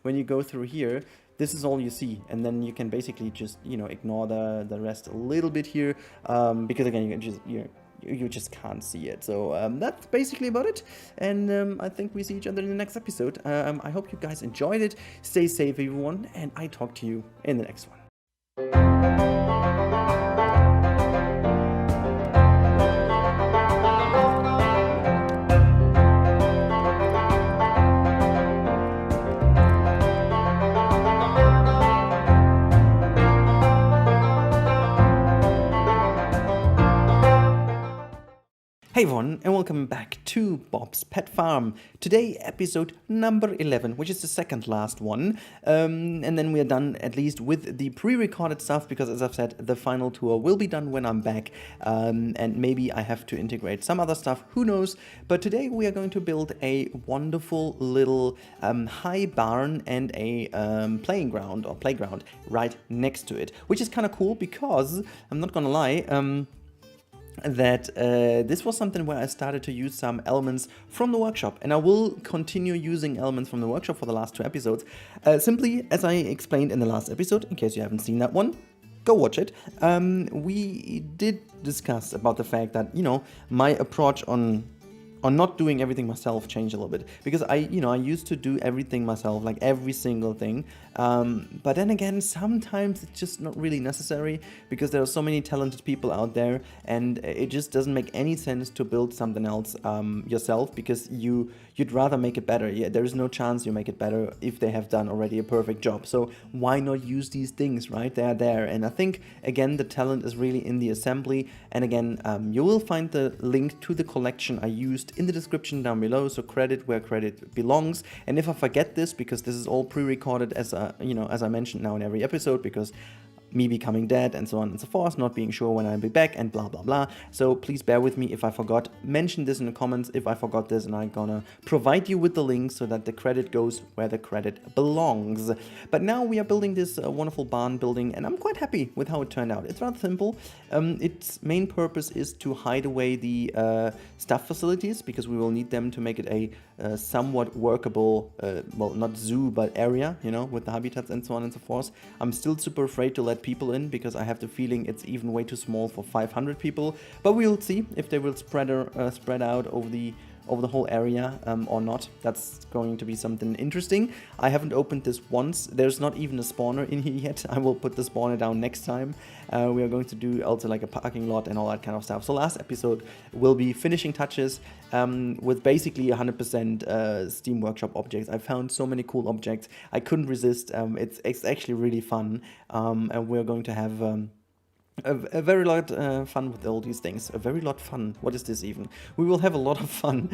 When you go through here, this is all you see, and then you can basically just ignore the rest a little bit here, because again, you can just you just can't see it. So that's basically about it, and I think we see each other in the next episode. I hope you guys enjoyed it. Stay safe, everyone, and I talk to you in the next one. Hey everyone, and welcome back to Bob's Pet Farm. Today, episode number 11, which is the second last one. And then we are done at least with the pre-recorded stuff, because as I've said, the final tour will be done when I'm back. And maybe I have to integrate some other stuff, who knows. But today we are going to build a wonderful little high barn and a playground right next to it. Which is kind of cool because, I'm not gonna lie, this was something where I started to use some elements from the workshop, and I will continue using elements from the workshop for the last two episodes. Simply, as I explained in the last episode, in case you haven't seen that one, go watch it. We did discuss about the fact that, my approach on on not doing everything myself changed a little bit, because I used to do everything myself, like every single thing, but then again, sometimes it's just not really necessary, because there are so many talented people out there, and it just doesn't make any sense to build something else yourself, because you'd rather make it better. Yeah, there is no chance you make it better if they have done already a perfect job. So why not use these things, right? They are there, and I think again the talent is really in the assembly. And again, you will find the link to the collection I used in the description down below, so credit where credit belongs. And if I forget this, because this is all pre-recorded, as as I mentioned now in every episode, because me becoming dead and so on and so forth, not being sure when I'll be back and blah blah blah, so please bear with me if I forgot. Mention this in the comments if I forgot this, and I'm gonna provide you with the link so that the credit goes where the credit belongs. But now we are building this wonderful barn building, and I'm quite happy with how it turned out. It's rather simple. Its main purpose is to hide away the staff facilities, because we will need them to make it a somewhat workable, well, not zoo, but area, with the habitats and so on and so forth. I'm still super afraid to let people in, because I have the feeling it's even way too small for 500 people, but we will see if they will spread out over the whole area or not. That's going to be something interesting. I haven't opened this once. There's not even a spawner in here yet. I will put the spawner down next time. We are going to do also like a parking lot and all that kind of stuff. So last episode will be finishing touches with basically 100% Steam Workshop objects. I found so many cool objects. I couldn't resist. It's actually really fun, and we're going to have a very lot fun with all these things. A very lot fun. What is this even? We will have a lot of fun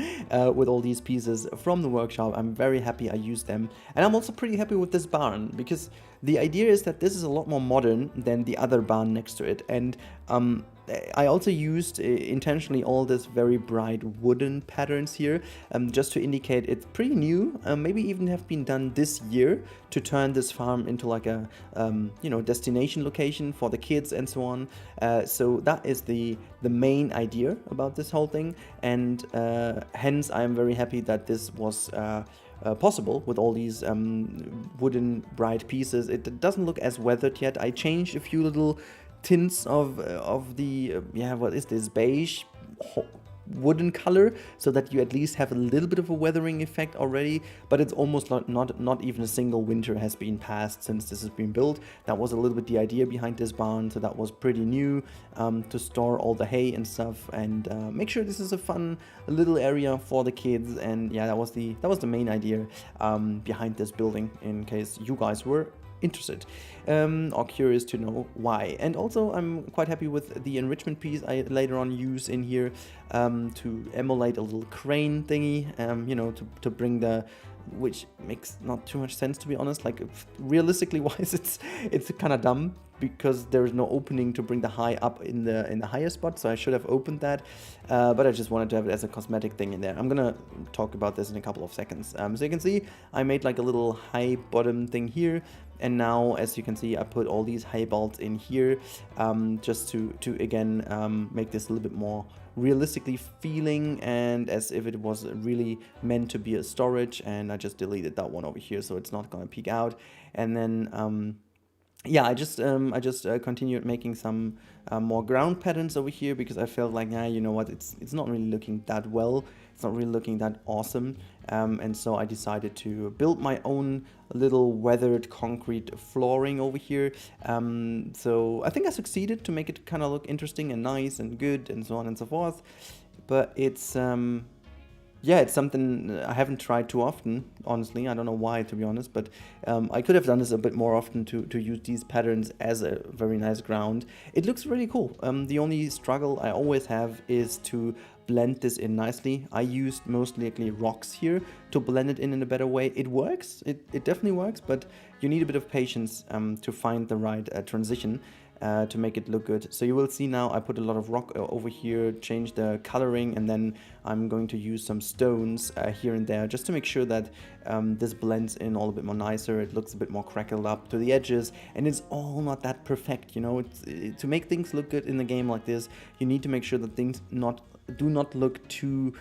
with all these pieces from the workshop. I'm very happy I used them. And I'm also pretty happy with this barn, because the idea is that this is a lot more modern than the other barn next to it. And I also used intentionally all this very bright wooden patterns here, just to indicate it's pretty new, maybe even have been done this year, to turn this farm into like a destination location for the kids and so on. So that is the main idea about this whole thing, and hence I am very happy that this was possible with all these wooden bright pieces. It doesn't look as weathered yet. I changed a few little tints of the what is this, beige wooden color, so that you at least have a little bit of a weathering effect already, but it's almost not even a single winter has been passed since this has been built. That was a little bit the idea behind this barn, so that was pretty new, to store all the hay and stuff, and make sure this is a fun little area for the kids. And yeah, that was the main idea behind this building, in case you guys were interested or curious to know why. And also I'm quite happy with the enrichment piece I later on use in here to emulate a little crane thingy, to bring the, which makes not too much sense, to be honest. Like, realistically wise, it's kind of dumb, because there is no opening to bring the high up in the higher spot, so I should have opened that, but I just wanted to have it as a cosmetic thing in there. I'm gonna talk about this in a couple of seconds. So you can see I made like a little high bottom thing here, and now as you can see I put all these high bolts in here, just to again make this a little bit more realistically feeling, and as if it was really meant to be a storage. And I just deleted that one over here, so it's not gonna peek out. And then yeah, I just continued making some more ground patterns over here, because I felt like, you know what, it's not really looking that well, it's not really looking that awesome, and so I decided to build my own little weathered concrete flooring over here. So I think I succeeded to make it kind of look interesting and nice and good and so on and so forth, but it's yeah, it's something I haven't tried too often, honestly. I don't know why, to be honest, but I could have done this a bit more often to use these patterns as a very nice ground. It looks really cool. The only struggle I always have is to blend this in nicely. I used mostly likely rocks here to blend it in a better way. It works, it definitely works, but you need a bit of patience to find the right transition to make it look good. So you will see now I put a lot of rock over here, change the coloring, and then I'm going to use some stones here and there, just to make sure that this blends in all a bit more nicer. It looks a bit more crackled up to the edges, and it's all not that perfect, you know. To make things look good in a game like this, you need to make sure that things do not look too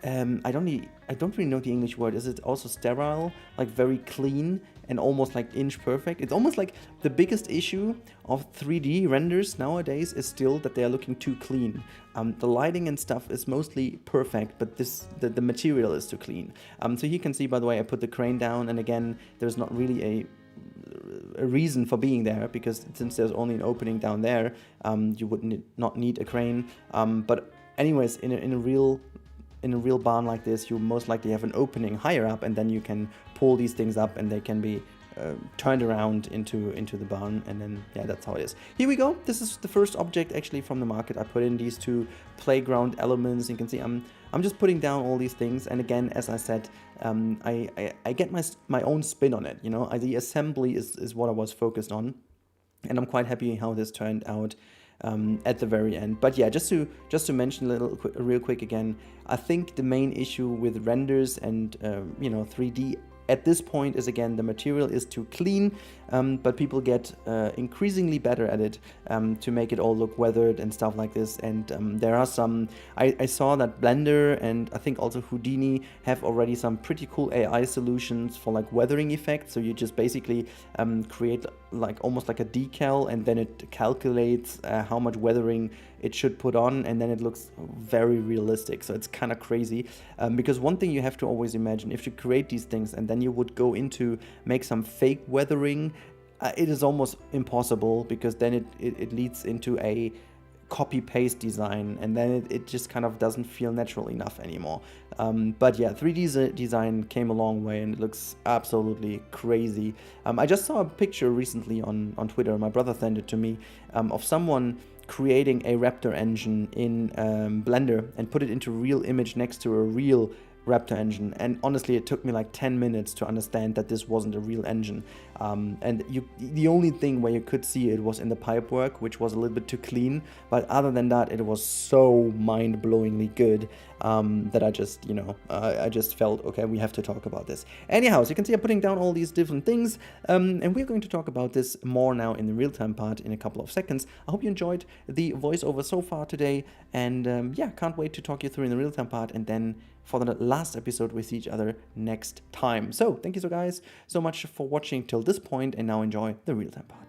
I don't really know the English word. Is it also sterile? Like very clean, and almost like inch perfect. It's almost like the biggest issue of 3D renders nowadays is still that they are looking too clean. The lighting and stuff is mostly perfect, but the material is too clean. So you can see, by the way, I put the crane down, and again, there's not really a reason for being there, because since there's only an opening down there, you would not need a crane. But anyways, in a real barn like this, you most likely have an opening higher up, and then you can pull these things up and they can be turned around into the barn, and then yeah, that's how it is. Here we go. This is the first object actually from the market. I put in these two playground elements. You can see I'm just putting down all these things, and again, as I said, I get my own spin on it. You know, the assembly is what I was focused on, and I'm quite happy how this turned out at the very end. But yeah, just to mention real quick again, I think the main issue with renders and 3D at this point is, again, the material is too clean, but people get increasingly better at it to make it all look weathered and stuff like this. And there are some, I saw that Blender and I think also Houdini have already some pretty cool AI solutions for like weathering effects. So you just basically create like almost like a decal, and then it calculates how much weathering it should put on, and then it looks very realistic. So it's kind of crazy, because one thing you have to always imagine, if you create these things and then you would go into make some fake weathering, it is almost impossible, because then it leads into a copy-paste design, and then it just kind of doesn't feel natural enough anymore. But yeah, 3D design came a long way, and it looks absolutely crazy. I just saw a picture recently on Twitter, my brother sent it to me, of someone creating a Raptor engine in Blender and put it into real image next to a real Raptor engine, and honestly it took me like 10 minutes to understand that this wasn't a real engine. And the only thing where you could see it was in the pipework, which was a little bit too clean, but other than that it was so mind-blowingly good that I just, I just felt, okay, we have to talk about this. Anyhow, so you can see I'm putting down all these different things, and we're going to talk about this more now in the real-time part in a couple of seconds. I hope you enjoyed the voiceover so far today, and yeah, can't wait to talk you through in the real-time part, and then for the last episode we see each other next time. So thank you guys so much for watching till this point, and now enjoy the real-time part.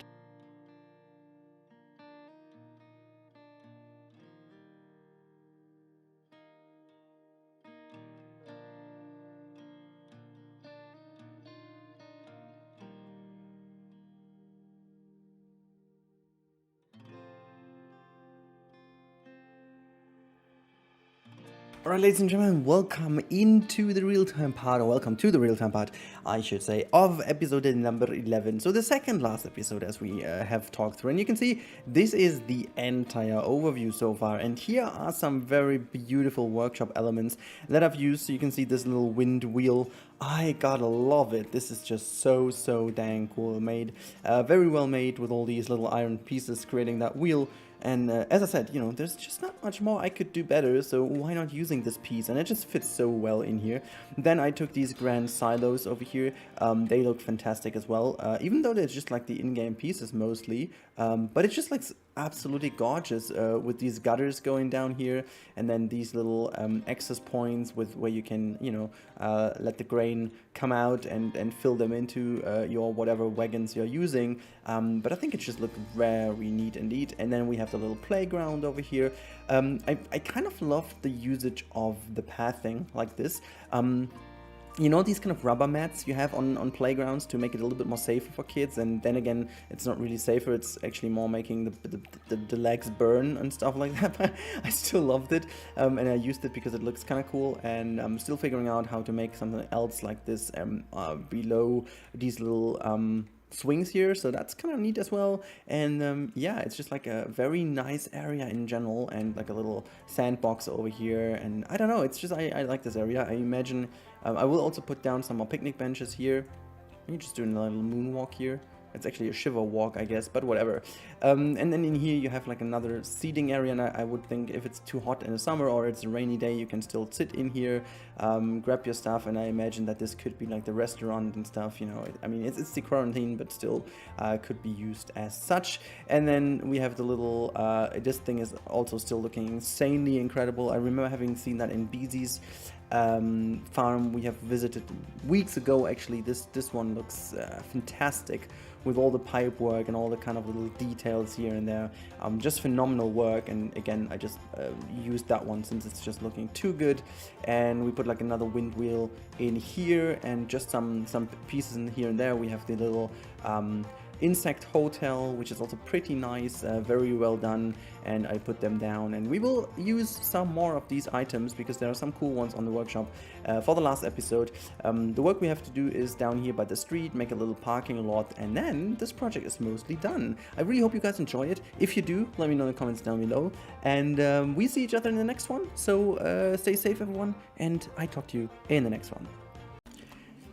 Alright, ladies and gentlemen, welcome into the real-time part, or welcome to the real-time part, I should say, of episode number 11. So the second last episode, as we have talked through. And you can see this is the entire overview so far. And here are some very beautiful workshop elements that I've used. So you can see this little wind wheel. I gotta love it. This is just so dang cool made. Very well made, with all these little iron pieces creating that wheel. And as I said, there's just not much more I could do better, so why not using this piece? And it just fits so well in here. Then I took these grand silos over here. They look fantastic as well, even though they're just like the in-game pieces mostly. But it just looks absolutely gorgeous with these gutters going down here, and then these little access points with where you can, let the grain come out and fill them into your whatever wagons you're using. But I think it just looked very neat indeed. And then we have the little playground over here. I kind of love the usage of the pathing like this. These kind of rubber mats you have on playgrounds to make it a little bit more safer for kids, and then again, it's not really safer, it's actually more making the legs burn and stuff like that, but I still loved it, and I used it because it looks kind of cool, and I'm still figuring out how to make something else like this below these little swings here, so that's kind of neat as well. And yeah, it's just like a very nice area in general, and like a little sandbox over here, and I don't know, it's just I like this area. I imagine I will also put down some more picnic benches here. You're just doing a little moonwalk here. It's actually a shiver walk, I guess, but whatever. And then in here you have like another seating area, and I would think if it's too hot in the summer or it's a rainy day, you can still sit in here, grab your stuff, and I imagine that this could be like the restaurant and stuff, you know. I mean, it's the quarantine, but still could be used as such. And then we have the little, this thing is also still looking insanely incredible. I remember having seen that in Beezy's farm we have visited weeks ago. Actually, this one looks fantastic with all the pipe work and all the kind of little details here and there. Just phenomenal work, and again I just used that one since it's just looking too good. And we put like another wind wheel in here and just some pieces in here and there. We have the little insect hotel, which is also pretty nice, very well done, and I put them down, and we will use some more of these items because there are some cool ones on the workshop for the last episode. The work we have to do is down here by the street, make a little parking lot, and then this project is mostly done. I really hope you guys enjoy it. If you do, let me know in the comments down below, and we see each other in the next one. So stay safe everyone, and I talk to you in the next one.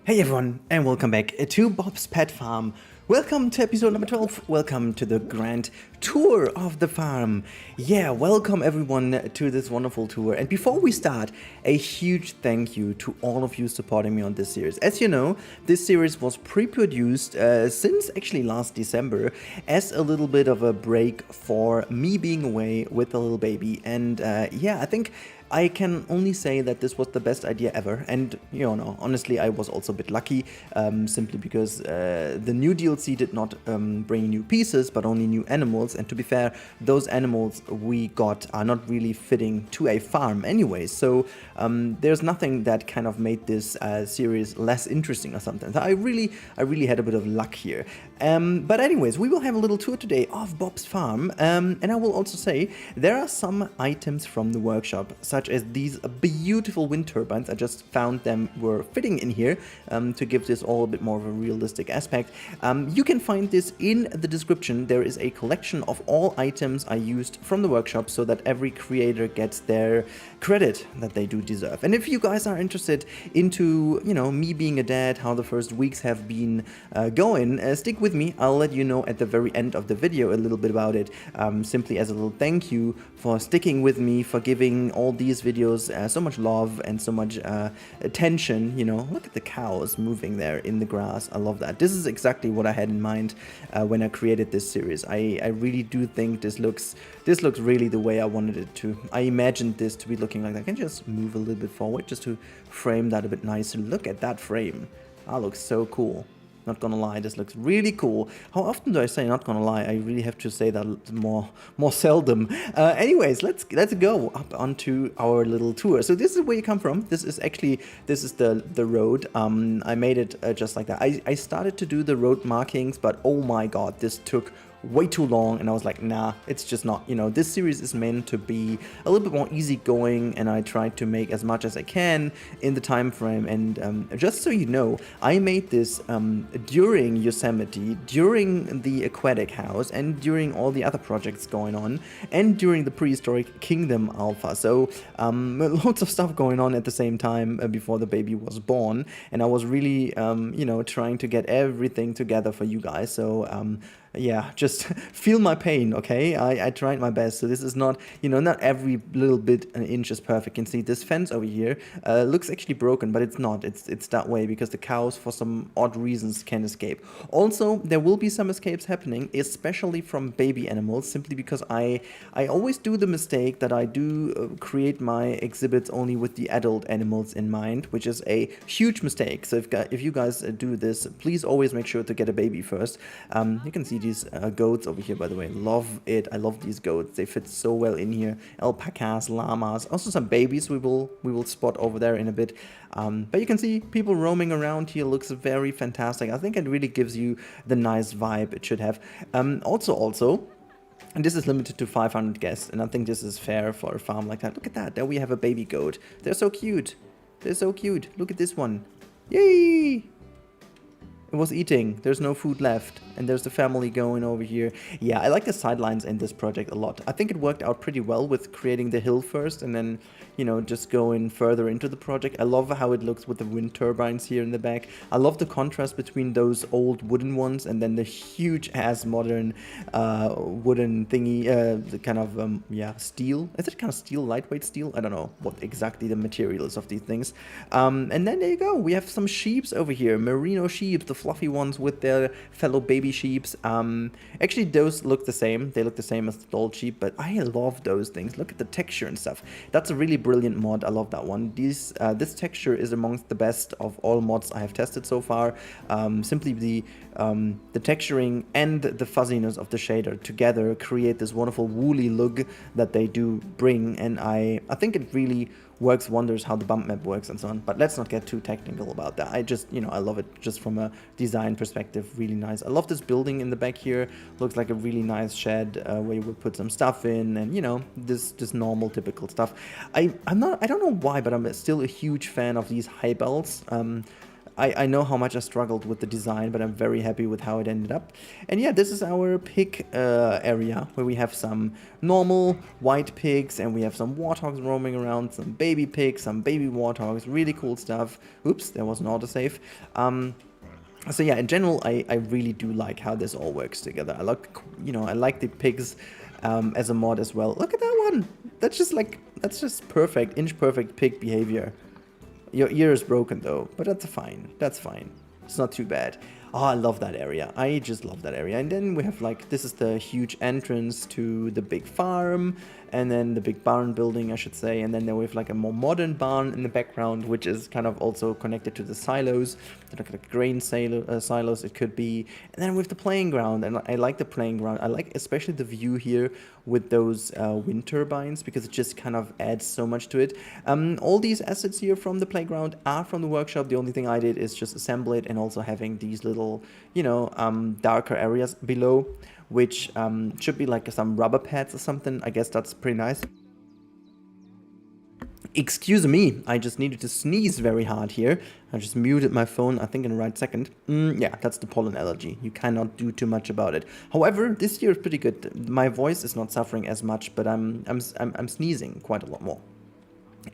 Hey everyone, and welcome back to Bob's Pet Farm. Welcome to episode number 12. Welcome to the grand tour of the farm. Yeah, welcome everyone to this wonderful tour. And before we start, a huge thank you to all of you supporting me on this series. As you know, this series was pre-produced since actually last December as a little bit of a break for me being away with a little baby. And yeah, I think I can only say that this was the best idea ever, and you know, honestly, I was also a bit lucky, simply because the new DLC did not bring new pieces, but only new animals, and to be fair, those animals we got are not really fitting to a farm anyway, so there's nothing that kind of made this series less interesting or something. So I really had a bit of luck here. But anyways, we will have a little tour today of Bob's farm, and I will also say there are some items from the workshop, such as these beautiful wind turbines. I just found them were fitting in here to give this all a bit more of a realistic aspect. You can find this in the description. There is a collection of all items I used from the workshop so that every creator gets their credit that they do deserve. And if you guys are interested into, you know, me being a dad, how the first weeks have been going, stick with me. I'll let you know at the very end of the video a little bit about it, simply as a little thank you for sticking with me, for giving all these videos so much love and so much attention. You know, look at the cows moving there in the grass. I love that. This is exactly what I had in mind when I created this series. I really do think this looks really the way I wanted it to. I imagined this to be looking like that. I can just move a little bit forward just to frame that a bit nicer. Look at that frame. That looks so cool. Not gonna lie, this looks really cool. How often do I say not gonna lie? I really have to say that more seldom. Anyways, let's go up onto our little tour. So this is where you come from. This is the road. I made it just like that. I started to do the road markings, but oh my god, this took way too long, and I was like, nah, it's just not, you know, this series is meant to be a little bit more easygoing, and I tried to make as much as I can in the time frame. And just so you know, I made this during Yosemite, during the aquatic house, and during all the other projects going on, and during the prehistoric kingdom alpha. So lots of stuff going on at the same time before the baby was born, and I was really you know, trying to get everything together for you guys. So yeah, just feel my pain, okay? I tried my best. So this is not, you know, not every little bit an inch is perfect. You can see this fence over here looks actually broken, but it's not. It's that way because the cows, for some odd reasons, can escape. Also, there will be some escapes happening, especially from baby animals, simply because I always do the mistake that I do create my exhibits only with the adult animals in mind, which is a huge mistake. So if you guys do this, please always make sure to get a baby first. You can see these goats over here, by the way. Love it. I love these goats. They fit so well in here. Alpacas, llamas, also some babies we will spot over there in a bit. But you can see people roaming around here. Looks very fantastic. I think it really gives you the nice vibe it should have. Also, and this is limited to 500 guests, and I think this is fair for a farm like that. Look at that. There we have a baby goat. They're so cute. They're so cute. Look at this one. Yay! It was eating. There's no food left. And there's the family going over here. Yeah, I like the sidelines in this project a lot. I think it worked out pretty well with creating the hill first and then, you know, just going further into the project. I love how it looks with the wind turbines here in the back. I love the contrast between those old wooden ones and then the huge ass modern wooden thingy, the kind of, yeah, steel. Is it kind of steel, lightweight steel? I don't know what exactly the material is of these things. And then there you go. We have some sheeps over here. Merino sheeps, the fluffy ones with their fellow baby sheeps. Actually, those look the same. They look the same as the Dall sheep, but I love those things. Look at the texture and stuff. That's a really brilliant mod. I love that one. This texture is amongst the best of all mods I have tested so far. Simply the texturing and the fuzziness of the shader together create this wonderful woolly look that they do bring, and I think it really works wonders how the bump map works and so on. But let's not get too technical about that. I just, you know, I love it just from a design perspective. Really nice. I love this building in the back here. Looks like a really nice shed where you would put some stuff in, and you know, this normal typical stuff. I don't know why, but I'm still a huge fan of these high bells. I know how much I struggled with the design, but I'm very happy with how it ended up. And yeah, this is our pig area, where we have some normal white pigs, and we have some warthogs roaming around, some baby pigs, some baby warthogs, really cool stuff. Oops, there was an autosave. So yeah, in general, I really do like how this all works together. I like, you know, I like the pigs as a mod as well. Look at that one. That's just perfect, inch perfect pig behavior. Your ear is broken though, but that's fine. That's fine. It's not too bad. Oh, I love that area. I just love that area. And then we have like, this is the huge entrance to the big farm, and then the big barn building, I should say. And then we have like a more modern barn in the background, which is kind of also connected to the silos. Like grain silos it could be. And then we have the playing ground, and I like the playing ground. I like especially the view here with those wind turbines, because it just kind of adds so much to it. All these assets here from the playground are from the workshop. The only thing I did is just assemble it, and also having these little, you know, darker areas below, which should be like some rubber pads or something. I guess that's pretty nice. Excuse me, I just needed to sneeze very hard here. I just muted my phone, I think in the right second. Yeah, that's the pollen allergy. You cannot do too much about it. However, this year is pretty good. My voice is not suffering as much, but I'm sneezing quite a lot more.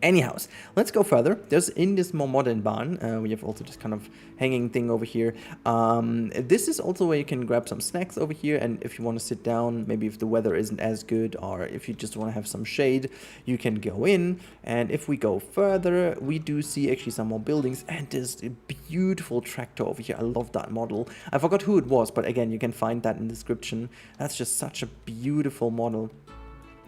Anyhows, let's go further. There's in this more modern barn, we have also this kind of hanging thing over here. This is also where you can grab some snacks over here, and if you want to sit down, maybe if the weather isn't as good, or if you just want to have some shade, you can go in. And if we go further, we do see actually some more buildings, and this beautiful tractor over here. I love that model. I forgot who it was, but again, you can find that in the description. That's just such a beautiful model.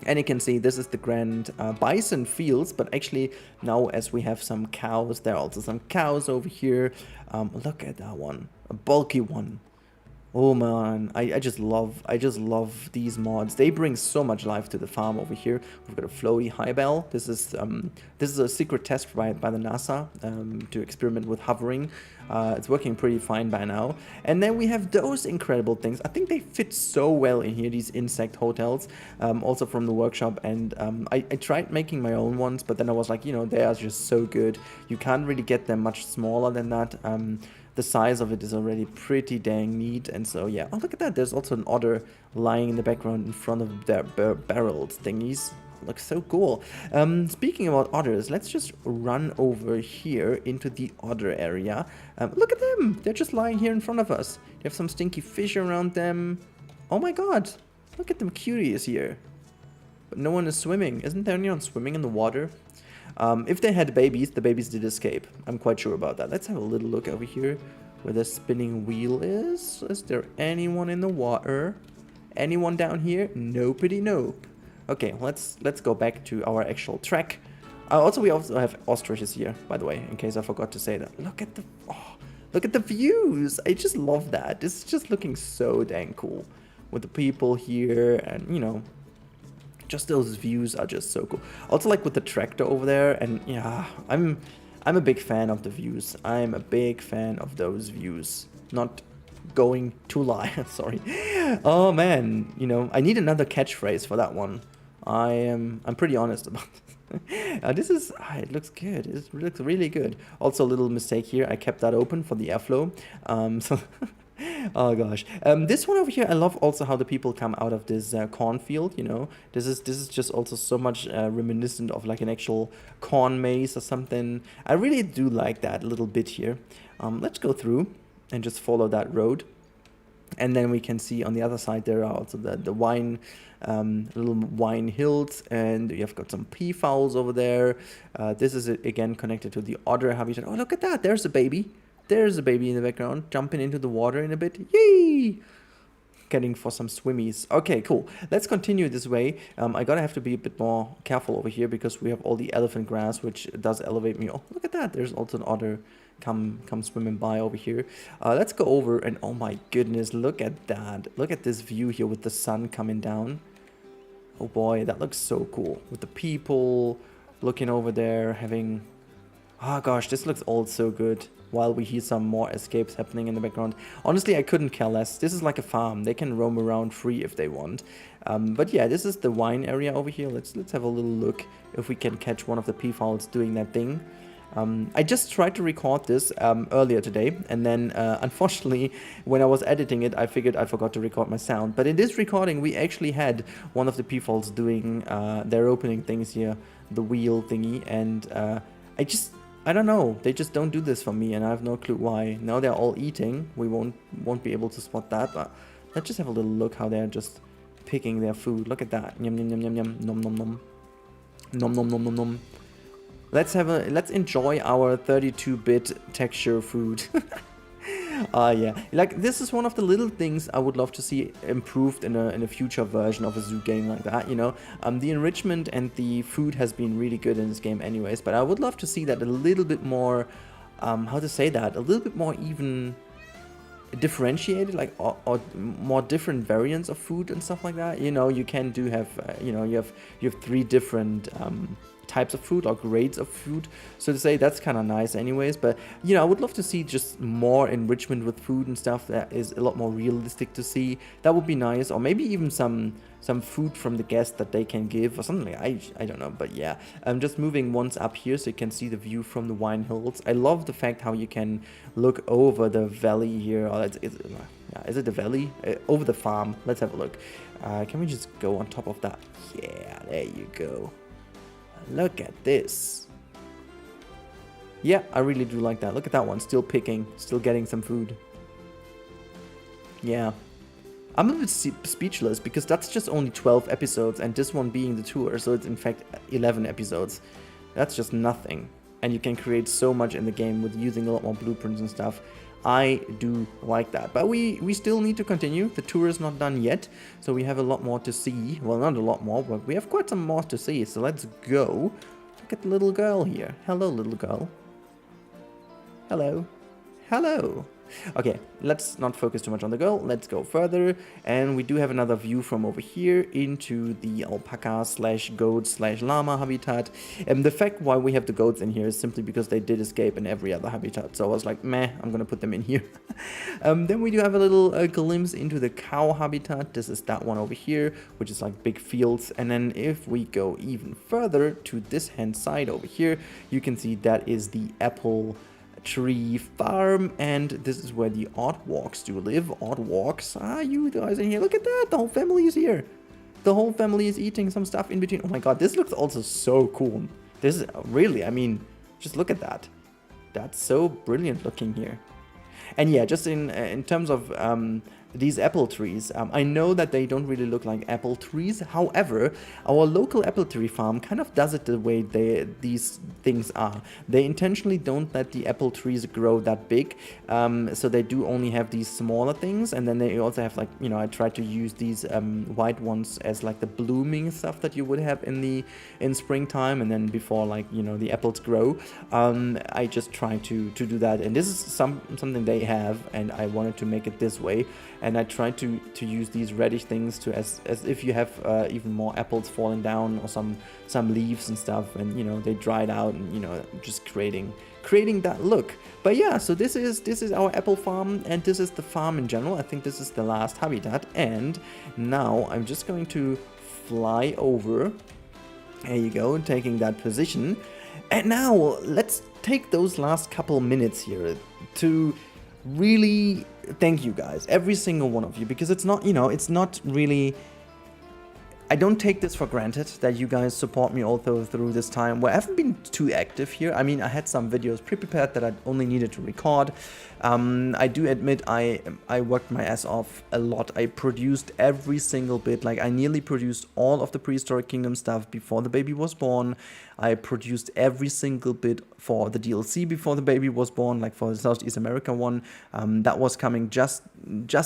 And you can see this is the grand Bison fields, but actually now as we have some cows, there are also some cows over here. Look at that one, a bulky one. Oh man, I just love these mods. They bring so much life to the farm over here. We've got a floaty high bell. This is a secret test by the NASA to experiment with hovering. It's working pretty fine by now. And then we have those incredible things. I think they fit so well in here, these insect hotels, also from the workshop. And I tried making my own ones, but then I was like, you know, they are just so good. You can't really get them much smaller than that. The size of it is already pretty dang neat, and so yeah. Oh, look at that, there's also an otter lying in the background in front of their barrels thingies. Looks so cool. Speaking about otters, let's just run over here into the otter area. Look at them, they're just lying here in front of us. They have some stinky fish around them. Oh my god, look at them cuties here. But no one is swimming. Isn't there anyone swimming in the water? If they had babies, the babies did escape. I'm quite sure about that. Let's have a little look over here where the spinning wheel is. Is there anyone in the water? Anyone down here? Nopedy nope. Okay, let's go back to our actual track. We also have ostriches here, by the way, in case I forgot to say that. Look at the views. I just love that. This is just looking so dang cool with the people here, and you know, just those views are just so cool. Also like with the tractor over there, and yeah, I'm a big fan of the views. I'm a big fan of those views. Not going to lie, sorry. Oh man, you know, I need another catchphrase for that one. I'm pretty honest about this. This is, it looks good. It looks really good. Also, a little mistake here. I kept that open for the airflow. So, oh gosh. This one over here, I love also how the people come out of this cornfield. You know, this is just also so much reminiscent of like an actual corn maze or something. I really do like that little bit here. Let's go through and just follow that road. And then we can see on the other side there are also the wine, little wine hills, and you've got some peafowls over there. This is again connected to the otter habitat. Oh, look at that! There's a baby. There's a baby in the background jumping into the water in a bit. Yay! Getting for some swimmies. Okay, cool. Let's continue this way. I gotta have to be a bit more careful over here because we have all the elephant grass, which does elevate me. Oh, look at that! There's also an otter. Come swimming by over here. Let's go over, and oh my goodness, look at that. Look at this view here with the sun coming down. Oh boy, that looks so cool. With the people looking over there, having... Oh gosh, this looks all so good. While we hear some more escapes happening in the background. Honestly, I couldn't care less. This is like a farm. They can roam around free if they want. But yeah, this is the wine area over here. Let's have a little look if we can catch one of the peafowls doing that thing. I just tried to record this earlier today, and then unfortunately when I was editing it I figured I forgot to record my sound. But in this recording we actually had one of the peafowls doing their opening things here, the wheel thingy, and I don't know, they just don't do this for me, and I have no clue why. Now they're all eating, we won't be able to spot that, but let's just have a little look how they're just picking their food. Look at that. Yum yum yum yum yum, nom nom nom, nom nom nom nom nom. Let's enjoy our 32-bit texture food. Yeah, like this is one of the little things I would love to see improved in a future version of a zoo game like that, you know. The enrichment and the food has been really good in this game anyways, but I would love to see that a little bit more, how to say that, a little bit more even differentiated, like or more different variants of food and stuff like that. You know, you can have you know, you have 3 different types of food or grades of food, so to say. That's kind of nice anyways, but you know, I would love to see just more enrichment with food and stuff that is a lot more realistic to see. That would be nice, or maybe even some food from the guests that they can give or something. I don't know, but yeah, I'm just moving once up here so you can see the view from the wine hills. I love the fact how you can look over the valley here, or is it the valley? Over the farm. Let's have a look. Can we just go on top of that? Yeah, there you go. Look at this. Yeah, I really do like that. Look at that one, still picking, still getting some food. Yeah. I'm a bit speechless because that's just only 12 episodes, and this one being the tour, so it's in fact 11 episodes. That's just nothing. And you can create so much in the game with using a lot more blueprints and stuff. I do like that. But we still need to continue. The tour is not done yet, so we have a lot more to see. Well, not a lot more, but we have quite some more to see. So let's go. Look at the little girl here. Hello, little girl. Hello. Hello. Okay, let's not focus too much on the girl. Let's go further, and we do have another view from over here into the alpaca / goat / llama habitat. And the fact why we have the goats in here is simply because they did escape in every other habitat, so I was like, meh, I'm gonna put them in here. Then we do have a little glimpse into the cow habitat. This is that one over here, which is like big fields. And then if we go even further to this hand side over here, you can see that is the apple tree farm, and this is where the Oddwalks do live. Oddwalks, you guys in here. Look at that, the whole family is here. The whole family is eating some stuff in between. Oh my god, this looks also so cool. This is really, I mean, just look at that. That's so brilliant looking here. And yeah, just in terms of these apple trees, I know that they don't really look like apple trees. However, our local apple tree farm kind of does it the way these things are. They intentionally don't let the apple trees grow that big, so they do only have these smaller things, and then they also have, like, you know, I try to use these white ones as like the blooming stuff that you would have in springtime, and then before, like, you know, the apples grow. I just try to do that, and this is something they have, and I wanted to make it this way. And I tried to use these reddish things to as if you have even more apples falling down, or some leaves and stuff, and you know, they dried out, and you know, just creating that look. But yeah, so this is our apple farm, and this is the farm in general. I think this is the last habitat, and now I'm just going to fly over There you go, taking that position. And now let's take those last couple minutes here to really thank you guys, every single one of you, because it's not, it's not really, I don't take this for granted that you guys support me also through this time where I haven't been too active here. I mean, I had some videos pre-prepared that I only needed to record. I do admit I worked my ass off a lot. I produced every single bit. Like, I nearly produced all of the Prehistoric Kingdom stuff before the baby was born. I produced every single bit for the DLC before the baby was born, like for the Southeast America one. That was coming just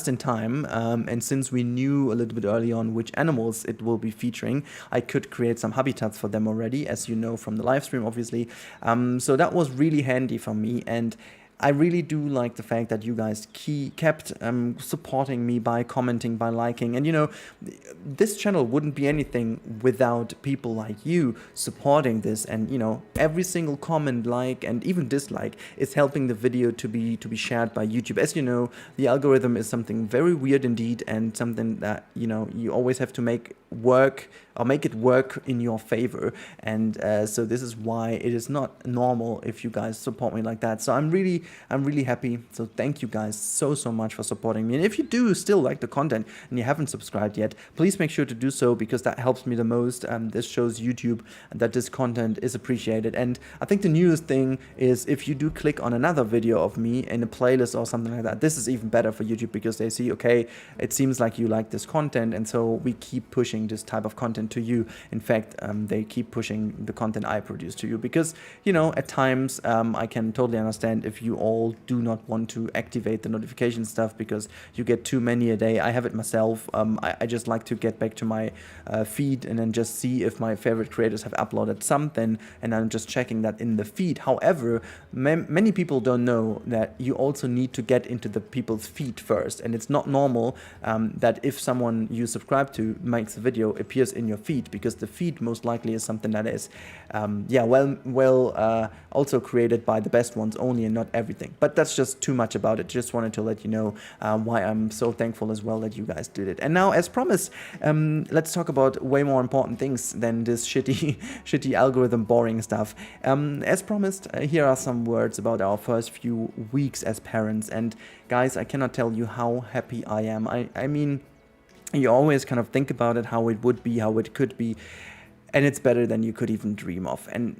in time. And since we knew a little bit early on which animals it will be featuring, I could create some habitats for them already, as you know from the live stream, obviously. So that was really handy for me, and I really do like the fact that you guys kept supporting me by commenting, by liking. And this channel wouldn't be anything without people like you supporting this. And every single comment, like, and even dislike is helping the video to be shared by YouTube. As you know, the algorithm is something very weird indeed, and something that you always have to make it work in your favor. And so this is why it is not normal if you guys support me like that. So I'm really happy. So thank you guys so much for supporting me. And if you do still like the content and you haven't subscribed yet, please make sure to do so, because that helps me the most. This shows YouTube that this content is appreciated. And I think the newest thing is, if you do click on another video of me in a playlist or something like that, this is even better for YouTube, because they see, okay, it seems like you like this content, and so we keep pushing this type of content to you. In fact, they keep pushing the content I produce to you, because at times I can totally understand if you all do not want to activate the notification stuff because you get too many a day. I have it myself. I just like to get back to my feed and then just see if my favorite creators have uploaded something, and I'm just checking that in the feed. However, many people don't know that you also need to get into the people's feed first, and it's not normal that if someone you subscribe to makes a video appears in your feed, because the feed most likely is something that is also created by the best ones only, and not everything. But that's just too much about it. Just wanted to let you know why I'm so thankful as well that you guys did it. And now, as promised, let's talk about way more important things than this shitty algorithm boring stuff. As promised, here are some words about our first few weeks as parents. And guys, I cannot tell you how happy I am. I mean, you always kind of think about it, how it would be, how it could be, and it's better than you could even dream of. And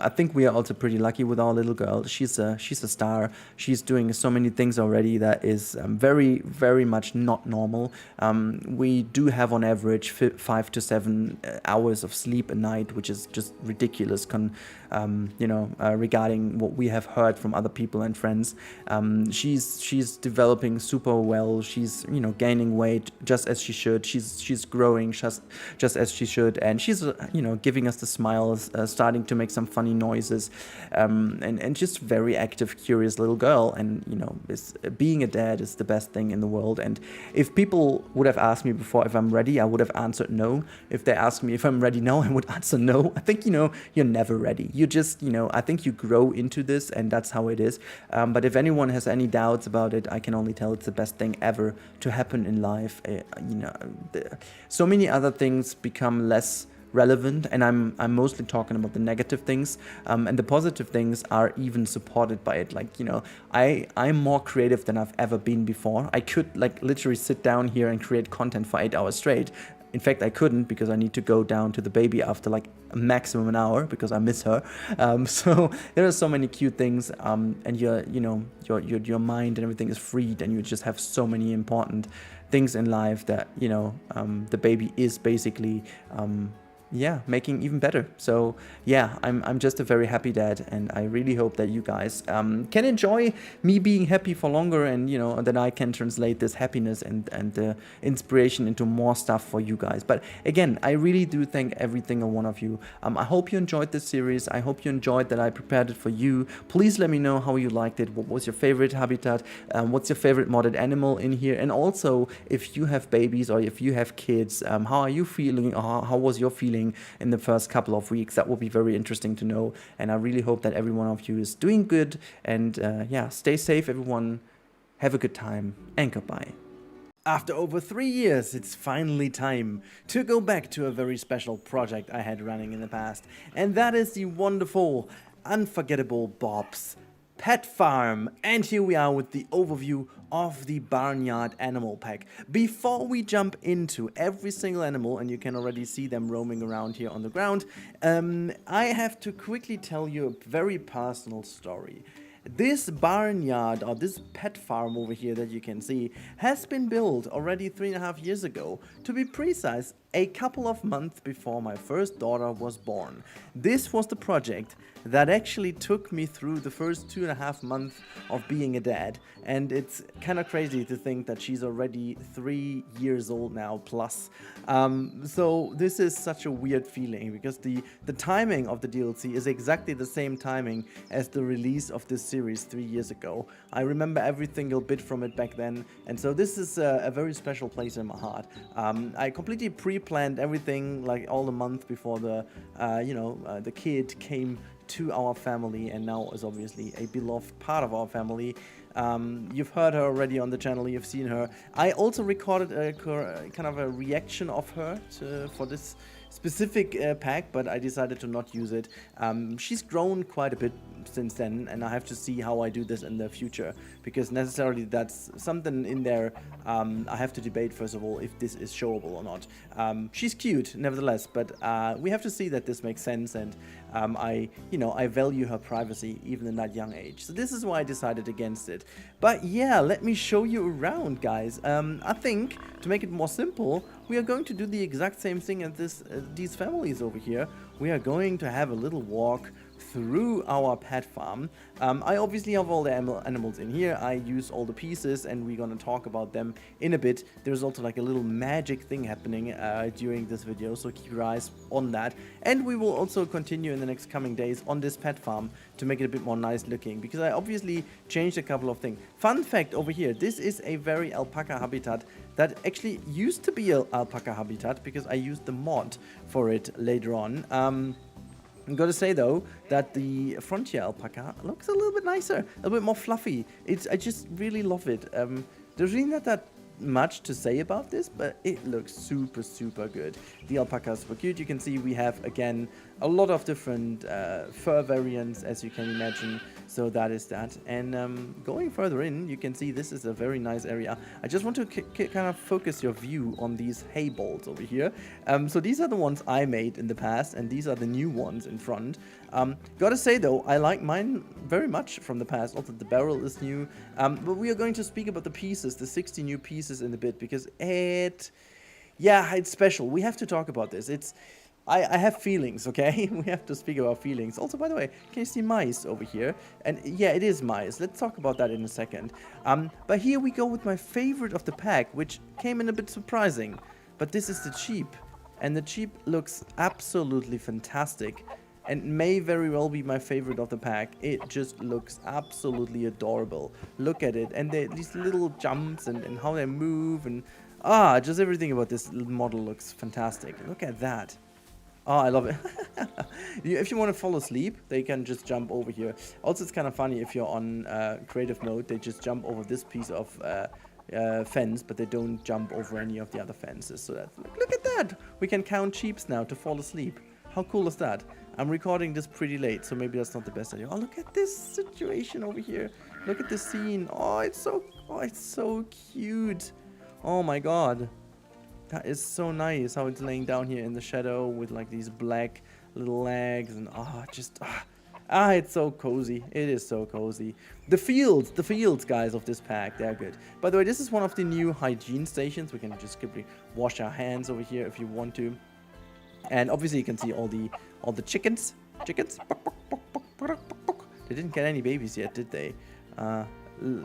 I think we are also pretty lucky with our little girl. She's a star. She's doing so many things already that is very, very much not normal. We do have on average 5 to 7 hours of sleep a night, which is just ridiculous regarding what we have heard from other people and friends. She's developing super well. She's gaining weight just as she should. She's growing just as she should, and she's giving us the smiles, starting to make some funny noises, and just very active, curious little girl. And being a dad is the best thing in the world. And if people would have asked me before if I'm ready, I would have answered no. If they ask me if I'm ready now, I would answer no. I think you're never ready. You just I think you grow into this, and that's how it is. But if anyone has any doubts about it, I can only tell it's the best thing ever to happen in life. So many other things become less relevant, and I'm mostly talking about the negative things, and the positive things are even supported by it. Like I'm more creative than I've ever been before. I could literally sit down here and create content for 8 hours straight. In fact, I couldn't, because I need to go down to the baby after a maximum an hour, because I miss her. So there are so many cute things, and your mind and everything is freed, and you just have so many important things in life that the baby is basically making even better. So I'm just a very happy dad, and I really hope that you guys can enjoy me being happy for longer, and that I can translate this happiness and the inspiration into more stuff for you guys. But again, I really do thank every single one of you. I hope you enjoyed this series. I hope you enjoyed that I prepared it for you. Please let me know how you liked it. What was your favorite habitat? What's your favorite modded animal in here? And also, if you have babies or if you have kids, how are you feeling, or how was your feeling in the first couple of weeks? That will be very interesting to know, and I really hope that every one of you is doing good. And stay safe, everyone. Have a good time, and goodbye. After over 3 years, it's finally time to go back to a very special project I had running in the past, and that is the wonderful, unforgettable Bob's Pet Farm. And here we are with the overview of the Barnyard Animal Pack. Before we jump into every single animal, and you can already see them roaming around here on the ground, I have to quickly tell you a very personal story. This barnyard, or this pet farm over here that you can see, has been built already 3.5 years ago. To be precise, a couple of months before my first daughter was born. This was the project that actually took me through the first 2.5 months of being a dad. And it's kind of crazy to think that she's already 3 years old now plus. So this is such a weird feeling because the timing of the DLC is exactly the same timing as the release of this series 3 years ago. I remember every single bit from it back then, and so this is a very special place in my heart. I completely pre-planned everything, like all the month before the kid came to our family, and now is obviously a beloved part of our family. You've heard her already on the channel, you've seen her. I also recorded a kind of a reaction of her for this specific pack, but I decided to not use it. She's grown quite a bit since then, and I have to see how I do this in the future, because necessarily that's something in there I have to debate first of all if this is showable or not. She's cute nevertheless, but we have to see that this makes sense, and I value her privacy even in that young age. So this is why I decided against it. But yeah, let me show you around, guys. I think to make it more simple, we are going to do the exact same thing as these families over here. We are going to have a little walk through our pet farm. I obviously have all the animals in here. I use all the pieces, and we're gonna talk about them in a bit. There's also like a little magic thing happening during this video, so keep your eyes on that. And we will also continue in the next coming days on this pet farm to make it a bit more nice looking, because I obviously changed a couple of things. Fun fact over here, this is a very alpaca habitat that actually used to be an alpaca habitat because I used the mod for it later on. I'm gotta say though that the frontier alpaca looks a little bit nicer, a little bit more fluffy. I just really love it. There's really not that much to say about this, but it looks super good. The alpaca is super cute. You can see we have again a lot of different fur variants, as you can imagine. So that is that. And going further in, you can see this is a very nice area. I just want to kind of focus your view on these hay balls over here. So these are the ones I made in the past, and these are the new ones in front. Gotta say though, I like mine very much from the past. Also the barrel is new. But we are going to speak about the pieces, the 60 new pieces in a bit, because it's special. We have to talk about this. I have feelings, okay? We have to speak about feelings. Also, by the way, can you see mice over here? And yeah, it is mice. Let's talk about that in a second. But here we go with my favorite of the pack, which came in a bit surprising. But this is the sheep. And the sheep looks absolutely fantastic, and may very well be my favorite of the pack. It just looks absolutely adorable. Look at it. And these little jumps and how they move, and just everything about this model looks fantastic. Look at that. Oh, I love it. If you want to fall asleep, they can just jump over here. Also, it's kind of funny if you're on creative mode, they just jump over this piece of fence, but they don't jump over any of the other fences. So look at that. We can count sheeps now to fall asleep. How cool is that? I'm recording this pretty late, so maybe that's not the best idea. Oh, look at this situation over here. Look at this scene. Oh, it's so cute. Oh my god. That is so nice how it's laying down here in the shadow with like these black little legs, and it's so cozy. It is so cozy. The fields, guys, of this pack, they're good. By the way, this is one of the new hygiene stations. We can just quickly wash our hands over here if you want to. And obviously you can see all the chickens. They didn't get any babies yet, did they?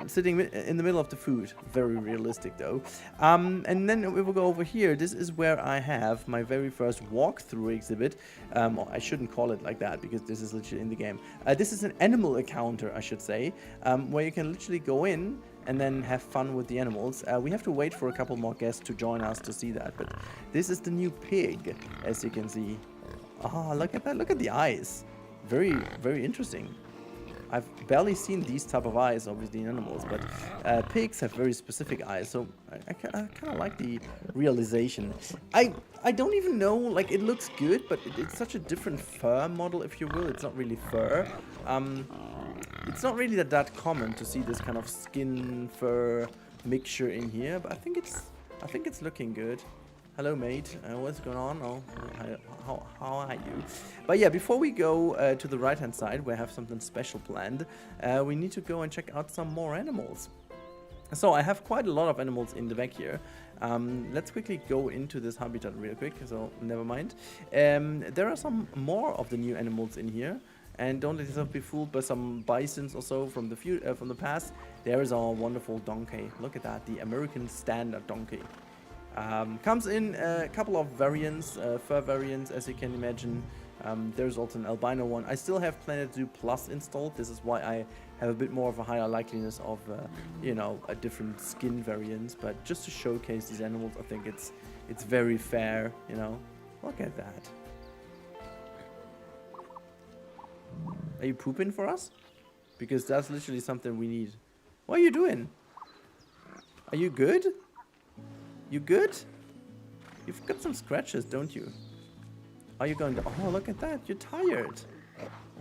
Sitting in the middle of the food. Very realistic though. And then we will go over here. This is where I have my very first walkthrough exhibit. I shouldn't call it like that because this is literally in the game. This is an animal encounter, I should say, where you can literally go in and then have fun with the animals. We have to wait for a couple more guests to join us to see that, but this is the new pig, as you can see. Look at that. Look at the eyes. Very, very interesting. I've barely seen these type of eyes, obviously, in animals, but pigs have very specific eyes, so I kind of like the realization. I don't even know, like, it looks good, but it's such a different fur model, if you will. It's not really fur. It's not really that common to see this kind of skin fur mixture in here, but I think it's looking good. Hello, mate. What's going on? Oh, how are you? But yeah, before we go to the right-hand side, where I have something special planned, we need to go and check out some more animals. So I have quite a lot of animals in the back here. Let's quickly go into this habitat real quick, so never mind. There are some more of the new animals in here. And don't let yourself be fooled by some bisons or so from the past. There is our wonderful donkey. Look at that, the American standard donkey. Comes in a couple of variants, fur variants, as you can imagine. There's also an albino one. I still have Planet Zoo Plus installed. This is why I have a bit more of a higher likeliness of, you know, a different skin variants. But just to showcase these animals, I think it's very fair, you know. Look at that. Are you pooping for us? Because that's literally something we need. What are you doing? Are you good? You good? You've got some scratches, don't you? Are you going to... Oh, look at that. You're tired.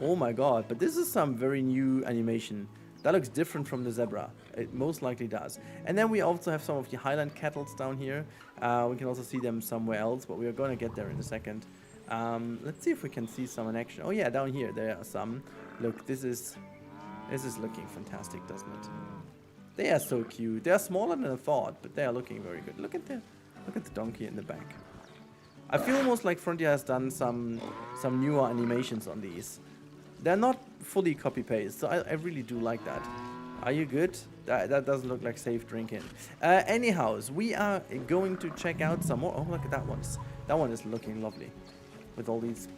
Oh my god. But this is some very new animation. That looks different from the zebra. It most likely does. And then we also have some of the Highland cattles down here. We can also see them somewhere else, but we are going to get there in a second. Let's see if we can see some in action. Oh yeah, down here there are some. Look, this is looking fantastic, doesn't it? They are so cute. They are smaller than I thought, but they are looking very good. Look at the donkey in the back. I feel almost like Frontier has done some newer animations on these. They're not fully copy-paste, so I really do like that. Are you good? That doesn't look like safe drinking. Anyhow, we are going to check out some more. Oh, look at that one. That one is looking lovely. With all these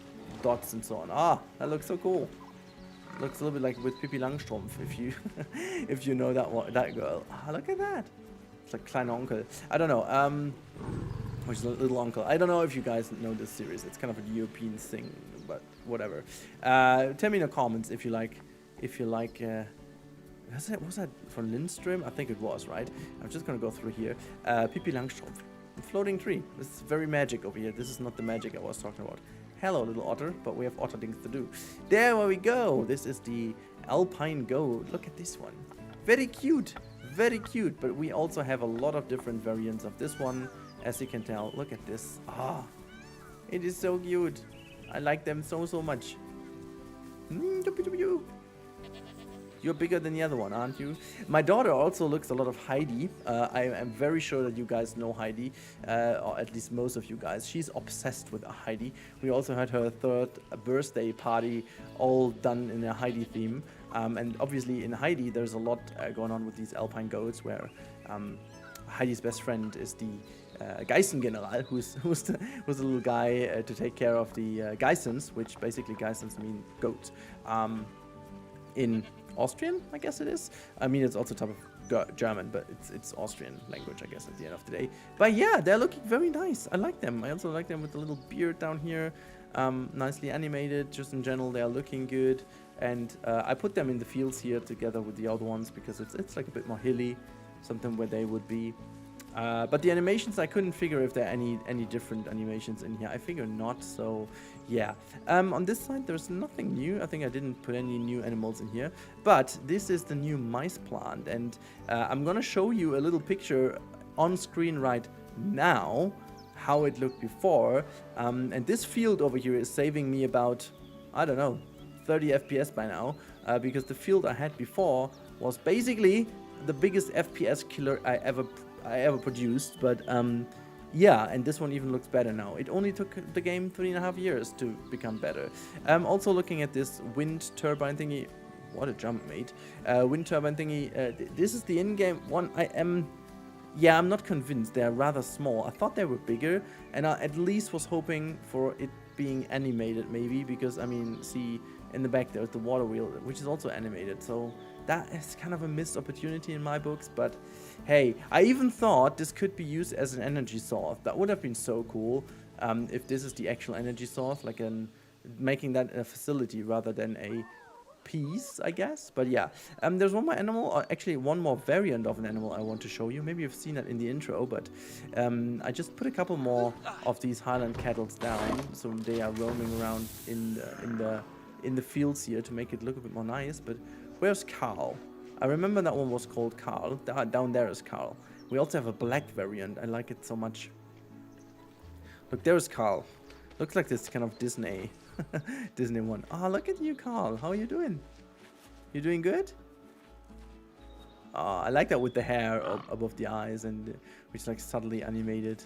dots and so on. Ah, that looks so cool. Looks a little bit like with Pippi Langstrumpf, if you know that girl. Ah, look at that. It's like Klein Onkel. I don't know. Which is Little Uncle. I don't know if you guys know this series. It's kind of a European thing, but whatever. Tell me in the comments if you like. Was that from Lindström? I think it was, right? I'm just gonna go through here. Pippi Langstrumpf. Floating tree. This is very magic over here. This is not the magic I was talking about. Hello, little otter, but we have otter things to do. There we go. This is the Alpine Goat. Look at this one. Very cute. Very cute. But we also have a lot of different variants of this one, as you can tell. Look at this. Ah, it is so cute. I like them so much. You're bigger than the other one, aren't you? My daughter also looks a lot of Heidi. I am very sure that you guys know Heidi, or at least most of you guys. She's obsessed with Heidi. We also had her 3rd birthday party, all done in a Heidi theme. And obviously in Heidi, there's a lot going on with these alpine goats, where Heidi's best friend is the Geisengeneral, who's the little guy to take care of the Geissens, which basically Geissens mean goats. In Austrian, I guess it is. I mean, it's also a type of German, but it's Austrian language, I guess, at the end of the day. But yeah, they're looking very nice. I like them. I also like them with the little beard down here. Nicely animated. Just in general, they are looking good. And I put them in the fields here together with the other ones because it's like a bit more hilly, something where they would be. But the animations, I couldn't figure if there are any different animations in here. I figure not, so yeah. On this side, there's nothing new. I think I didn't put any new animals in here. But this is the new mice plant, and I'm gonna show you a little picture on screen right now, how it looked before. And this field over here is saving me about, I don't know, 30 FPS by now, because the field I had before was basically the biggest FPS killer I ever produced, but yeah, and this one even looks better now. It only took the game 3.5 years to become better. Also looking at this wind turbine thingy. What a jump, mate. Wind turbine thingy. This is the in-game one. I'm not convinced. They're rather small. I thought they were bigger, and I at least was hoping for it being animated, maybe, because, I mean, see, in the back there's the water wheel, which is also animated, so that is kind of a missed opportunity in my books. But hey, I even thought this could be used as an energy source. That would have been so cool, if this is the actual energy source, like making that a facility rather than a peace, I guess. But yeah, there's one more animal, or actually one more variant of an animal I want to show you. Maybe you've seen it in the intro, but I just put a couple more of these Highland cattle down, so they are roaming around in the fields here to make it look a bit more nice. But where's Carl? I remember that one was called Carl. Down there is Carl. We also have a black variant. I like it so much. Look, there's Carl. Looks like this kind of Disney one. Oh, look at you, Carl. How are you doing? You doing good? Oh, I like that with the hair above the eyes and which like subtly animated.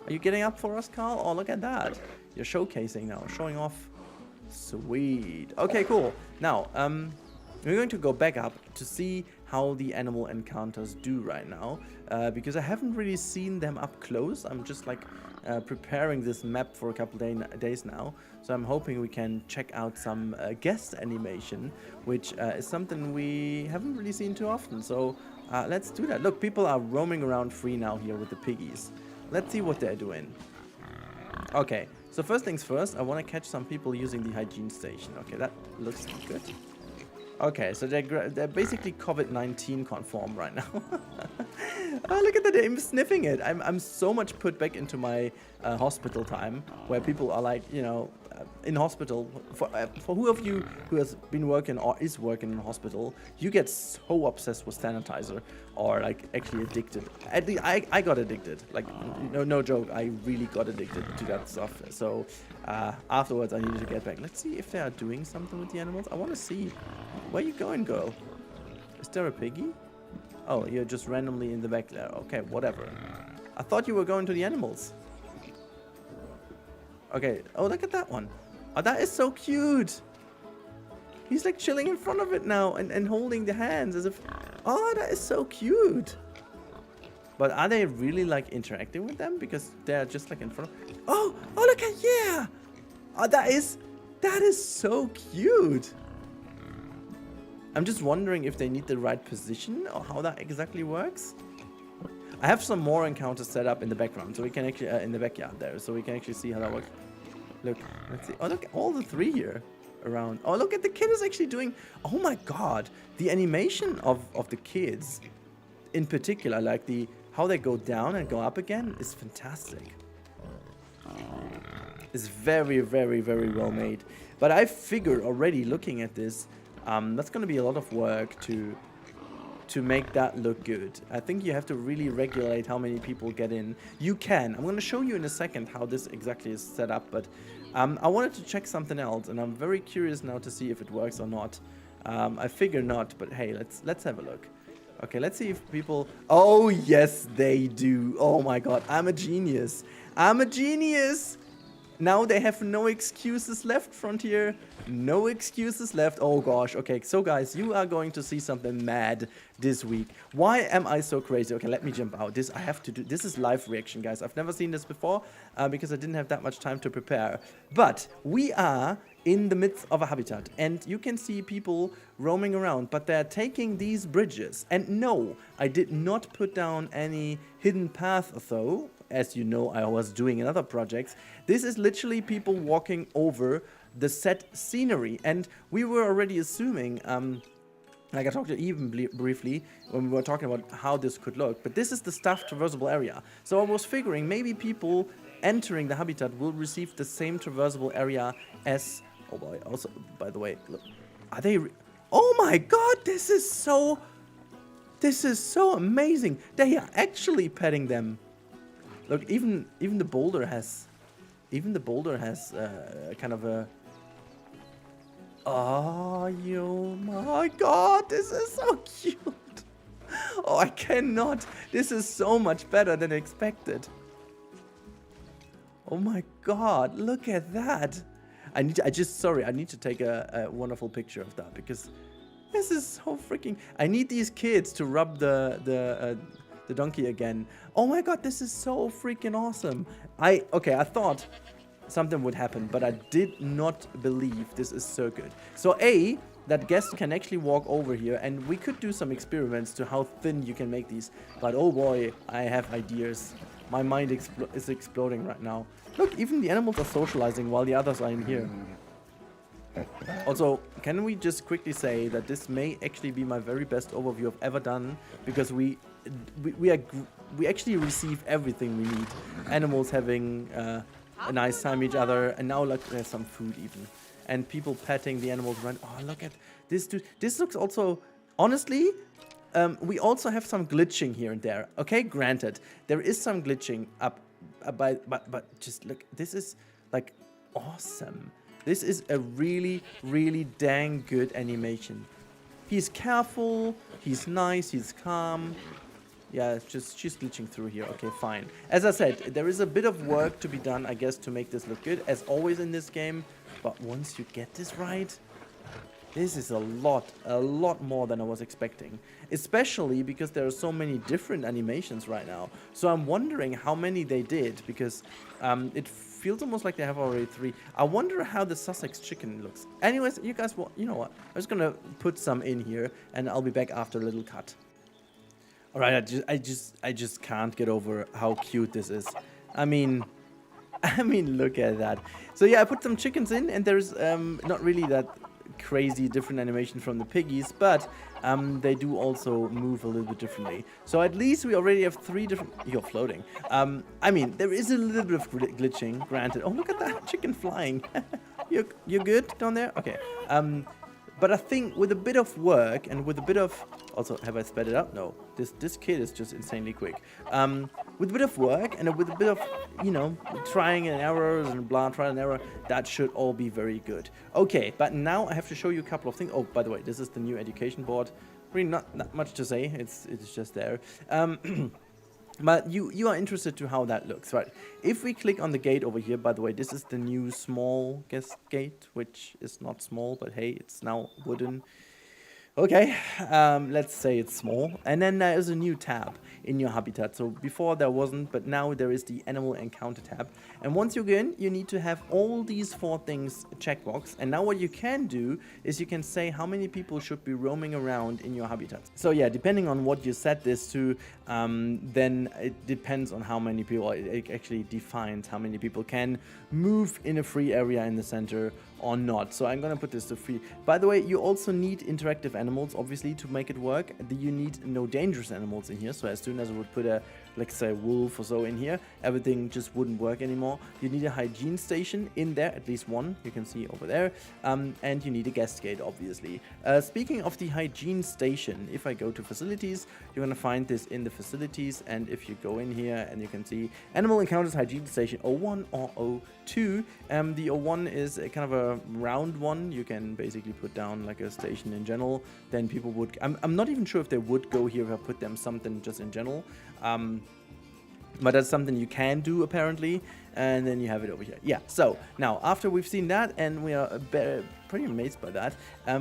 Are you getting up for us, Carl? Oh, look at that. You're showcasing now, showing off. Sweet. Okay, cool. Now, we're going to go back up to see how the animal encounters do right now, because I haven't really seen them up close. I'm just like preparing this map for a couple days now, so I'm hoping we can check out some guest animation, which is something we haven't really seen too often. So let's do that. Look, people are roaming around free now here with the piggies. Let's see what they're doing. Okay, so first things first, I want to catch some people using the hygiene station. Okay, that looks good. Okay, so they're basically COVID-19 conform right now. Oh, look at that, they're sniffing it. I'm so much put back into my hospital time, where people are like, you know, in hospital. For who of you who has been working or is working in a hospital, you get so obsessed with sanitizer, or like actually addicted. At least I got addicted. Like no joke, I really got addicted to that stuff. So afterwards I needed to get back. Let's see if they are doing something with the animals. I want to see. Where you going, girl? Is there a piggy? Oh, you're just randomly in the back there. Okay, whatever. I thought you were going to the animals. Okay. Oh, look at that one. Oh, that is so cute. He's like chilling in front of it now and holding the hands as if... Oh, that is so cute. But are they really like interacting with them? Because they're just like in front of... Oh, look at... Yeah. Oh, that is so cute. I'm just wondering if they need the right position or how that exactly works. I have some more encounters set up in the background, so we can actually in the backyard there, so we can actually see how that works. Look, let's see. Oh, look at all the three here around. Oh, look at the kid is actually doing. Oh my God, the animation of the kids, in particular, like how they go down and go up again, is fantastic. It's very, very, very well made. But I figure already looking at this. That's going to be a lot of work to make that look good. I think you have to really regulate how many people get in. You can. I'm going to show you in a second how this exactly is set up, but I wanted to check something else, and I'm very curious now to see if it works or not. I figure not, but hey, let's have a look. Okay, let's see if people... Oh, yes, they do. Oh my God, I'm a genius. I'm a genius. Now they have no excuses left, Frontier. No excuses left. Oh gosh. Okay, so guys, you are going to see something mad this week. Why am I so crazy? Okay, let me jump out. I have to do... This is live reaction, guys. I've never seen this before because I didn't have that much time to prepare. But we are in the midst of a habitat, and you can see people roaming around, but they're taking these bridges. And no, I did not put down any hidden path, though. As you know, I was doing in other projects. This is literally people walking over the set scenery, and we were already assuming, like I talked to even briefly when we were talking about how this could look, but this is the staffed traversable area. So I was figuring maybe people entering the habitat will receive the same traversable area as... Oh boy, also, by the way, look, are they... Oh my God, this is so amazing. They are actually petting them. Look, even the boulder has kind of a... Oh, yo, my God, this is so cute. Oh, I cannot. This is so much better than expected. Oh my God, look at that. I need to take a wonderful picture of that, because this is so freaking... I need these kids to rub the donkey again. Oh my God, this is so freaking awesome. I thought something would happen, but I did not believe this is so good. So that guest can actually walk over here, and we could do some experiments to how thin you can make these. But oh boy, I have ideas. My mind is exploding right now. Look, even the animals are socializing while the others are in here. Also, can we just quickly say that this may actually be my very best overview I've ever done, because we actually receive everything we need. Animals having a nice time with each other, and now look, there's some food even, and people petting the animals around. Oh, look at this dude. This looks also, honestly, we also have some glitching here and there. Okay, granted, there is some glitching but just look, this is like awesome. This is a really, really dang good animation. He's careful, he's nice, he's calm. Yeah, it's just she's glitching through here. Okay, fine. As I said, there is a bit of work to be done, I guess, to make this look good, as always in this game. But once you get this right, this is a lot more than I was expecting. Especially because there are so many different animations right now. So I'm wondering how many they did, because it feels almost like they have already 3. I wonder how the Sussex chicken looks. Anyways, you guys, you know what? I'm just gonna put some in here, and I'll be back after a little cut. All right, I just can't get over how cute this is. I mean, look at that. So yeah, I put some chickens in, and there's not really that crazy different animation from the piggies, but they do also move a little bit differently. So at least we already have 3 different... You're floating. I mean, there is a little bit of glitching, granted. Oh, look at that chicken flying. You're good down there? Okay. But I think with a bit of work and with a bit of... Also, have I sped it up? No. This kid is just insanely quick. With a bit of work and with a bit of, you know, trying and errors and blah, trial and error, that should all be very good. Okay, but now I have to show you a couple of things. Oh, by the way, this is the new education board. Really not much to say. It's just there. But you are interested to how that looks, right? If we click on the gate over here, by the way, this is the new small guest gate, which is not small, but hey, it's now wooden. Okay, let's say it's small. And then there is a new tab in your habitat. So before there wasn't, but now there is the animal encounter tab. And once you go in, you need to have all these 4 things checkbox. And now what you can do is you can say how many people should be roaming around in your habitat. So yeah, depending on what you set this to, then it depends on how many people. It actually defines how many people can move in a free area in the center or not. So I'm gonna put this to free. By the way, you also need interactive animals, obviously, to make it work. You need no dangerous animals in here. So as soon as I would put a, let's say, wolf or so in here, everything just wouldn't work anymore. You need a hygiene station in there, at least one, you can see over there, and you need a guest gate, obviously. Speaking of the hygiene station, if I go to facilities, you're gonna find this in the facilities, and if you go in here and you can see animal encounters hygiene station 01 or 02. The 01 is a kind of a round one. You can basically put down like a station in general, then people would, I'm not even sure if they would go here if I put them something just in general. But that's something you can do apparently, and then you have it over here. Yeah, so now after we've seen that, and we are pretty amazed by that,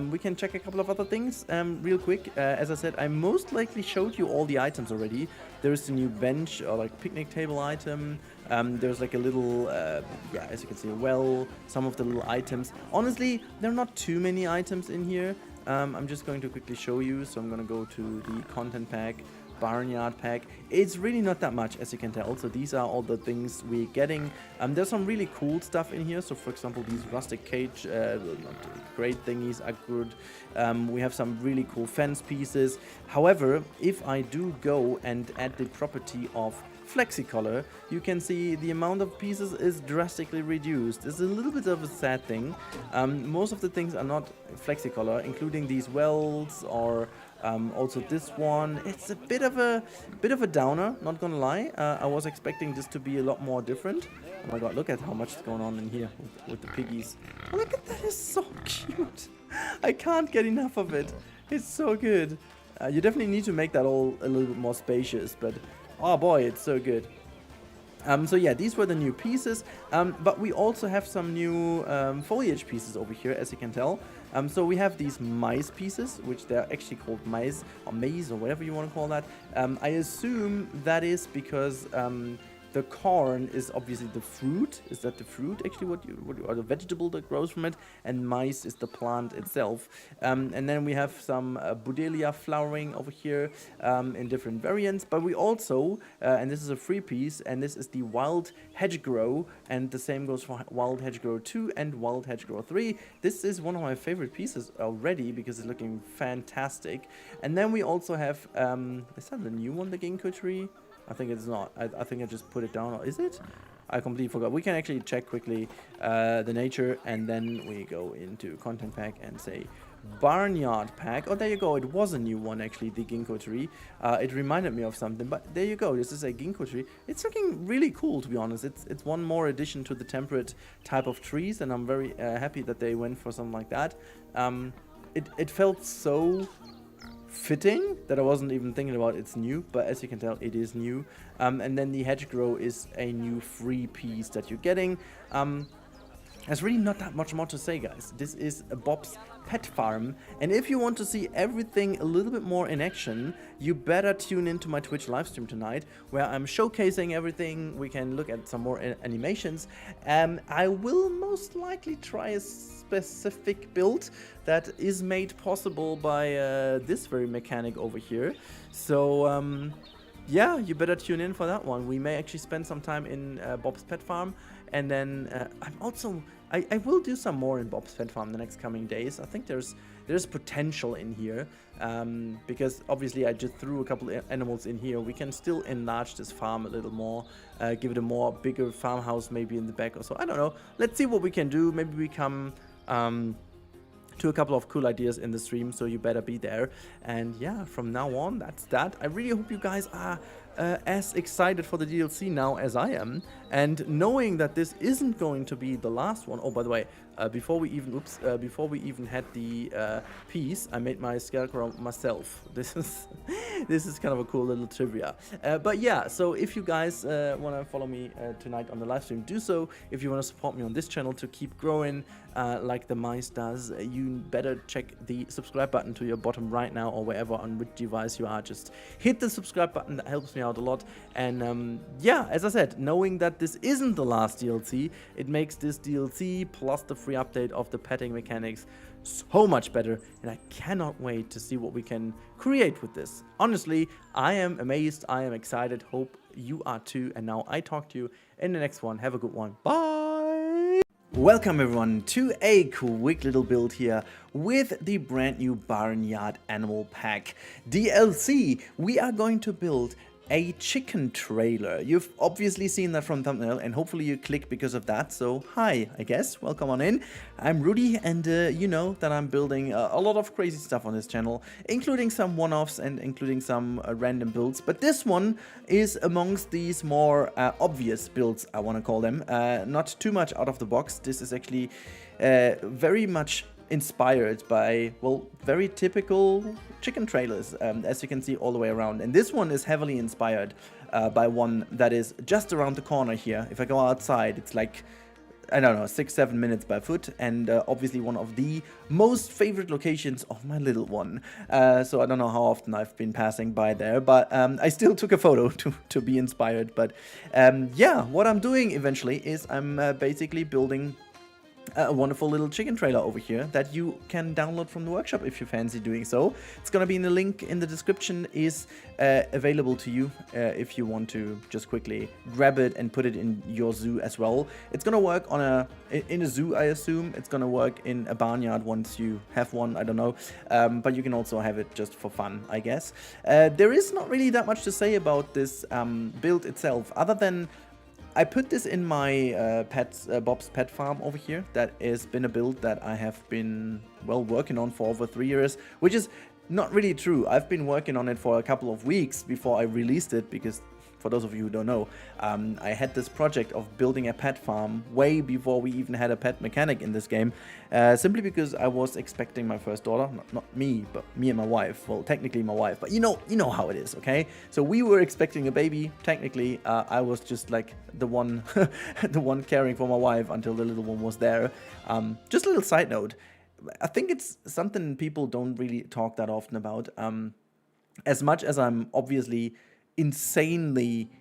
we can check a couple of other things real quick. As I said, I most likely showed you all the items already. There's the new bench or like picnic table item. There's like a little, yeah, as you can see, well, some of the little items. Honestly, there are not too many items in here. I'm just going to quickly show you. So I'm going to go to the content pack, Barnyard pack. It's really not that much, as you can tell. So these are all the things we're getting. There's some really cool stuff in here. So for example, these rustic cage crate thingies are good. We have some really cool fence pieces. However, if I do go and add the property of FlexiColor, you can see the amount of pieces is drastically reduced. It's a little bit of a sad thing. Most of the things are not FlexiColor, including these wells or also this one. It's a bit of a downer, not gonna lie. I was expecting this to be a lot more different. Oh my god, look at how much is going on in here with the piggies. Oh, look at that, it's so cute. I can't get enough of it. It's so good. You definitely need to make that all a little bit more spacious, but oh boy, it's so good. So yeah, these were the new pieces, but we also have some new foliage pieces over here, as you can tell. So we have these mice pieces, which they're actually called mice or maize or whatever you want to call that. I assume that is because The corn is obviously the fruit. Is that the fruit actually? What or the vegetable that grows from it? And mice is the plant itself. And then we have some Budelia flowering over here in different variants. But we also, and this is a free piece, and this is the wild hedgerow, and the same goes for wild hedgerow 2 and wild hedgerow 3. This is one of my favorite pieces already because it's looking fantastic. And then we also have, is that the new one, the ginkgo tree? I think it's not. I think I just put it down. Or is it? I completely forgot. We can actually check quickly the nature, and then we go into content pack and say Barnyard Pack. Oh, there you go. It was a new one, actually, the ginkgo tree. It reminded me of something, but there you go. This is a ginkgo tree. It's looking really cool, to be honest. It's one more addition to the temperate type of trees, and I'm very happy that they went for something like that. It felt so fitting that I wasn't even thinking about it's new, but as you can tell, it is new. And then the hedgerow is a new free piece that you're getting. There's really not that much more to say, guys. This is Bob's Pet Farm, and if you want to see everything a little bit more in action, you better tune into my Twitch live stream tonight, where I'm showcasing everything. We can look at some more animations. I will most likely try a specific build that is made possible by this very mechanic over here. So yeah, you better tune in for that one. We may actually spend some time in Bob's Pet Farm, and then I will do some more in Bob's Pet Farm the next coming days. I think there's potential in here, because obviously I just threw a couple of animals in here. We can still enlarge this farm a little more, give it a more bigger farmhouse maybe in the back or so. I don't know. Let's see what we can do. Maybe we come to a couple of cool ideas in the stream, so you better be there. And yeah, from now on, that's that. I really hope you guys are as excited for the DLC now as I am, and knowing that this isn't going to be the last one. Oh, by the way, before we even had the piece, I made my scarecrow myself. This is kind of a cool little trivia. But yeah, so if you guys want to follow me tonight on the live stream, do so. If you want to support me on this channel to keep growing like the mice does, you better check the subscribe button to your bottom right now, or wherever on which device you are. Just hit the subscribe button. That helps me out a lot. And yeah, as I said, knowing that this isn't the last DLC, it makes this DLC plus the free update of the petting mechanics so much better, and I cannot wait to see what we can create with this. Honestly, I am amazed, I am excited, hope you are too, and now I talk to you in the next one. Have a good one. Bye! Welcome everyone to a quick little build here with the brand new Barnyard Animal Pack DLC. We are going to build a chicken trailer. You've obviously seen that from thumbnail, and hopefully you click because of that. So hi, I guess, welcome on in. I'm Rudy, and you know that I'm building a lot of crazy stuff on this channel, including some one-offs and including some random builds. But this one is amongst these more obvious builds, I want to call them. Not too much out of the box. This is actually very much inspired by, well, very typical chicken trailers, as you can see all the way around. And this one is heavily inspired by one that is just around the corner here. If I go outside, it's like, I don't know, 6-7 minutes by foot, and obviously one of the most favorite locations of my little one. So I don't know how often I've been passing by there, but I still took a photo to be inspired. But yeah, what I'm doing eventually is I'm basically building a wonderful little chicken trailer over here that you can download from the workshop if you fancy doing so. It's gonna be in the link in the description, is available to you if you want to just quickly grab it and put it in your zoo as well. It's gonna work on in a zoo, I assume. It's gonna work in a barnyard once you have one, I don't know, but you can also have it just for fun, I guess. There is not really that much to say about this build itself, other than I put this in my Bob's Pet Farm over here. That has been a build that I have been, well, working on for over 3 years, which is not really true. I've been working on it for a couple of weeks before I released it, because for those of you who don't know, I had this project of building a pet farm way before we even had a pet mechanic in this game, simply because I was expecting my first daughter. Not me, but me and my wife. Well, technically my wife, but you know how it is, okay? So we were expecting a baby. Technically, I was just like the one, the one caring for my wife until the little one was there. Just a little side note. I think it's something people don't really talk that often about. As much as I'm obviously insanely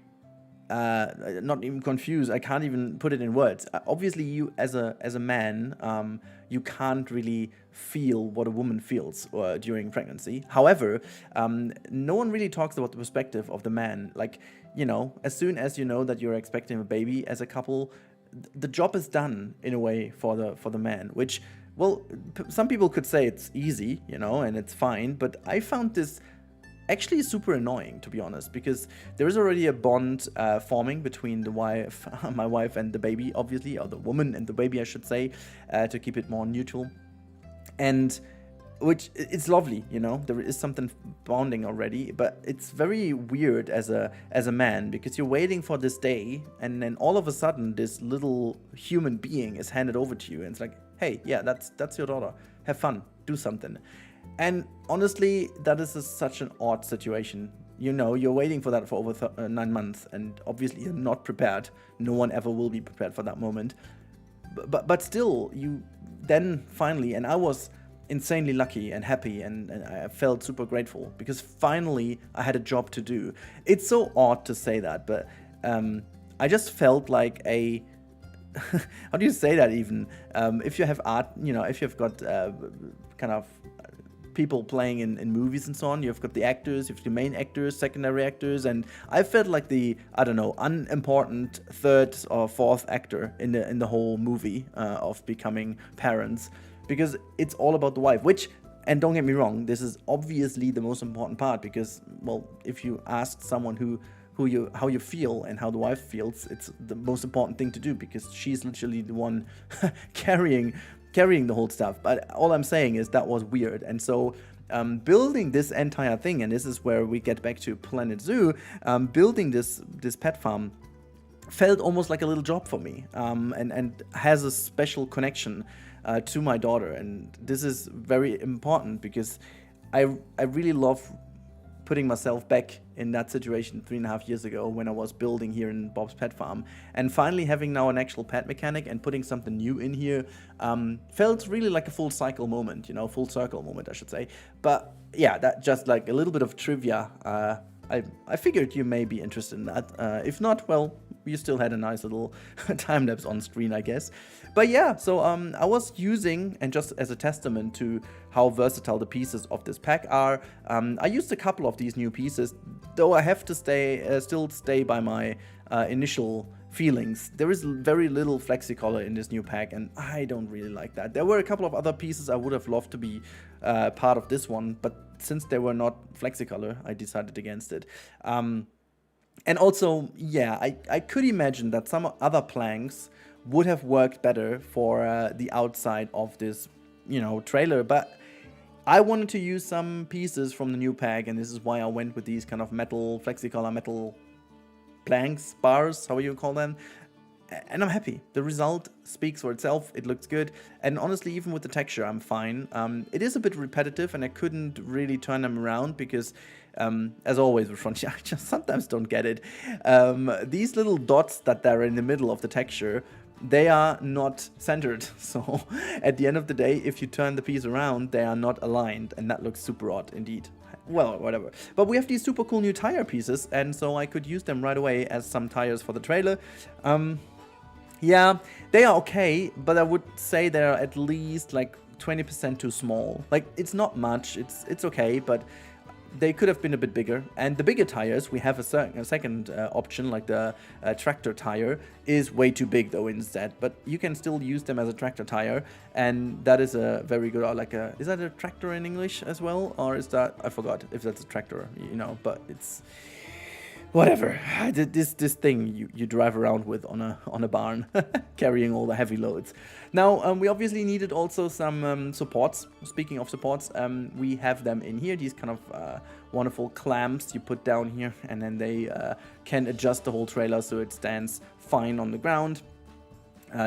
not even confused. I can't even put it in words. Obviously, you as a man, you can't really feel what a woman feels during pregnancy. However, no one really talks about the perspective of the man. Like, you know, as soon as you know that you're expecting a baby as a couple, the job is done in a way for the man, which, well, some people could say it's easy, you know, and it's fine, but I found this actually super annoying, to be honest, because there is already a bond forming between the wife, my wife, and the baby, obviously, or the woman and the baby, I should say, to keep it more neutral. And which it's lovely, you know, there is something bonding already, but it's very weird as a man, because you're waiting for this day, and then all of a sudden this little human being is handed over to you, and it's like, hey, yeah, that's your daughter, have fun, do something. And honestly, that is such an odd situation. You know, you're waiting for that for over 9 months, and obviously you're not prepared. No one ever will be prepared for that moment. But still, you then finally, and I was insanely lucky and happy, and I felt super grateful, because finally I had a job to do. It's so odd to say that, but I just felt like a... how do you say that even? If you have art, you know, if you've got kind of people playing in movies and so on, you've got the actors, you've the main actors, secondary actors, and I felt like the, I don't know, unimportant third or fourth actor in the whole movie of becoming parents, because it's all about the wife, which, and don't get me wrong, this is obviously the most important part, because, well, if you ask someone how you feel and how the wife feels, it's the most important thing to do, because she's literally the one carrying the whole stuff. But all I'm saying is that was weird. And so building this entire thing, and this is where we get back to Planet Zoo, building this pet farm felt almost like a little job for me, and has a special connection to my daughter. And this is very important, because I really love putting myself back in that situation 3.5 years ago when I was building here in Bob's Pet Farm, and finally having now an actual pet mechanic and putting something new in here felt really like a full cycle moment, you know, full circle moment, I should say. But yeah, that just like a little bit of trivia. I figured you may be interested in that. If not, well, you still had a nice little time lapse on screen, I guess. But yeah, so I was using, and just as a testament to how versatile the pieces of this pack are, I used a couple of these new pieces, though I have to still stay by my initial feelings. There is very little flexi-color in this new pack, and I don't really like that. There were a couple of other pieces I would have loved to be part of this one, but since they were not flexi-color, I decided against it. And also, yeah, I could imagine that some other planks would have worked better for the outside of this, you know, trailer, but I wanted to use some pieces from the new pack, and this is why I went with these kind of metal, flexi-color metal planks, bars, how you call them, and I'm happy. The result speaks for itself. It looks good, and honestly, even with the texture, I'm fine. It is a bit repetitive, and I couldn't really turn them around because, as always with Frontier, I just sometimes don't get it. These little dots that are in the middle of the texture, they are not centered. So at the end of the day, if you turn the piece around, they are not aligned, and that looks super odd indeed. Well, whatever. But we have these super cool new tire pieces, and so I could use them right away as some tires for the trailer. Yeah, they are okay, but I would say they're at least like 20% too small. Like, it's not much, it's okay, but they could have been a bit bigger. And the bigger tires, we have a second option, like the tractor tire, is way too big though instead. But you can still use them as a tractor tire, and that is a very good, is that a tractor in English as well? Or is that, I forgot if that's a tractor, you know, but it's... whatever, this thing you drive around with on a barn, carrying all the heavy loads. Now, we obviously needed also some supports. Speaking of supports, we have them in here, these kind of wonderful clamps you put down here, and then they can adjust the whole trailer so it stands fine on the ground.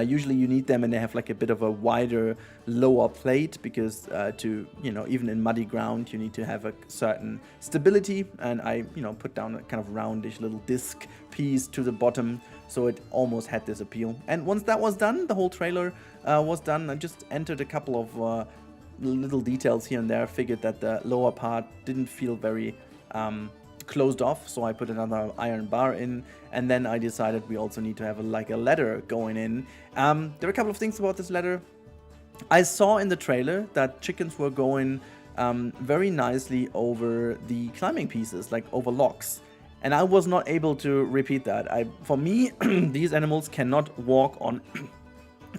Usually you need them, and they have like a bit of a wider lower plate, because to, you know, even in muddy ground you need to have a certain stability, and I, you know, put down a kind of roundish little disc piece to the bottom, so it almost had this appeal. And once that was done, the whole trailer was done. I just entered a couple of little details here and there. Figured that the lower part didn't feel very closed off, so I put another iron bar in, and then I decided we also need to have like a ladder going in. There are a couple of things about this ladder. I saw in the trailer that chickens were going very nicely over the climbing pieces, like over logs. And I was not able to repeat that. For me, these animals cannot walk on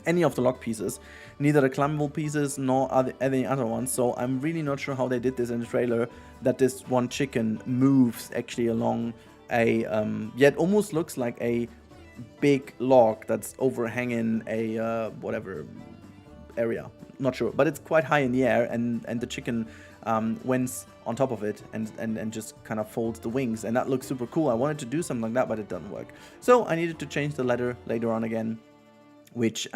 any of the log pieces, neither the climbable pieces nor any other ones. So I'm really not sure how they did this in the trailer, that this one chicken moves actually along a, yet almost looks like a big log that's overhanging a, whatever area. Not sure, but it's quite high in the air, and the chicken went on top of it and just kind of folds the wings, and that looks super cool. I wanted to do something like that, but it doesn't work. So I needed to change the ladder later on again, which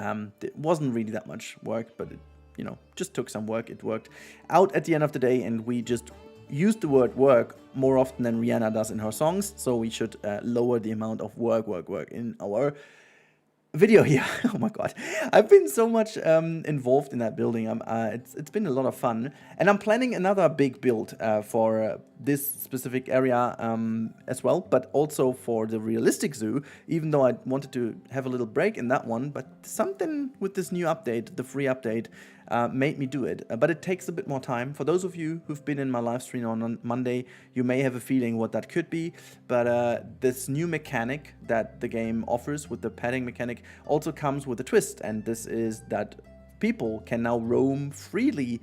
wasn't really that much work, but it, you know, just took some work. It worked out at the end of the day, and we just used the word work more often than Rihanna does in her songs, so we should lower the amount of work in our video here. Oh my god, I've been so much involved in that building. It's been a lot of fun, and I'm planning another big build for this specific area as well, but also for the realistic zoo, even though I wanted to have a little break in that one. But something with this new update, the free update, made me do it, but it takes a bit more time. For those of you who've been in my live stream on Monday, you may have a feeling what that could be, but this new mechanic that the game offers with the padding mechanic also comes with a twist, and this is that people can now roam freely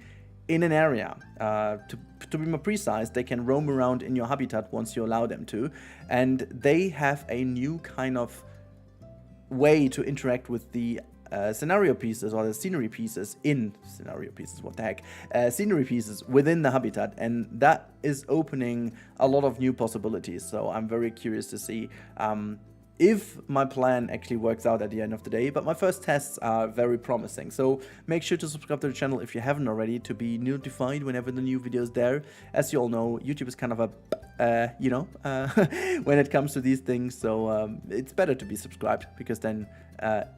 in an area. To be more precise, they can roam around in your habitat once you allow them to, and they have a new kind of way to interact with the scenario pieces, or the scenery pieces in scenario pieces, what the heck, scenery pieces within the habitat, and that is opening a lot of new possibilities. So I'm very curious to see if my plan actually works out at the end of the day, but my first tests are very promising. So make sure to subscribe to the channel if you haven't already, to be notified whenever the new video is there. As you all know, YouTube is kind of a you know, when it comes to these things, so it's better to be subscribed, because then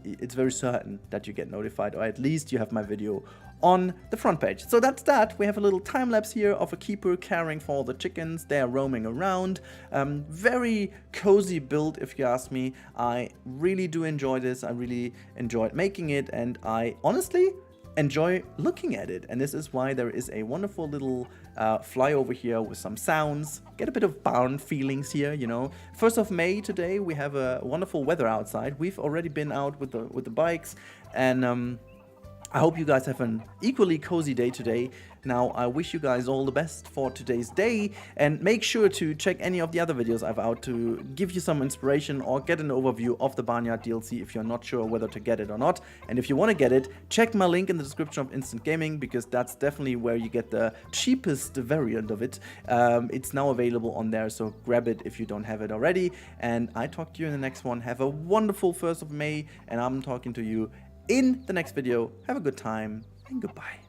it's very certain that you get notified, or at least you have my video on the front page. So that's that. We have a little time lapse here of a keeper caring for all the chickens. They are roaming around. Very cozy build, if you ask me. I really do enjoy this. I really enjoyed making it, and I honestly enjoy looking at it. And this is why there is a wonderful little flyover here with some sounds. Get a bit of barn feelings here, you know. 1st of May today. We have a wonderful weather outside. We've already been out with the bikes, and I hope you guys have an equally cozy day today. Now, I wish you guys all the best for today's day, and make sure to check any of the other videos I've out to give you some inspiration or get an overview of the Barnyard DLC if you're not sure whether to get it or not. And if you want to get it, check my link in the description of Instant Gaming, because that's definitely where you get the cheapest variant of it. It's now available on there, so grab it if you don't have it already. And I talk to you in the next one. Have a wonderful 1st of May, and I'm talking to you in the next video. Have a good time, and goodbye.